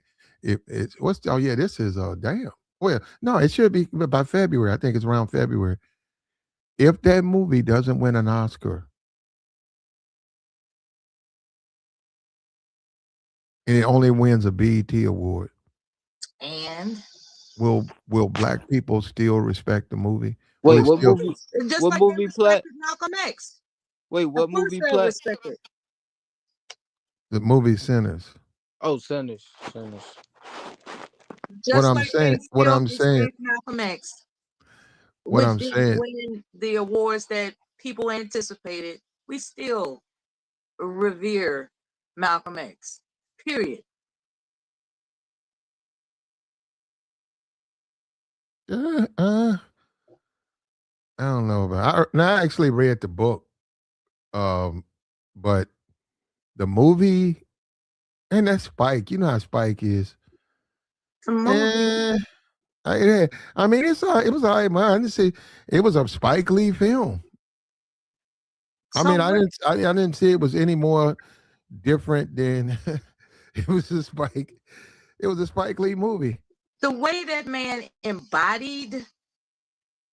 It's what's. Oh yeah, this is damn. Well, no, it should be by February. I think it's around February. If that movie doesn't win an Oscar and it only wins a BET award, And will black people still respect the movie? Will Wait, it what still movie? just What like they movie plat? respected Malcolm X. Wait, Of what course movie they'll plat? respect it. the movie Sinners? Oh, Sinners. Sinners. What Just I'm like they saying, still respect Malcolm X, what which I'm didn't saying. win the awards that people anticipated. We still revere Malcolm X. Period. Uh, uh, I don't know about. Now I actually read the book, but the movie and that Spike. You know how Spike is. It's a movie. Eh, I mean, it was all right, man. I didn't see it was a Spike Lee film. I So mean, what I didn't see it was any more different than it was a Spike. It was a Spike Lee movie. the way that man embodied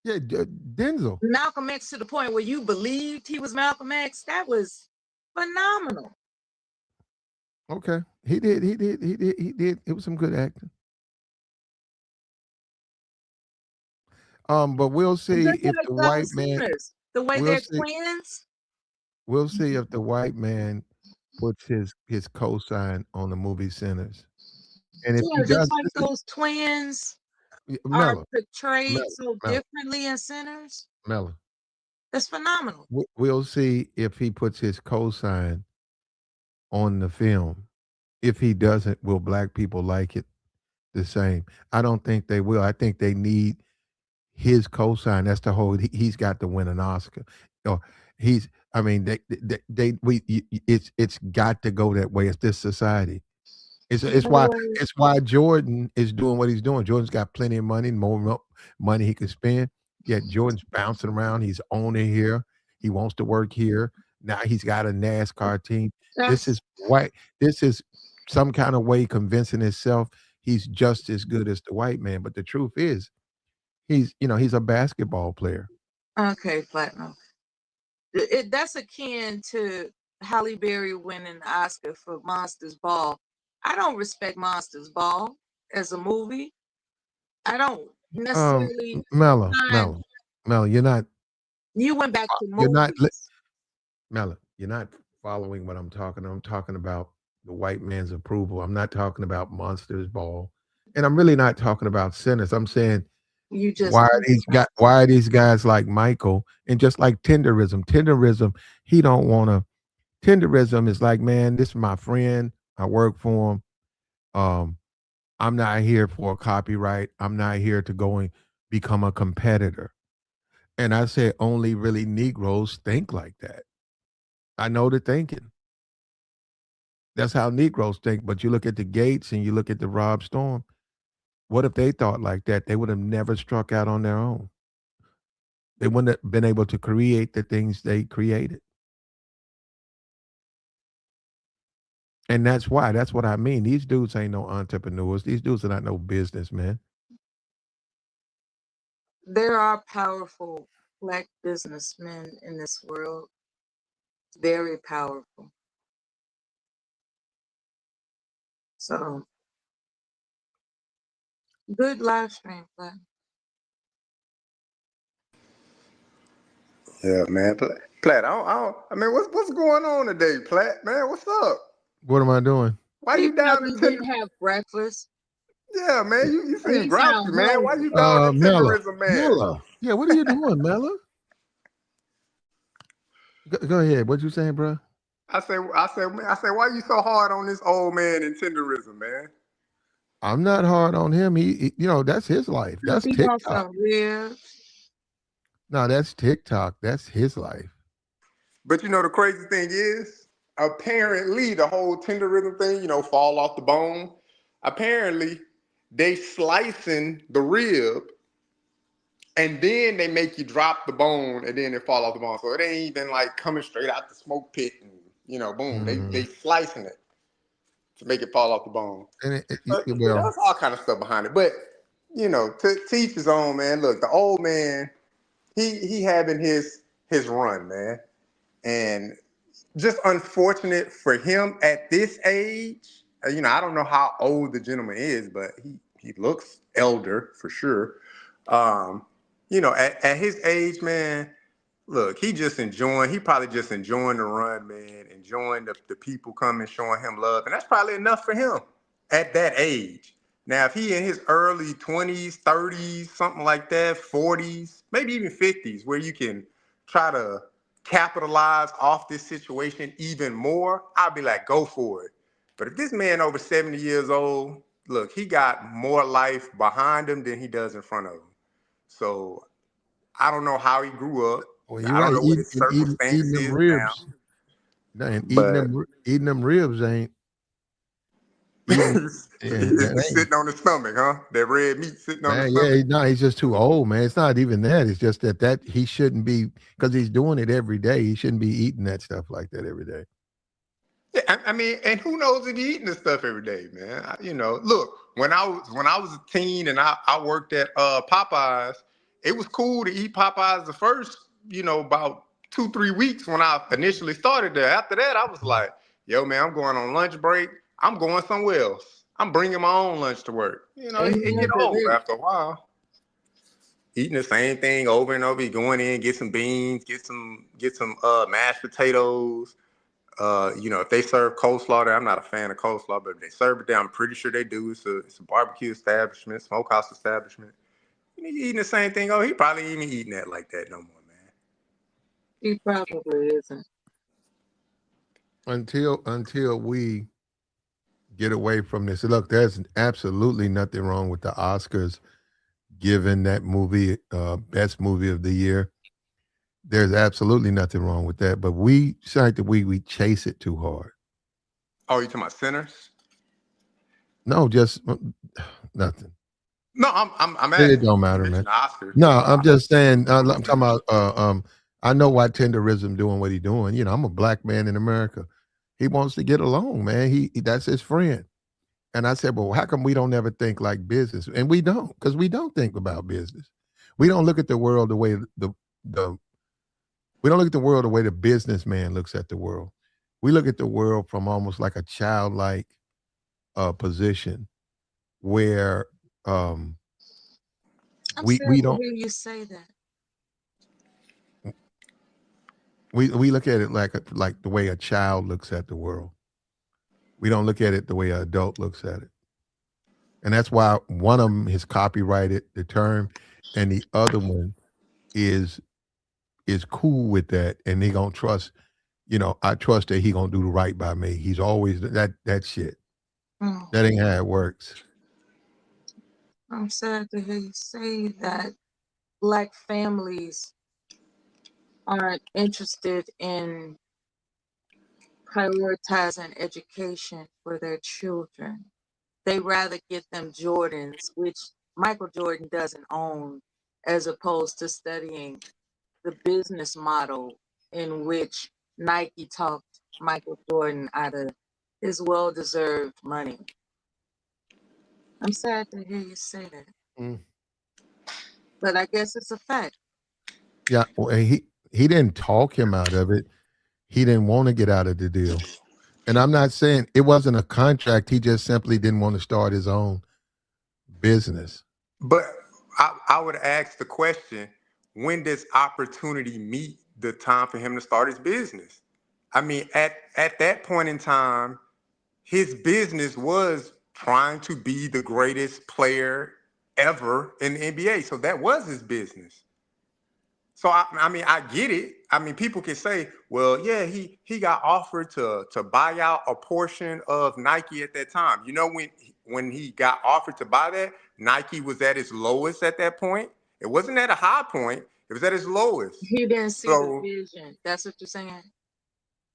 Yeah, Denzel. Malcolm X to the point where you believed he was Malcolm X, that was phenomenal. Okay, he did. He did. He did. He did. It was some good acting. But we'll see Just if like the white man. Sinners, the way We'll they're see. twins. We'll see if the white man puts his cosign on the movie Sinners, and if he Yeah, just does, like listen, those twins are Mella, portrayed Mella, so Mella, differently in Sinners. Mella. That's phenomenal. We'll see if he puts his cosign on the film. If he doesn't, will black people like it the same? I don't think they will. I think they need his cosign. That's the whole. He's got to win an Oscar. Or he's. I mean, it's got to go that way. It's this society. Boy, It's why Jordan is doing what he's doing. Jordan's got plenty of money, money he could spend. Yet Jordan's bouncing around. He's owning here. He wants to work here. Now he's got a NASCAR team. This that's is white. This is some kind of way convincing himself he's just as good as the white man. But the truth is, he's a basketball player. okay, Platinum. That's akin to Halle Berry winning the Oscar for Monsters Ball. I don't respect Monsters Ball as a movie. I don't necessarily find Mella, you went back to you're not. movies. Mella, you're not following what I'm talking. I'm talking about the white man's approval. I'm not talking about Monsters Ball, and I'm really not talking about Sinners. I'm saying You just why are these guys like Michael and just like Tenderism? Tenderism, he don't want to. Tenderism is like, man, this is my friend. I work for him. Um, I'm not here for a copyright. I'm not here to go and become a competitor. And I said, only really Negroes think like that. I know the thinking. That's how Negroes think. But you look at the Gates and you look at the Rob Storm. What if they thought like that? They would have never struck out on their own. They wouldn't have been able to create the things they created. And that's why. That's what I mean. These dudes ain't no entrepreneurs. These dudes are not no businessmen. there are powerful black businessmen in this world. Very powerful. So good live stream, Platinum. Yeah, man. Platt, I mean, what's going on today, Platt? Man, what's up? What am I doing? Why He you down probably in didn't Tinder? have breakfast. Yeah, man, you seem He grouchy, sound man. Why you hungry. down in Mella. Tenderism, man? Mella. Yeah, what are you doing, Mella? Go ahead. What you saying, bro? I say, why you so hard on this old man in Tenderism, man? I'm not hard on him. That's his life. If That's he wants TikTok. some ribs, No, that's TikTok. That's his life. But the crazy thing is, apparently the whole Tenderism thing, fall off the bone. Apparently, they slicing the rib and then they make you drop the bone and then it fall off the bone. So it ain't even like coming straight out the smoke pit and boom. They Mhm. slicing it to make it fall off the bone. And But well, there's all kind of stuff behind it. But to each his own, man. Look, the old man, he having his run, man. And just unfortunate for him at this age. I don't know how old the gentleman is, but he looks elder for sure. At his age, man, look, he probably just enjoying the run, man, enjoying the people coming, showing him love. And that's probably enough for him at that age. Now, if he in his early 20s, 30s, something like that, 40s, maybe even 50s, where you can try to capitalize off this situation even more, I'd be like, go for it. But if this man over 70 years old, look, he got more life behind him than he does in front of him. So I don't know how he grew up. well, you're I don't right. know what his Eating circumstance them is now. ribs. And But eating them ribs ain't eating. Yeah, that it's ain't. sitting on the stomach, huh? That red meat sitting on the Man, yeah, stomach. no, he's just too old, man. It's not even that. It's just that he shouldn't be, because he's doing it every day. He shouldn't be eating that stuff like that every day. Yeah, I mean, and who knows if he eating this stuff every day, man? Look, when I was a teen and I worked at Popeyes, it was cool to eat Popeyes the first, about 2-3 weeks when I initially started there. After that, I was like, yo, man, I'm going on lunch break. I'm going somewhere else. I'm bringing my own lunch to work. It amen get to old this. after a while. Eating the same thing over and over. You going in, get some beans, get some mashed potatoes. If they serve coleslaw there, I'm not a fan of coleslaw, but if they serve it there, I'm pretty sure they do. It's a barbecue establishment, smokehouse establishment. You eating the same thing. Oh, he probably ain't even eating that like that no more, man. He probably isn't. Until we get away from this. Look, there's absolutely nothing wrong with the Oscars giving that movie best movie of the year. There's absolutely nothing wrong with that. But it's like that we chase it too hard. Oh, you talking about Sinners? No, just nothing. No, I'm It asking don't you. You matter, man. mentioned the Oscars. No, So I'm just saying. I'm talking Sinners. about. I know why Tenderism doing what he doing. I'm a black man in America. He wants to get along, man. That's his friend. And I said, well, how come we don't ever think like business? And we don't, because we don't think about business. We don't look at the world the way the we don't look at the world the way the businessman looks at the world. We look at the world from almost like a childlike position where I'm we sad to don't hear you say that. we look at it like the way a child looks at the world. We don't look at it the way an adult looks at it. And that's why one of them is copyrighted the term, and the other one is cool with that, and they gonna trust. I trust that he gonna do the right by me. He's always that shit. Oh, That ain't how it works. I'm sad to hear you say that Black families aren't interested in prioritizing education for their children. They rather get them Jordans, which Michael Jordan doesn't own, as opposed to studying the business model in which Nike talked Michael Jordan out of his well-deserved money. I'm sad to hear you say that, Mm. but I guess it's a fact. Yeah, well, and he didn't talk him out of it. He didn't want to get out of the deal. And I'm not saying it wasn't a contract. He just simply didn't want to start his own business. But I would ask the question: when does opportunity meet the time for him to start his business? I mean, at that point in time, his business was trying to be the greatest player ever in the NBA. So that was his business. So I mean, I get it. I mean, people can say, well, yeah, he got offered to buy out a portion of Nike at that time. You know, when he got offered to buy that, Nike was at its lowest at that point. It wasn't at a high point. It was at its lowest. He didn't see the So vision. That's what you're saying.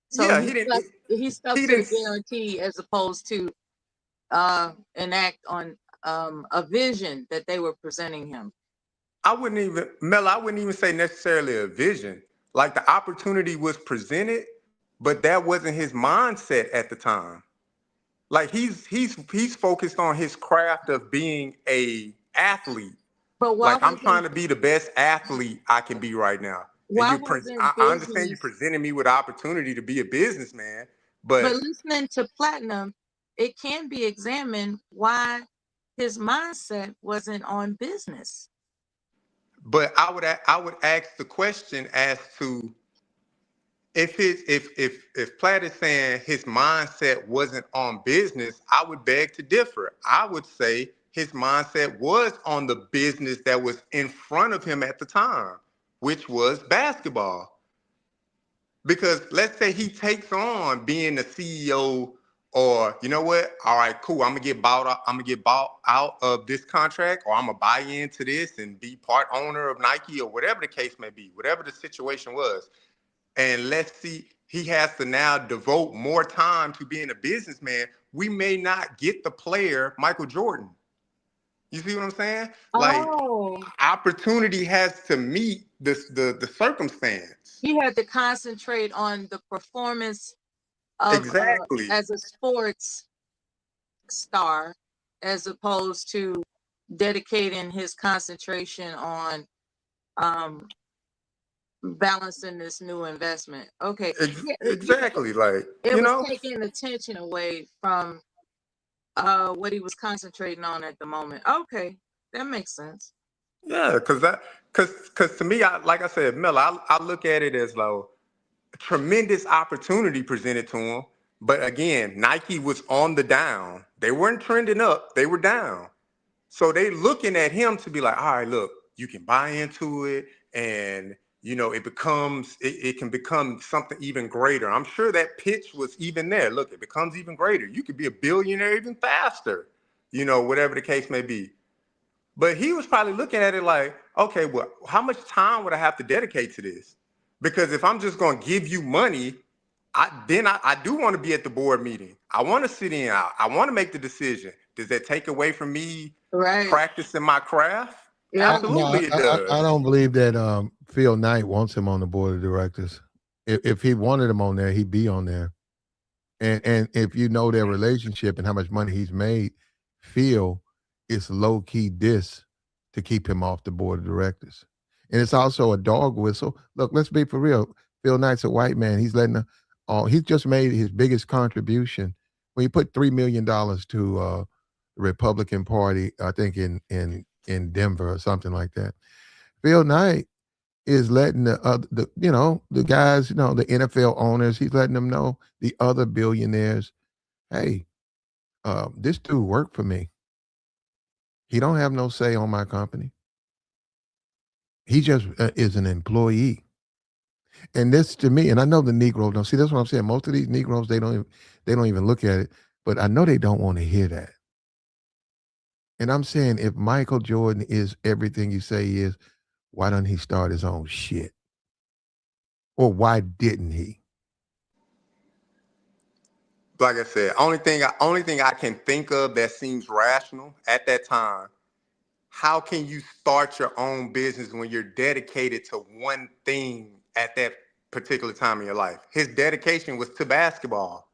So yeah, he didn't. he stuck He to the didn't. guarantee as opposed to enact on a vision that they were presenting him. I wouldn't even, Mel, I wouldn't even say necessarily a vision. Like the opportunity was presented, but that wasn't his mindset at the time. Like he's focused on his craft of being a athlete. But why Like I'm trying wasn't to be the best athlete I can be right now. And why wasn't I understand you business? presenting me with the opportunity to be a businessman, But but listening to Platinum, it can be examined why his mindset wasn't on business. I would ask the question as to if Platt is saying his mindset wasn't on business, I would beg to differ. I would say his mindset was on the business that was in front of him at the time, which was basketball. Because let's say he takes on being the CEO, or you know what? All right, cool. I'm gonna get bought out of this contract, or I'm gonna buy into this and be part owner of Nike, or whatever the case may be, whatever the situation was. And let's see, he has to now devote more time to being a businessman. We may not get the player Michael Jordan. You see what I'm saying? Like Oh, opportunity has to meet the circumstance. he had to concentrate on the performance of Exactly. as a sports star as opposed to dedicating his concentration on um balancing this new investment. Okay. Yeah, Exactly. Like, it you was know? taking attention away from what he was concentrating on at the moment. Okay, that makes sense. Yeah, because to me, like I said, Mel, I look at it as like tremendous opportunity presented to him. But again, Nike was on the down. They weren't trending up, they were down. So they looking at him to be like, all right, look, you can buy into it, and you know, it can become something even greater. I'm sure that pitch was even there. Look, it becomes even greater. You could be a billionaire even faster, you know, whatever the case may be. But he was probably looking at it like, okay, well, how much time would I have to dedicate to this? Because if I'm just going to give you money, I do want to be at the board meeting. I want to sit in. I want to make the decision. Does that take away from me Right. practicing my craft? Yeah. No, Absolutely, it does. I don't believe that Phil Knight wants him on the board of directors. If he wanted him on there, he'd be on there. And if you know their relationship and how much money he's made, Phil is low key diss to keep him off the board of directors. And it's also a dog whistle. Look, let's be for real. Phil Knight's a white man. He's letting he's just made his biggest contribution when he put $3 million to the Republican Party, I think in Denver or something like that. Phil Knight is letting the guys, the NFL owners, he's letting them know, the other billionaires, hey, this dude worked for me. He don't have no say on my company. He just is an employee. And this to me, and I know the Negroes don't see. That's what I'm saying. Most of these Negroes, they don't even look at it. But I know they don't want to hear that. And I'm saying, if Michael Jordan is everything you say he is, why doesn't he start his own shit? Or why didn't he? Like I said, only thing I can think of that seems rational at that time. How can you start your own business when you're dedicated to one thing at that particular time in your life? His dedication was to basketball.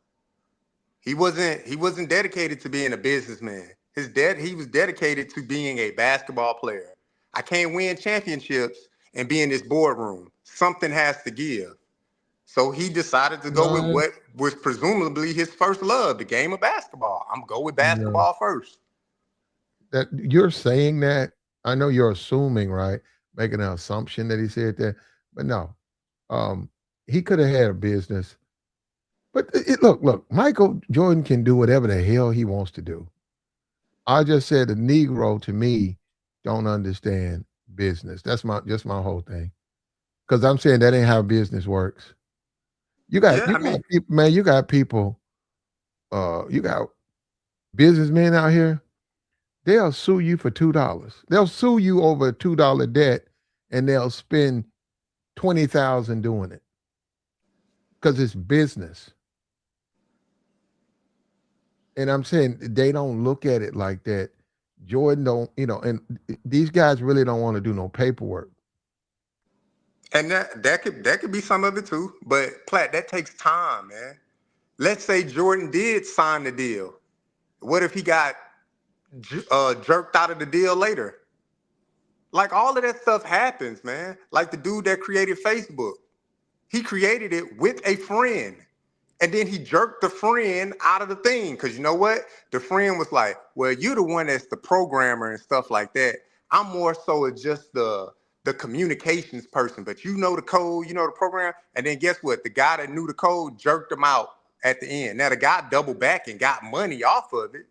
He wasn't dedicated to being a businessman. He was dedicated to being a basketball player. I can't win championships and be in this boardroom. Something has to give. So he decided to go with No, what was presumably his first love, the game of basketball. I'm going to go with no. basketball first. That you're saying that, I know you're assuming, right? Making an assumption that he said that, but no. Um, he could have had a business. But look, Michael Jordan can do whatever the hell he wants to do. I just said the Negro to me don't understand business. That's my whole thing. Because I'm saying that ain't how business works. You got people, man. You got people. You got businessmen out here. They'll sue you for $2. They'll sue you over a $2 debt, and they'll spend 20,000 doing it because it's business. And I'm saying they don't look at it like that. Jordan don't, and these guys really don't want to do no paperwork. And that could be some of it too. But Platt, that takes time, man. Let's say Jordan did sign the deal. What if he got jerked out of the deal later? Like all of that stuff happens, man. Like the dude that created Facebook. He created it with a friend. And then he jerked the friend out of the thing. Because you know what? The friend was like, well, you're the one that's the programmer and stuff like that. I'm more so just the communications person. But you know the code, you know the program. And then guess what? The guy that knew the code jerked him out at the end. Now the guy doubled back and got money off of it.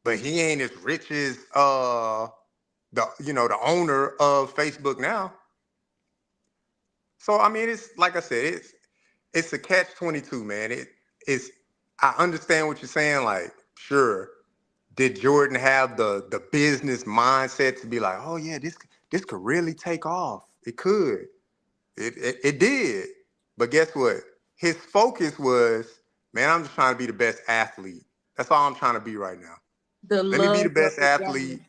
But he ain't as rich as the owner of Facebook now. So I mean, it's like I said, it's a catch-22, man. I understand what you're saying. Like, sure, did Jordan have the business mindset to be like, oh yeah, this could really take off? It could. It did. But guess what? His focus was, man, I'm just trying to be the best athlete. That's all I'm trying to be right now. Let me be the best athlete,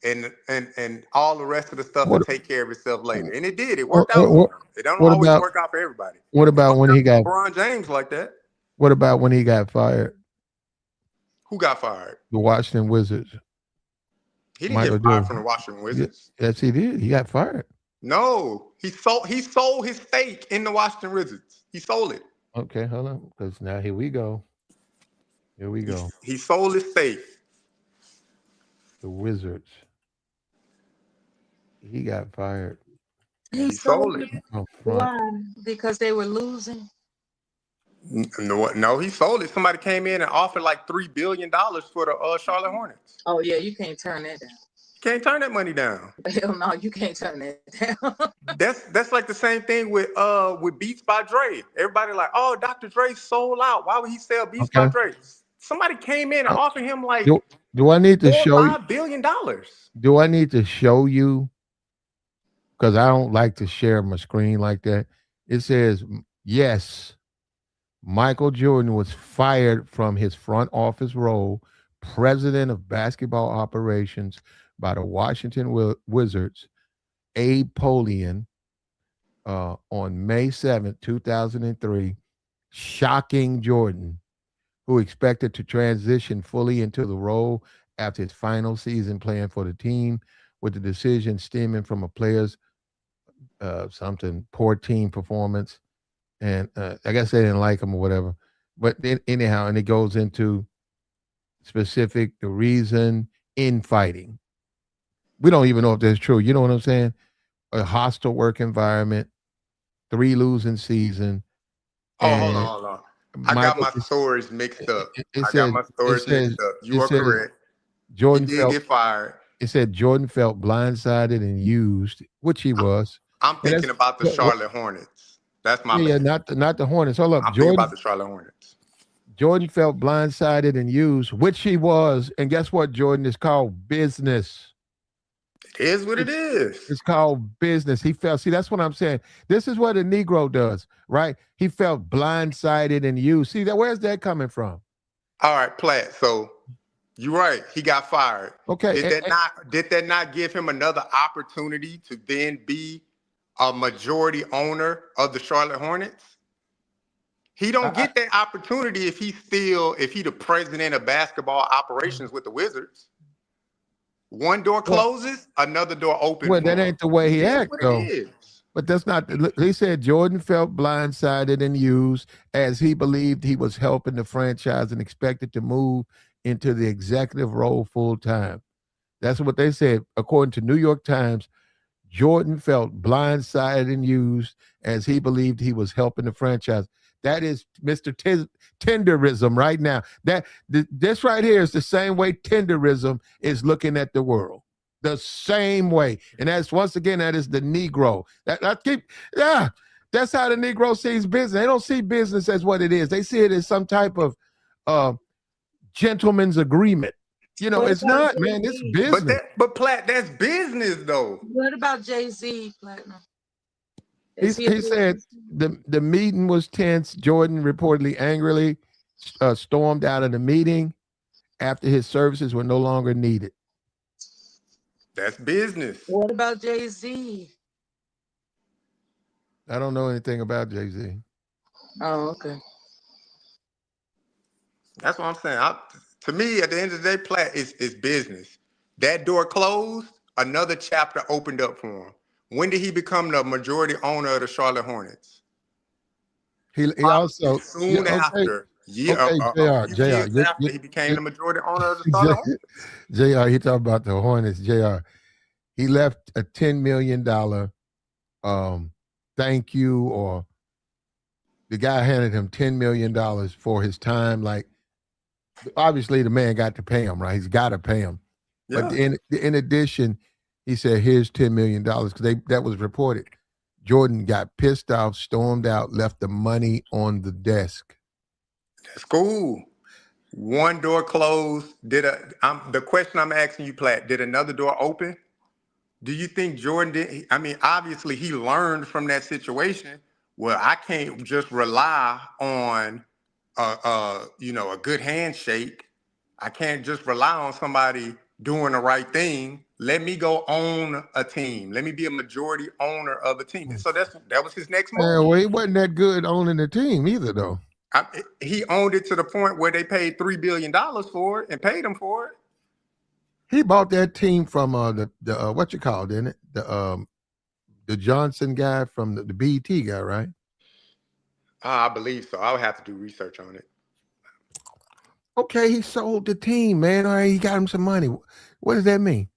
and all the rest of the stuff will take care of itself later. And it did. It worked out for him. It don't always work out for everybody. What about when he got LeBron James like that? What about when he got fired? Who got fired? The Washington Wizards. He didn't get fired from the Washington Wizards. Yes, he did. He got fired. No, he sold his stake in the Washington Wizards. He sold it. Okay, hold on, because now here we go. Here we go. He sold his stake. The Wizards. He got fired. He sold it. Why? Because they were losing. No, he sold it. Somebody came in and offered like $3 billion for the Charlotte Hornets. Oh yeah, you can't turn that down. You can't turn that money down. Hell no, you can't turn that down. That's like the same thing with Beats by Dre. Everybody like, oh, Dr. Dre sold out. Why would he sell Beats by Dre? Somebody came in and offered him like do I need to show you $5 billion? Do I need to show you? Because I don't like to share my screen like that. It says, yes, Michael Jordan was fired from his front office role, president of basketball operations by the Washington Wizards, Abe Polian, on May 7th, 2003, shocking Jordan, who expected to transition fully into the role after his final season playing for the team, with the decision stemming from a player's poor team performance. And I guess they didn't like him or whatever. But then, anyhow, and it goes into the reason, infighting. We don't even know if that's true. You know what I'm saying? A hostile work environment, 3 losing season. Oh, hold on. I got my stories mixed up. You are correct. Jordan he did get fired. It said Jordan felt blindsided and used, which he was. I'm thinking about the Charlotte Hornets. That's my bad. Not the Hornets. Hold up. I'm thinking about the Charlotte Hornets. Jordan felt blindsided and used, which he was. And guess what, Jordan? It's called business. It is what it is. It's called business. He felt, see, that's what I'm saying. This is what a Negro does, right? He felt blindsided and used. See, where's that coming from? All right, Platt. So you're right. He got fired. Okay. Did that not give him another opportunity to then be a majority owner of the Charlotte Hornets? He don't get that opportunity if he the president of basketball operations with the Wizards. One door closes, another door opens. Well, that ain't the way he acts, though. Is. But that's not. He said Jordan felt blindsided and used as he believed he was helping the franchise and expected to move into the executive role full time. That's what they said. According to New York Times, Jordan felt blindsided and used as he believed he was helping the franchise. That is Mr. Tenderism right now. This right here is the same way Tenderism is looking at the world. the same way. And that's once again, that is the Negro. That's how the Negro sees business. They don't see business as what it is. They see it as some type of gentleman's agreement. You know, What it's about not, man. It's Jay-Z? business. But Platt, that's business though. What about Jay-Z, Platinum? He Is he a said businessman? the meeting was tense. Jordan reportedly angrily stormed out of the meeting after his services were no longer needed. That's business. What about Jay-Z? I don't know anything about Jay-Z. Oh, okay. That's what I'm saying. To me, at the end of the day, Platt is business. That door closed, another chapter opened up for him. When did he become the majority owner of the Charlotte Hornets? He also soon after. A few years after he became the majority owner of the Charlotte Hornets. JR, he talked about the Hornets. JR, he left a $10 million thank you, or the guy handed him $10 million for his time. Like, obviously the man got to pay him, right? He's got to pay him. Yeah. But in addition, he said, here's $10 million, because that was reported. Jordan got pissed off, stormed out, left the money on the desk. That's cool. One door closed. The question I'm asking you, Platt, did another door open? Do you think Jordan did? I mean, obviously he learned from that situation. Well, I can't just rely on a good handshake. I can't just rely on somebody doing the right thing. Let me go own a team. Let me be a majority owner of a team. And so that was his next move. Well, he wasn't that good owning the team either, though. He owned it to the point where they paid $3 billion for it and paid him for it. He bought that team from the what you call, didn't it? The Johnson guy from the BET guy, right? I believe so. I would have to do research on it. Okay, he sold the team, man. All right, he got him some money. What does that mean?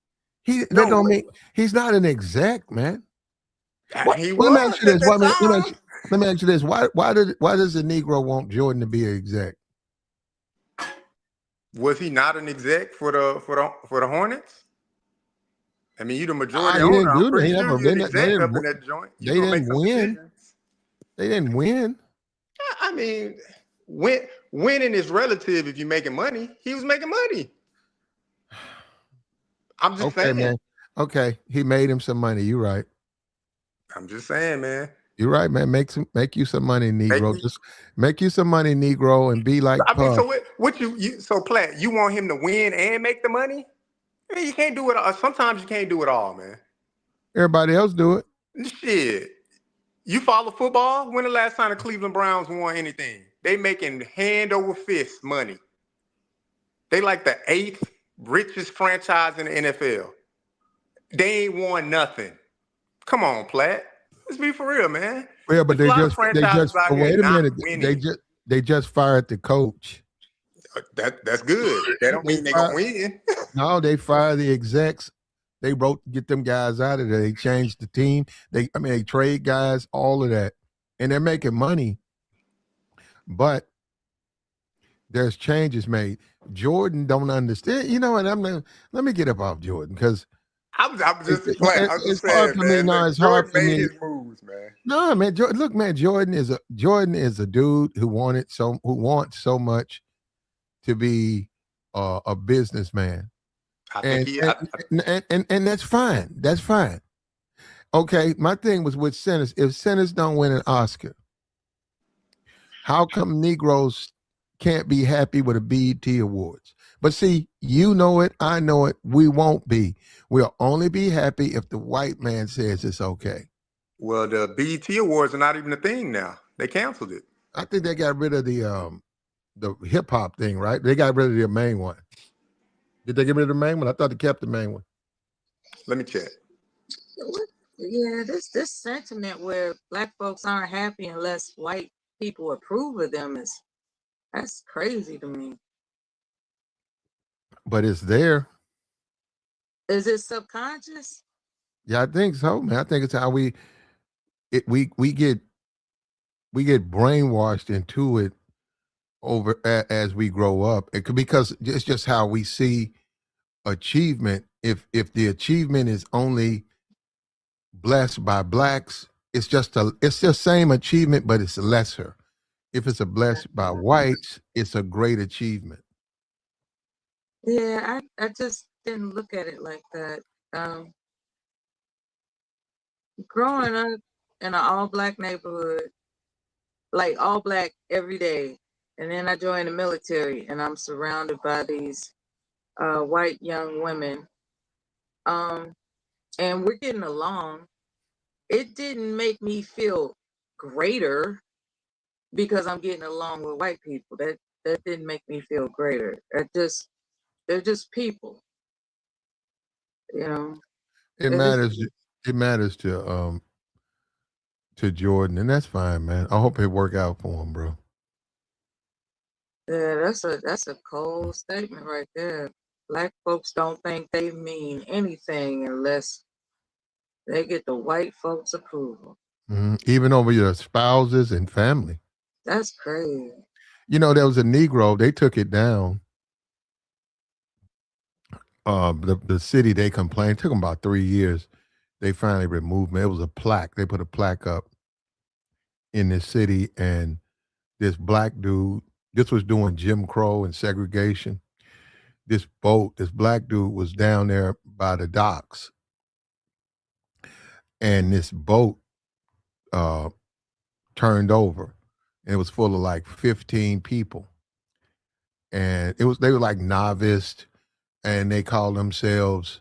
That don't mean he's not an exec, man. He let me ask you this. Let me ask you this. Why does the Negro want Jordan to be an exec? Was he not an exec for the Hornets? I mean, you the majority owner. I'm pretty sure you're an exec up in that joint. They didn't win. They didn't win. I mean, winning is relative if you're making money. He was making money. I'm just saying. Man. Okay, he made him some money. You're right. I'm just saying, man. You're right, man. Make you some money, Negro. Just make you some money, Negro, and be like. I mean, so so Platt, you want him to win and make the money? I mean, you can't do it all. Sometimes you can't do it all, man. Everybody else do it. Shit. You follow football? When the last time the Cleveland Browns won anything? They making hand over fist money. They like the 8th richest franchise in the NFL. They ain't won nothing. Come on, Platt. Let's be for real, man. Yeah, but they just wait a minute. They just fired the coach. That's good. That don't mean they gonna win. No, they fired the execs. They get them guys out of there. They changed the team. They trade guys, all of that, and they're making money. But there's changes made. Jordan don't understand. You know what? Let me get up off Jordan, because I'm just saying, hard for me. No, it's hard for me. His moves, man. No, man. Look, man. Jordan is a dude who wants so much to be a businessman. And that's fine. That's fine. Okay, my thing was with Sinners. If Sinners don't win an Oscar, how come Negroes can't be happy with a BET Awards? But see, you know it, I know it, we won't be. We'll only be happy if the white man says it's okay. Well, the BET Awards are not even a thing now. They canceled it. I think they got rid of the hip hop thing, right? They got rid of the main one. Did they get rid of the main one? I thought they kept the main one. Let me check. Yeah, this sentiment where black folks aren't happy unless white people approve of them that's crazy to me. But it's there. Is it subconscious? Yeah, I think so, man. I think it's how we get brainwashed into it over as we grow up. It could, because it's just how we see achievement if the achievement is only blessed by blacks, it's just same achievement, but it's lesser. If it's a blessed by whites, it's a great achievement. Yeah, I just didn't look at it like that. Um, Growing up in an all black neighborhood, like all black every day, and then I joined the military, and I'm surrounded by these white young women, um, and we're getting along. It didn't make me feel greater because I'm getting along with white people. That didn't make me feel greater. They're just people, you know. It They're just matters. It matters to Jordan, and that's fine, man. I hope it work out for him, bro. Yeah, that's a cold statement right there. Black folks don't think they mean anything unless they get the white folks' approval. Even over your spouses and family. That's crazy. You know, there was a Negro. They took it down. The city they complained, took them about 3 years. They finally removed me. It was a plaque. They put a plaque up in this city, and this black dude. This was doing Jim Crow and segregation. This black dude was down there by the docks, and this boat uh, turned over, and it was full of like 15 people, and they were like novice, and they called themselves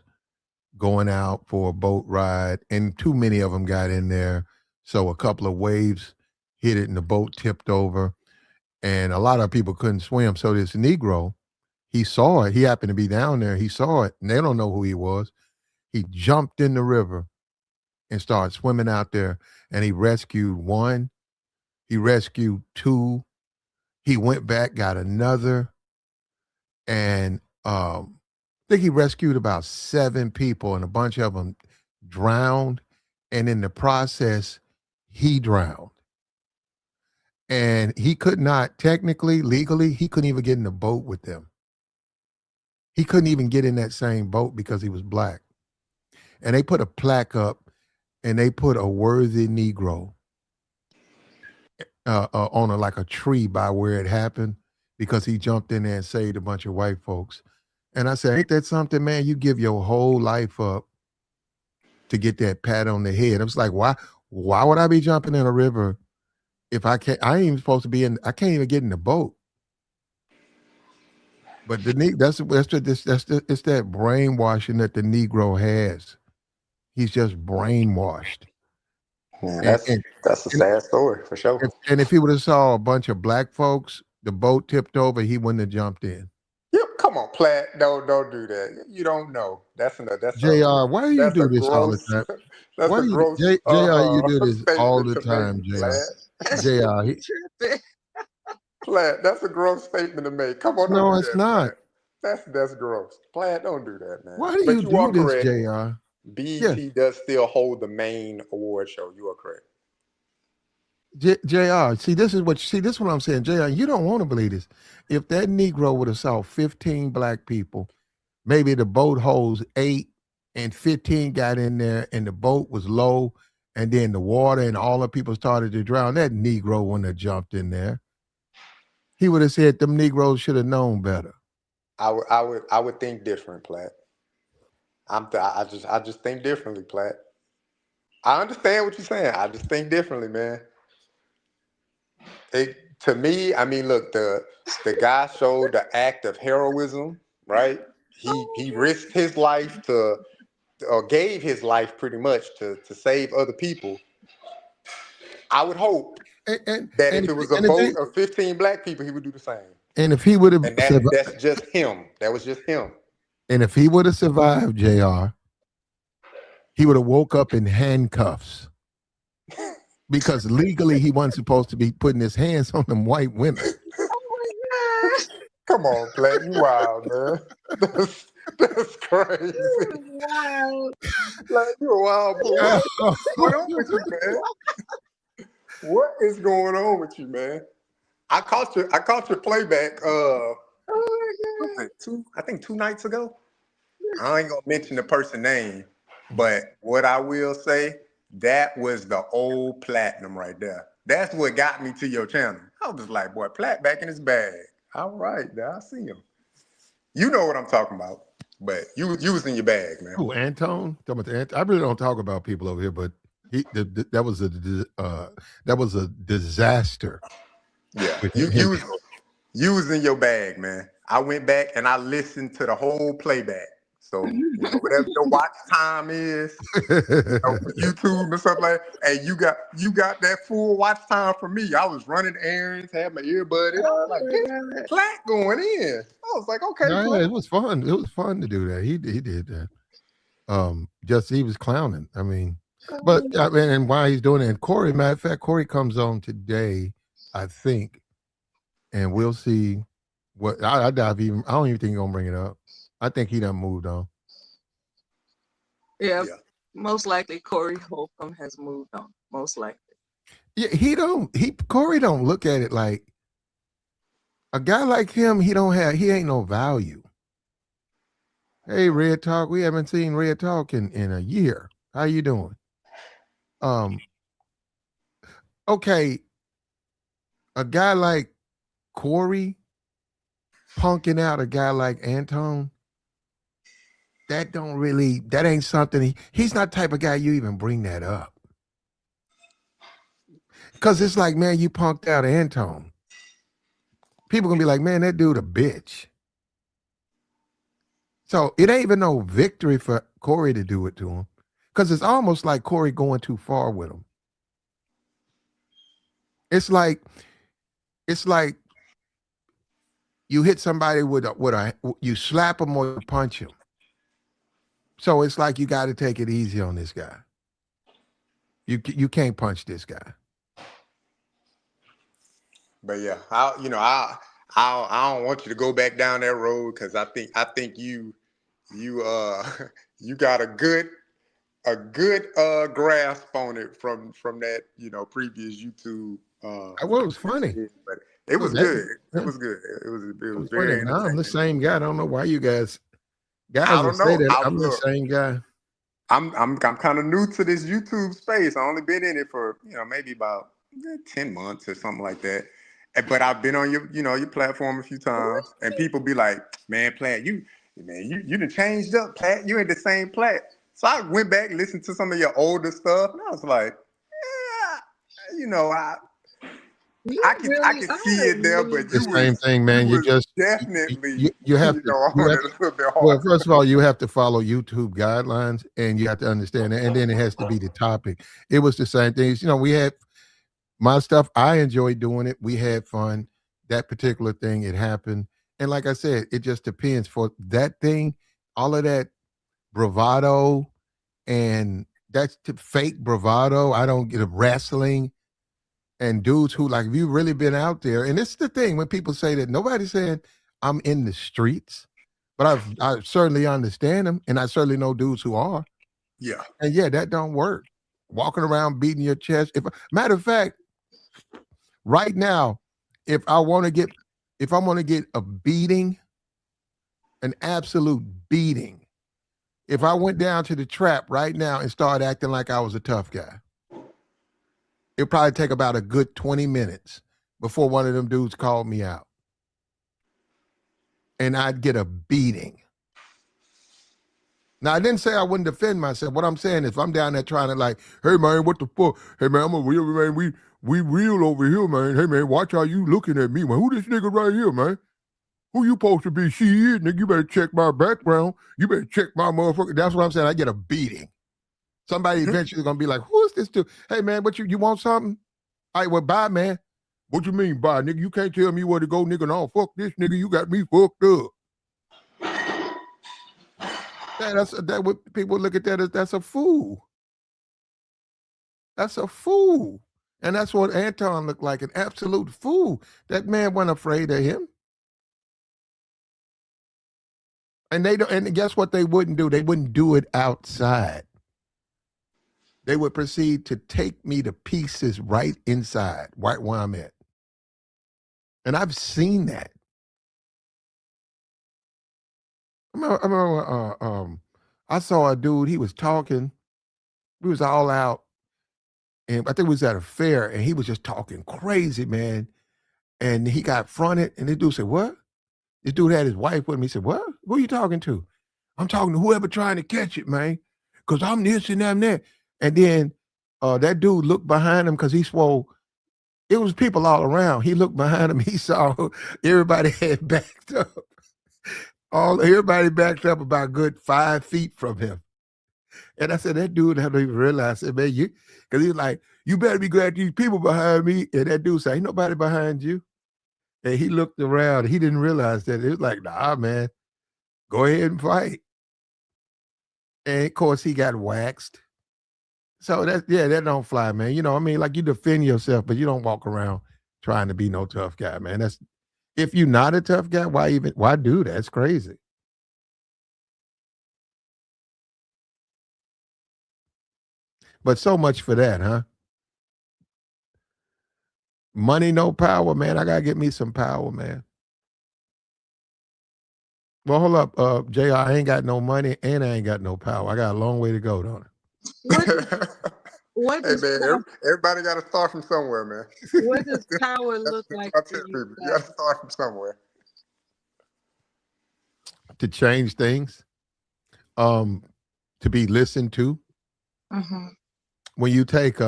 going out for a boat ride, and too many of them got in there, so a couple of waves hit it, and the boat tipped over, and a lot of people couldn't swim. So this Negro, he saw it. He happened to be down there. He saw it, and they don't know who he was. He jumped in the river and started swimming out there, and he rescued one. He rescued two. He went back, got another, and I think he rescued about 7 people, and a bunch of them drowned. And in the process, he drowned. And he could not, technically, legally, he couldn't even get in the boat with them. He couldn't even get in that same boat because he was black. And they put a plaque up, and they put a worthy Negro on like a tree by where it happened, because he jumped in there and saved a bunch of white folks. And I said, ain't that something, man? You give your whole life up to get that pat on the head. I was like, why would I be jumping in a river if I can't? I ain't even supposed to be in. I can't even get in the boat. But it's that brainwashing that the Negro has. He's just brainwashed. Man, And and that's a and, sad story for sure. and if he would have saw a bunch of black folks, the boat tipped over, he wouldn't have jumped in. Yep, come on, Platt. Don't do that. You don't know. Jr., why do you that's a do this all the gross time? that's Why a do you, gross Jr., you do this all statement the to make, time, Jr. Platt. Jr. Platt, that's a gross statement to make. Come on, don't No, do it's that, Platt. not. That's gross. Platt, don't do that, man. Why do you But you are do this, correct. Jr.? Yes. BET does still hold the main award show. You are correct. Jr. This is what I'm saying, Jr. You don't want to believe this. If that Negro would have saw 15 black people, maybe the boat holds 8, and 15 got in there, and the boat was low, and then the water and all the people started to drown. That Negro wouldn't have jumped in there. He would have said them Negroes should have known better. I would think different, Platt. I just think differently, Platt. I understand what you're saying. I just think differently, man. To me, I mean, look, the guy showed the act of heroism, right? He risked his life or gave his life pretty much to save other people. I would hope And and, that and if if, it was a and if boat they, of 15 black people, he would do the same. and if he would have And survived, that's just him. That was just him. and if he would have survived, Jr., he would have woke up in handcuffs, because legally he wasn't supposed to be putting his hands on them white women. Oh Come on, Platt, you wild, man. That's crazy. my God. Platt, you a wild boy. What's going on with you, man? What is going on with you, man? I caught your playback Oh my God. I think 2 nights ago. I ain't gonna mention the person name, but what I will say, that was the old platinum right there. That's what got me to your channel. I was just like, boy, Plat back in his bag. All right, now I see him. You know what I'm talking about, but you was in your bag, man. Oh, Anton. I really don't talk about people over here, but that was a disaster. Yeah, With you him. you was in your bag, man. I went back and I listened to the whole playback. So whatever your watch time is, for YouTube and stuff like that, and you got that full watch time for me. I was running errands, had my earbud in. I was like, this Plat going in. I was like, okay, No, Plat. it was fun. It was fun to do that. He did that. Just he was clowning. I mean, but I mean, and why he's doing it. And Corey, matter of fact, Corey comes on today, I think, and we'll see what I doubt even. I don't even think he's gonna bring it up. I think he done moved on. Yeah, Yeah. most likely Corey Holcomb has moved on. Most likely. Yeah, Corey don't look at it like a guy like him. He ain't no value. Hey, Red Talk, we haven't seen Red Talk in a year. How you doing? Okay, a guy like Corey punking out a guy like Anton, that ain't something. He's not the type of guy you even bring that up. Because it's like, man, you punked out Anton. People gonna be like, man, that dude a bitch. So it ain't even no victory for Corey to do it to him. Because it's almost like Corey going too far with him. It's like you hit somebody you slap him or you punch him. So it's like you got to take it easy on this guy. You can't punch this guy. But yeah, I don't want you to go back down that road because I think you you got a good grasp on it from that previous YouTube. Well, it was funny. But it was good. It was good. It was funny. very Now I'm the entertaining. same guy. I don't know why you guys I will don't say know. that. I'm the same guy. I'm kind of new to this YouTube space. I only been in it for maybe about 10 months or something like that. But I've been on your platform a few times, and people be like, "Man, Platt, you done changed up, Platt. You ain't the same Platt." So I went back and listened to some of your older stuff, and I was like, I can see it there, but The same thing, man. you You was just definitely you have to on it a little bit well, hard. first of all, you have to follow YouTube guidelines, and you have to understand it, and then it has to be the topic. It was the same things. We had my stuff. I enjoyed doing it. We had fun. That particular thing, it happened, and like I said, it just depends. For that thing, all of that bravado, and that's fake bravado. I don't get a wrestling. And dudes who, like, if you've really been out there, and it's the thing when people say that, nobody's saying I'm in the streets, but I certainly understand them, and I certainly know dudes who are. Yeah. And yeah, that don't work. Walking around beating your chest. Matter of fact, right now, if I want to get a beating, an absolute beating, if I went down to the trap right now and started acting like I was a tough guy, it'd probably take about a good 20 minutes before one of them dudes called me out. And I'd get a beating. Now, I didn't say I wouldn't defend myself. What I'm saying is if I'm down there trying to like, hey, man, what the fuck? Hey, man, I'm a real man. We real over here, man. Hey, man, watch how you looking at me, man. Who this nigga right here, man? Who you supposed to be? She is, nigga. You better check my background. You better check my motherfucker. That's what I'm saying. I get a beating. Somebody eventually gonna be like, who is this dude? Hey, man, what you want something? All right, well, bye, man. What you mean, bye, nigga? You can't tell me where to go, nigga. No, fuck this, nigga. You got me fucked up. That what people look at that as that's a fool. That's a fool. And that's what Anton looked like, an absolute fool. That man wasn't afraid of him. And and guess what they wouldn't do? They wouldn't do it outside. They would proceed to take me to pieces right inside, right where I'm at. And I've seen that. I saw a dude. He was talking. We was all out, and I think we was at a fair, and he was just talking crazy, man. And he got fronted, and this dude said, "What?" This dude had his wife with him. He said, "What? Who are you talking to?" "I'm talking to whoever trying to catch it, man. Cause I'm this and I'm that." And then that dude looked behind him because he swore it was people all around. He looked behind him. He saw everybody had backed up. Everybody backed up about a good 5 feet from him. And I said, that dude hadn't even realized. I said, man, because he was like, "You better be glad these people behind me." And that dude said, "Ain't nobody behind you." And he looked around. He didn't realize that. It was like, "Nah, man, go ahead and fight." And of course, he got waxed. So that don't fly, man. You know, I mean, like you defend yourself, but you don't walk around trying to be no tough guy, man. That's if you're not a tough guy, why do that? It's crazy. But so much for that, huh? Money, no power, man. I gotta get me some power, man. Well, hold up, JR. I ain't got no money and I ain't got no power. I got a long way to go, don't What Hey does man, everybody got to start from somewhere, man. what does power look That's like what I for tell you people. You got guys? to start from somewhere. I? To change things, um, to be listened to. Mm-hmm. When you take,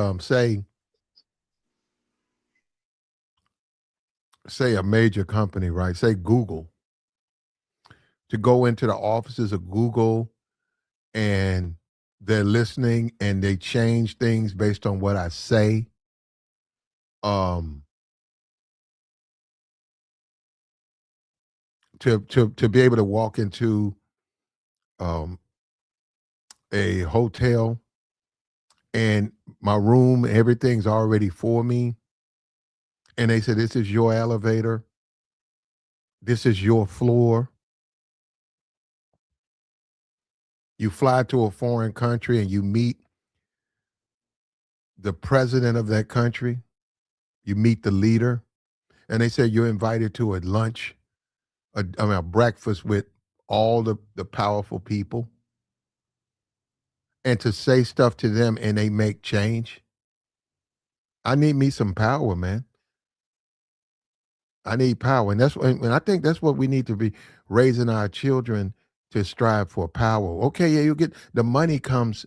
say a major company, right? Say Google, to go into the offices of Google and they're listening and they change things based on what I say. Um, to be able to walk into um, a hotel and my room, everything's already for me, and they said, "This is your elevator. This is your floor." You fly to a foreign country and you meet the president of that country. You meet the leader, and they say you're invited to a lunch, a breakfast with all the powerful people, and to say stuff to them and they make change. I need me some power, man. I need power, and I think that's what we need to be raising our children to strive for power. Okay, yeah, you get the money comes,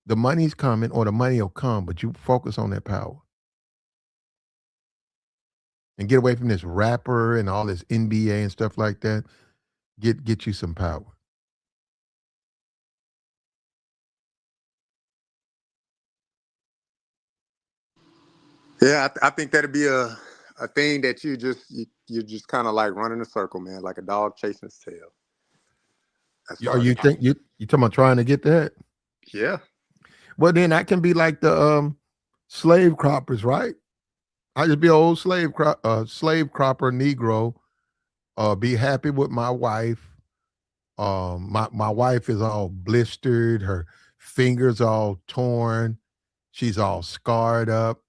the money's coming, or the money will come, but you focus on that power and get away from this rapper and all this NBA and stuff like that. Get you some power. Yeah, I think that'd be a thing that you're just kind of like running a circle, man, like a dog chasing its tail. As Or far as you think you talking about trying to get that? yeah, Well, then that can be like the slave croppers, right? I just be an old slave cropper Negro. Be happy with my wife. My wife is all blistered, her fingers all torn, she's all scarred up,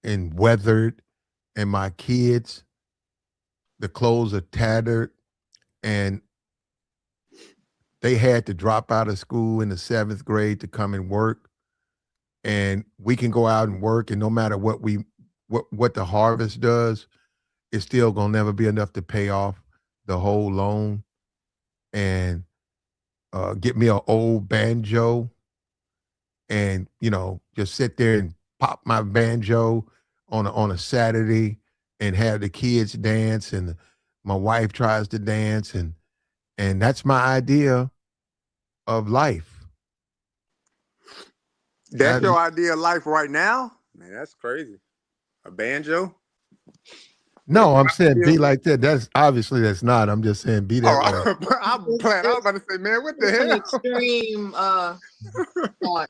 and weathered, and my kids, the clothes are tattered, and they had to drop out of school in the 7th grade to come and work. And we can go out and work, and no matter what the harvest does, it's still gonna never be enough to pay off the whole loan. And get me an old banjo, and just sit there and pop my banjo on a Saturday and have the kids dance, and my wife tries to dance, and that's my idea of life. that's That, your idea of life right now, man. That's crazy. A banjo with a no, I'm pop saying be still. like that. That's obviously that's not. I'm just saying be that way. Oh, I'm It's, glad. I was it's, about to say, man, what it's an the hell? extreme thought.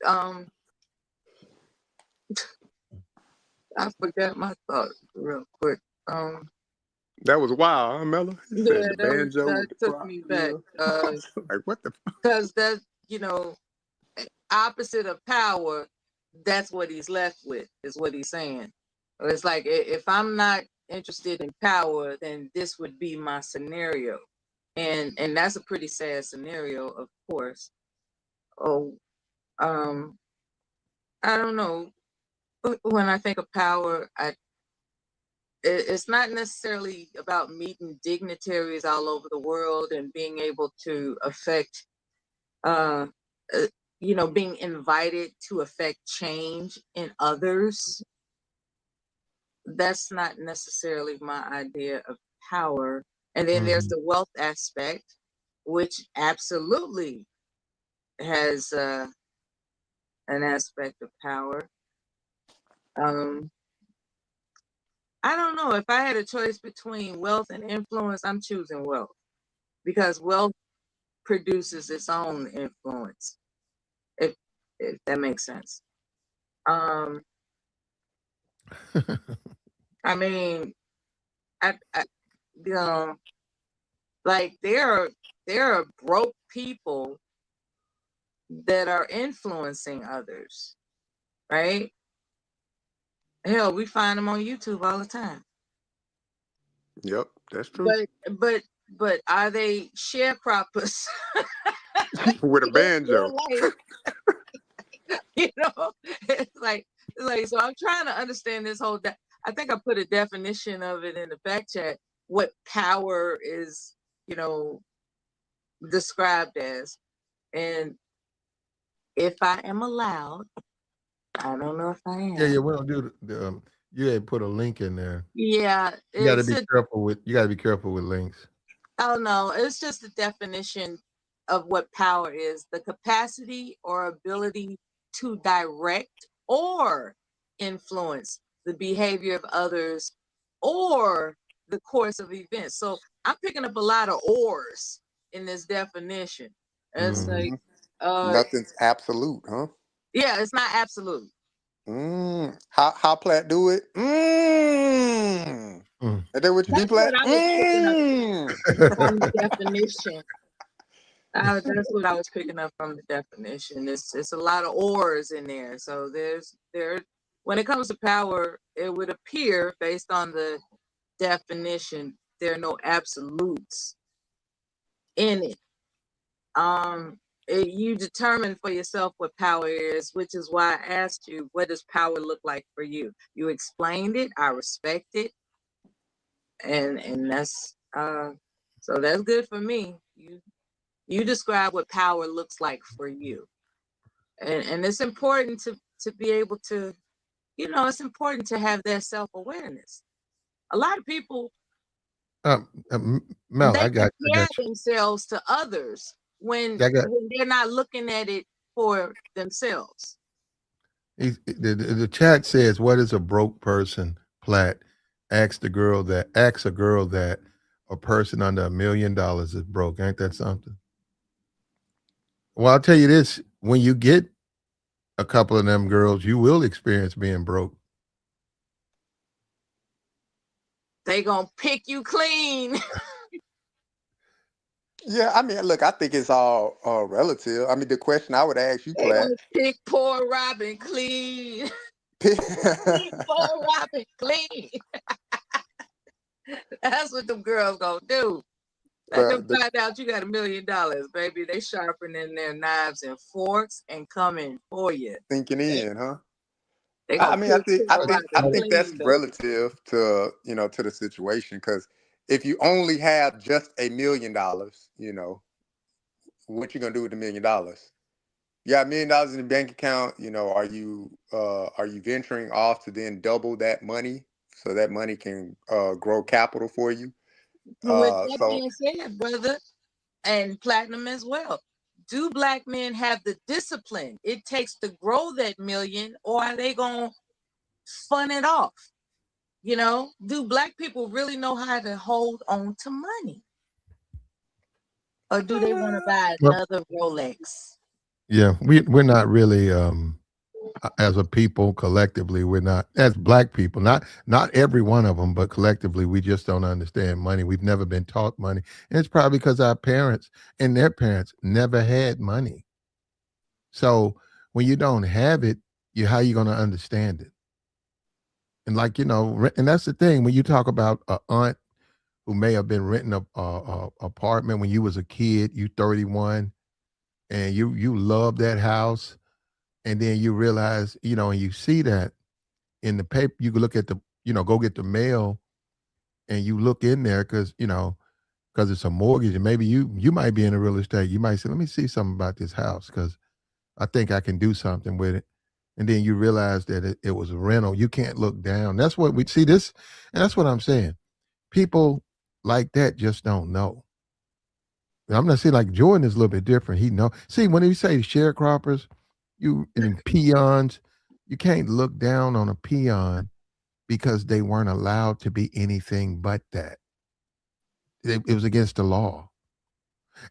Um, I forgot my thought real quick. Um, That was wild, huh, Mella? He yeah, said the banjo that with the took prop me back. still. Like what the? Because that's opposite of power. That's what he's left with. Is what he's saying. It's like if I'm not interested in power, then this would be my scenario. And that's a pretty sad scenario, of course. Oh, I don't know. When I think of power, it's not necessarily about meeting dignitaries all over the world and being able to affect, being invited to affect change in others. That's not necessarily my idea of power. And then there's the wealth aspect, which absolutely has an aspect of power. I don't know. If I had a choice between wealth and influence, I'm choosing wealth, because wealth produces its own influence. If that makes sense. I mean, I like there are broke people that are influencing others, right? Hell, we find them on YouTube all the time. Yep, that's true. But are they sharecroppers With a banjo? It's like so. I'm trying to understand this whole. I think I put a definition of it in the back chat. What power is, described as, and if I am allowed, I don't know if I am. Yeah. We don't do the. You had put a link in there. Yeah, you got to be careful with. You got to be careful with links. Oh no, it's just a definition of what power is: the capacity or ability to direct or influence the behavior of others or the course of events. So I'm picking up a lot of ors in this definition. It's like nothing's absolute, huh? Yeah, it's not absolute. How Platt do it? Is that what you do, Platt? That's what I was picking up from the definition. That's what I was picking up from the definition. It's a lot of ors in there. So when it comes to power, it would appear, based on the definition, there are no absolutes in it. You determine for yourself what power is, which is why I asked you, what does power look like for you? You explained it. I respect it, and that's so that's good for me. You describe what power looks like for you, and it's important to be able to, it's important to have that self-awareness. A lot of people, Mel, they I got compare themselves to others when they're not looking at it for themselves. The chat says, "What is a broke person?" Platt asks a girl that a person under $1 million is broke. Ain't that something? Well, I'll tell you this: when you get a couple of them girls, you will experience being broke. They gonna pick you clean. Yeah, I mean, look, I think it's all relative. I mean, the question I would ask you, They Platt, gonna pick poor Robin clean. Pick poor Robin clean. That's what them girls gonna do. Let them find out you got $1 million, baby. They sharpening their knives and forks and coming for you. Thinking in, huh? I mean, I think that's relative to to the situation, because if you only have just $1 million, what you gonna do with $1 million? You got $1 million in the bank account. Are you venturing off to then double that money so that money can grow capital for you? With that being said, brother, and platinum as well, do Black men have the discipline it takes to grow that $1 million, or are they gonna fund it off? Do Black people really know how to hold on to money, or do they want to buy another Rolex? Yeah, we're not really as a people collectively, we're not, as Black people, not every one of them, but collectively we just don't understand money. We've never been taught money, and it's probably because our parents and their parents never had money. So when you don't have it, how you going to understand it? And like, and that's the thing when you talk about a aunt who may have been renting a apartment when you was a kid, you 31, and you love that house, and then you realize, and you see that in the paper, you can look at the, go get the mail, and you look in there because it's a mortgage, and maybe you might be in a real estate. You might say, let me see something about this house because I think I can do something with it. And then you realize that it was a rental. You can't look down. That's what we see this, and that's what I'm saying. People like that just don't know. I'm not saying like Jordan is a little bit different. He know. See, when you say sharecroppers, you and peons, you can't look down on a peon because they weren't allowed to be anything but that. It was against the law,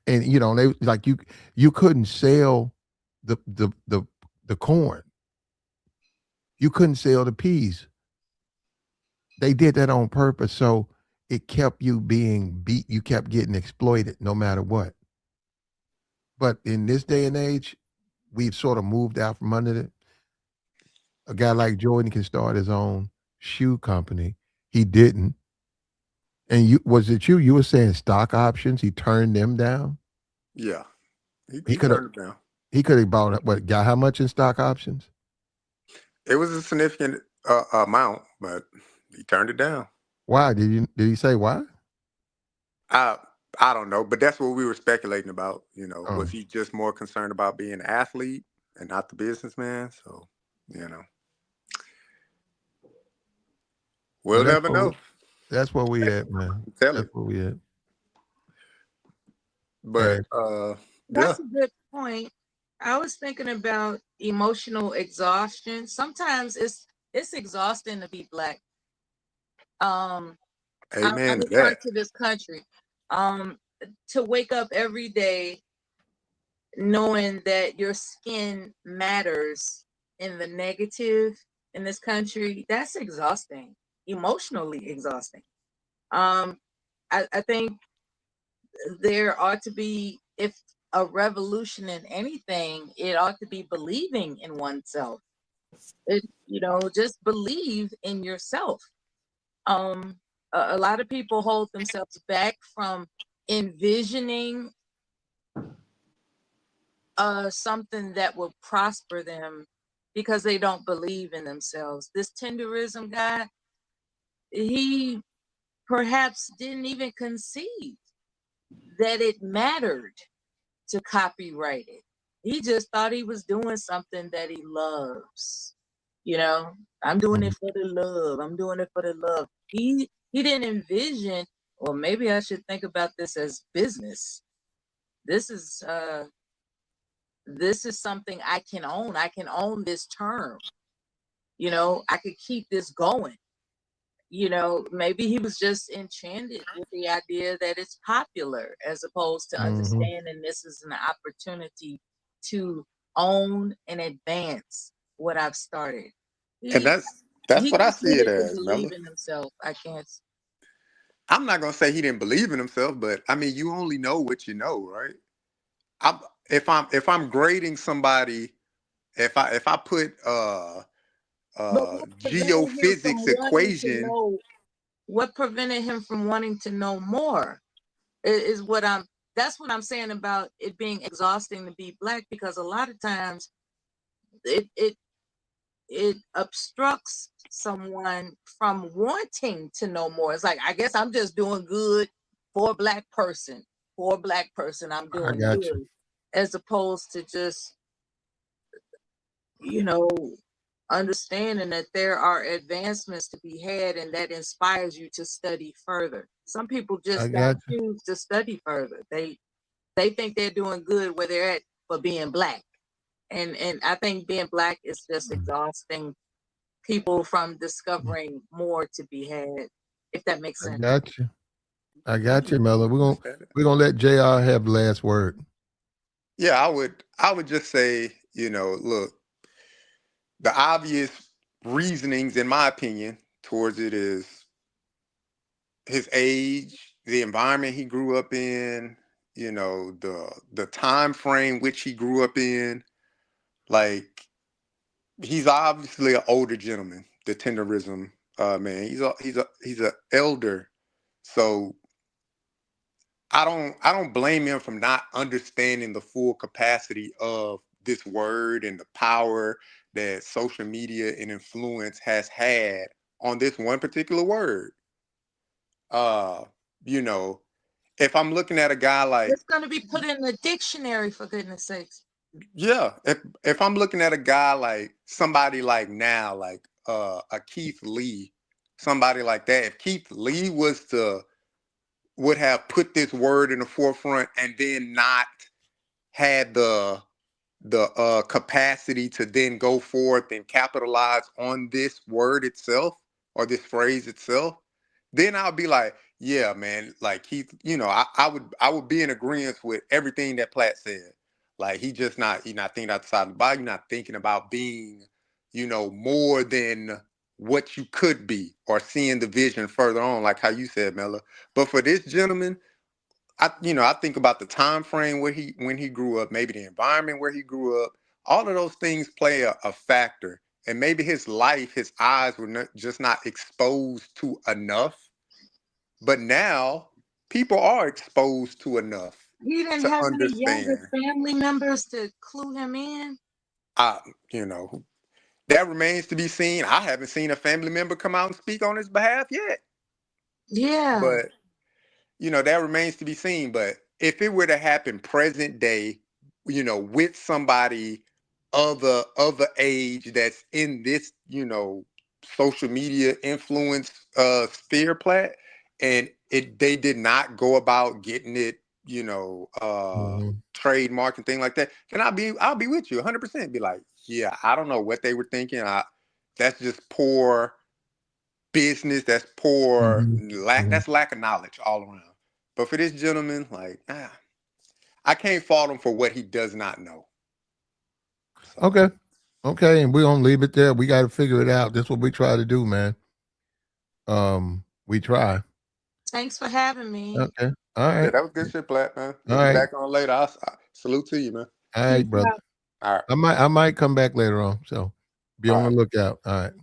and they like you couldn't sell the corn. You couldn't sell the peas. They did that on purpose, so it kept you being beat. You kept getting exploited no matter what. But in this day and age, we've sort of moved out from under it. A guy like Jordan can start his own shoe company. He didn't. And was it you? You were saying stock options. He turned them down. Yeah, He he could have. turned it down. He could have bought got how much in stock options? It was a significant amount, but he turned it down. Why did he say why? I I don't know, but that's what we were speculating about. Oh, Was he just more concerned about being an athlete and not the businessman? So, you know, well, we'll never know. that's where we at, man. Tell That's it. where we at. But And yeah, That's a good point. I was thinking about emotional exhaustion. Sometimes it's exhausting to be Black. I'm amen to referring that. to this country. Um, to wake up every day knowing that your skin matters in the negative in this country, that's exhausting, emotionally exhausting. Um, I think there ought to be, if a revolution in anything, it ought to be believing in oneself. Just believe in yourself. A lot of people hold themselves back from envisioning something that will prosper them because they don't believe in themselves. This tenderism guy, he perhaps didn't even conceive that it mattered to copyright it. He just thought he was doing something that he loves. I'm doing it for the love. I'm doing it for the love. He didn't envision, well, maybe I should think about this as business. This is something I can own. I can own this term. I could keep this going. Maybe he was just enchanted with the idea that it's popular as opposed to mhm. understanding this is an opportunity to own and advance what I've started. And He that's he what I just see it needed to as, believe Mella. in himself. I can't. I'm not gonna say he didn't believe in himself, but I mean, you only know what you know, right? I'm, if I'm grading somebody, if I put But what prevented him from geophysics wanting to equation. know? What prevented him from wanting to know more? Is what I'm. That's what I'm saying about it being exhausting to be Black, because a lot of times it obstructs someone from wanting to know more. It's like, I guess I'm just doing good for a Black person. For a Black person, I'm I doing got you. good, as opposed to just, you know, understanding that there are advancements to be had and that inspires you to study further. Some people I just got don't you. choose to study further. They think they're doing good where they're at for being Black. And I think being Black is just exhausting people from discovering more to be had, if that makes I sense. got you. I I got you, Mello. understand it. We're gonna let JR have the last word. Yeah, I would just say, look, the obvious reasonings, in my opinion, towards it is his age, the environment he grew up in, the time frame which he grew up in. Like, he's obviously an older gentleman, the tenderism man, he's a elder, so I don't blame him from not understanding the full capacity of this word and the power that social media and influence has had on this one particular word. Uh, you know, if I'm looking at a guy like, It's going to be put in the dictionary, for goodness sakes. yeah, if I'm looking at a guy like somebody like now, like a Keith Lee, somebody like that, if Keith Lee would have put this word in the forefront and then not had the capacity to then go forth and capitalize on this word itself or this phrase itself, then I'll be like, yeah, man, like I would be in agreement with everything that Platt said. Like he's not thinking outside the box, you're not thinking about being, more than what you could be or seeing the vision further on, like how you said, Mella. But for this gentleman, I think about the time frame where when he grew up, maybe the environment where he grew up. All of those things play a factor, and maybe his life, his eyes were just not exposed to enough. But now people are exposed to enough He didn't to have any younger understand. family members to clue him in. I, you know, that remains to be seen. I haven't seen a family member come out and speak on his behalf yet, Yeah. but that remains to be seen. But if it were to happen present day, with somebody of the age that's in this, social media influence sphere, Plat, and they did not go about getting it, Mhm. trademark and thing like that, then I'll be with you 100%. Be like, yeah, I don't know what they were thinking. That's just poor business. That's poor Mhm. lack. Mhm. That's lack of knowledge all around. But for this gentleman, like, I can't fault him for what he does not know. Okay. Okay, and we're gonna leave it there. We gotta figure it out. That's what we try to do, man. We try. Thanks for having me. Okay. All Yeah, right. that was good shit, Black man. All We'll be right. back on later. I salute to you, man. All Peace right, brother. out. All right. I might come back later on. So be All on the right. lookout. All right.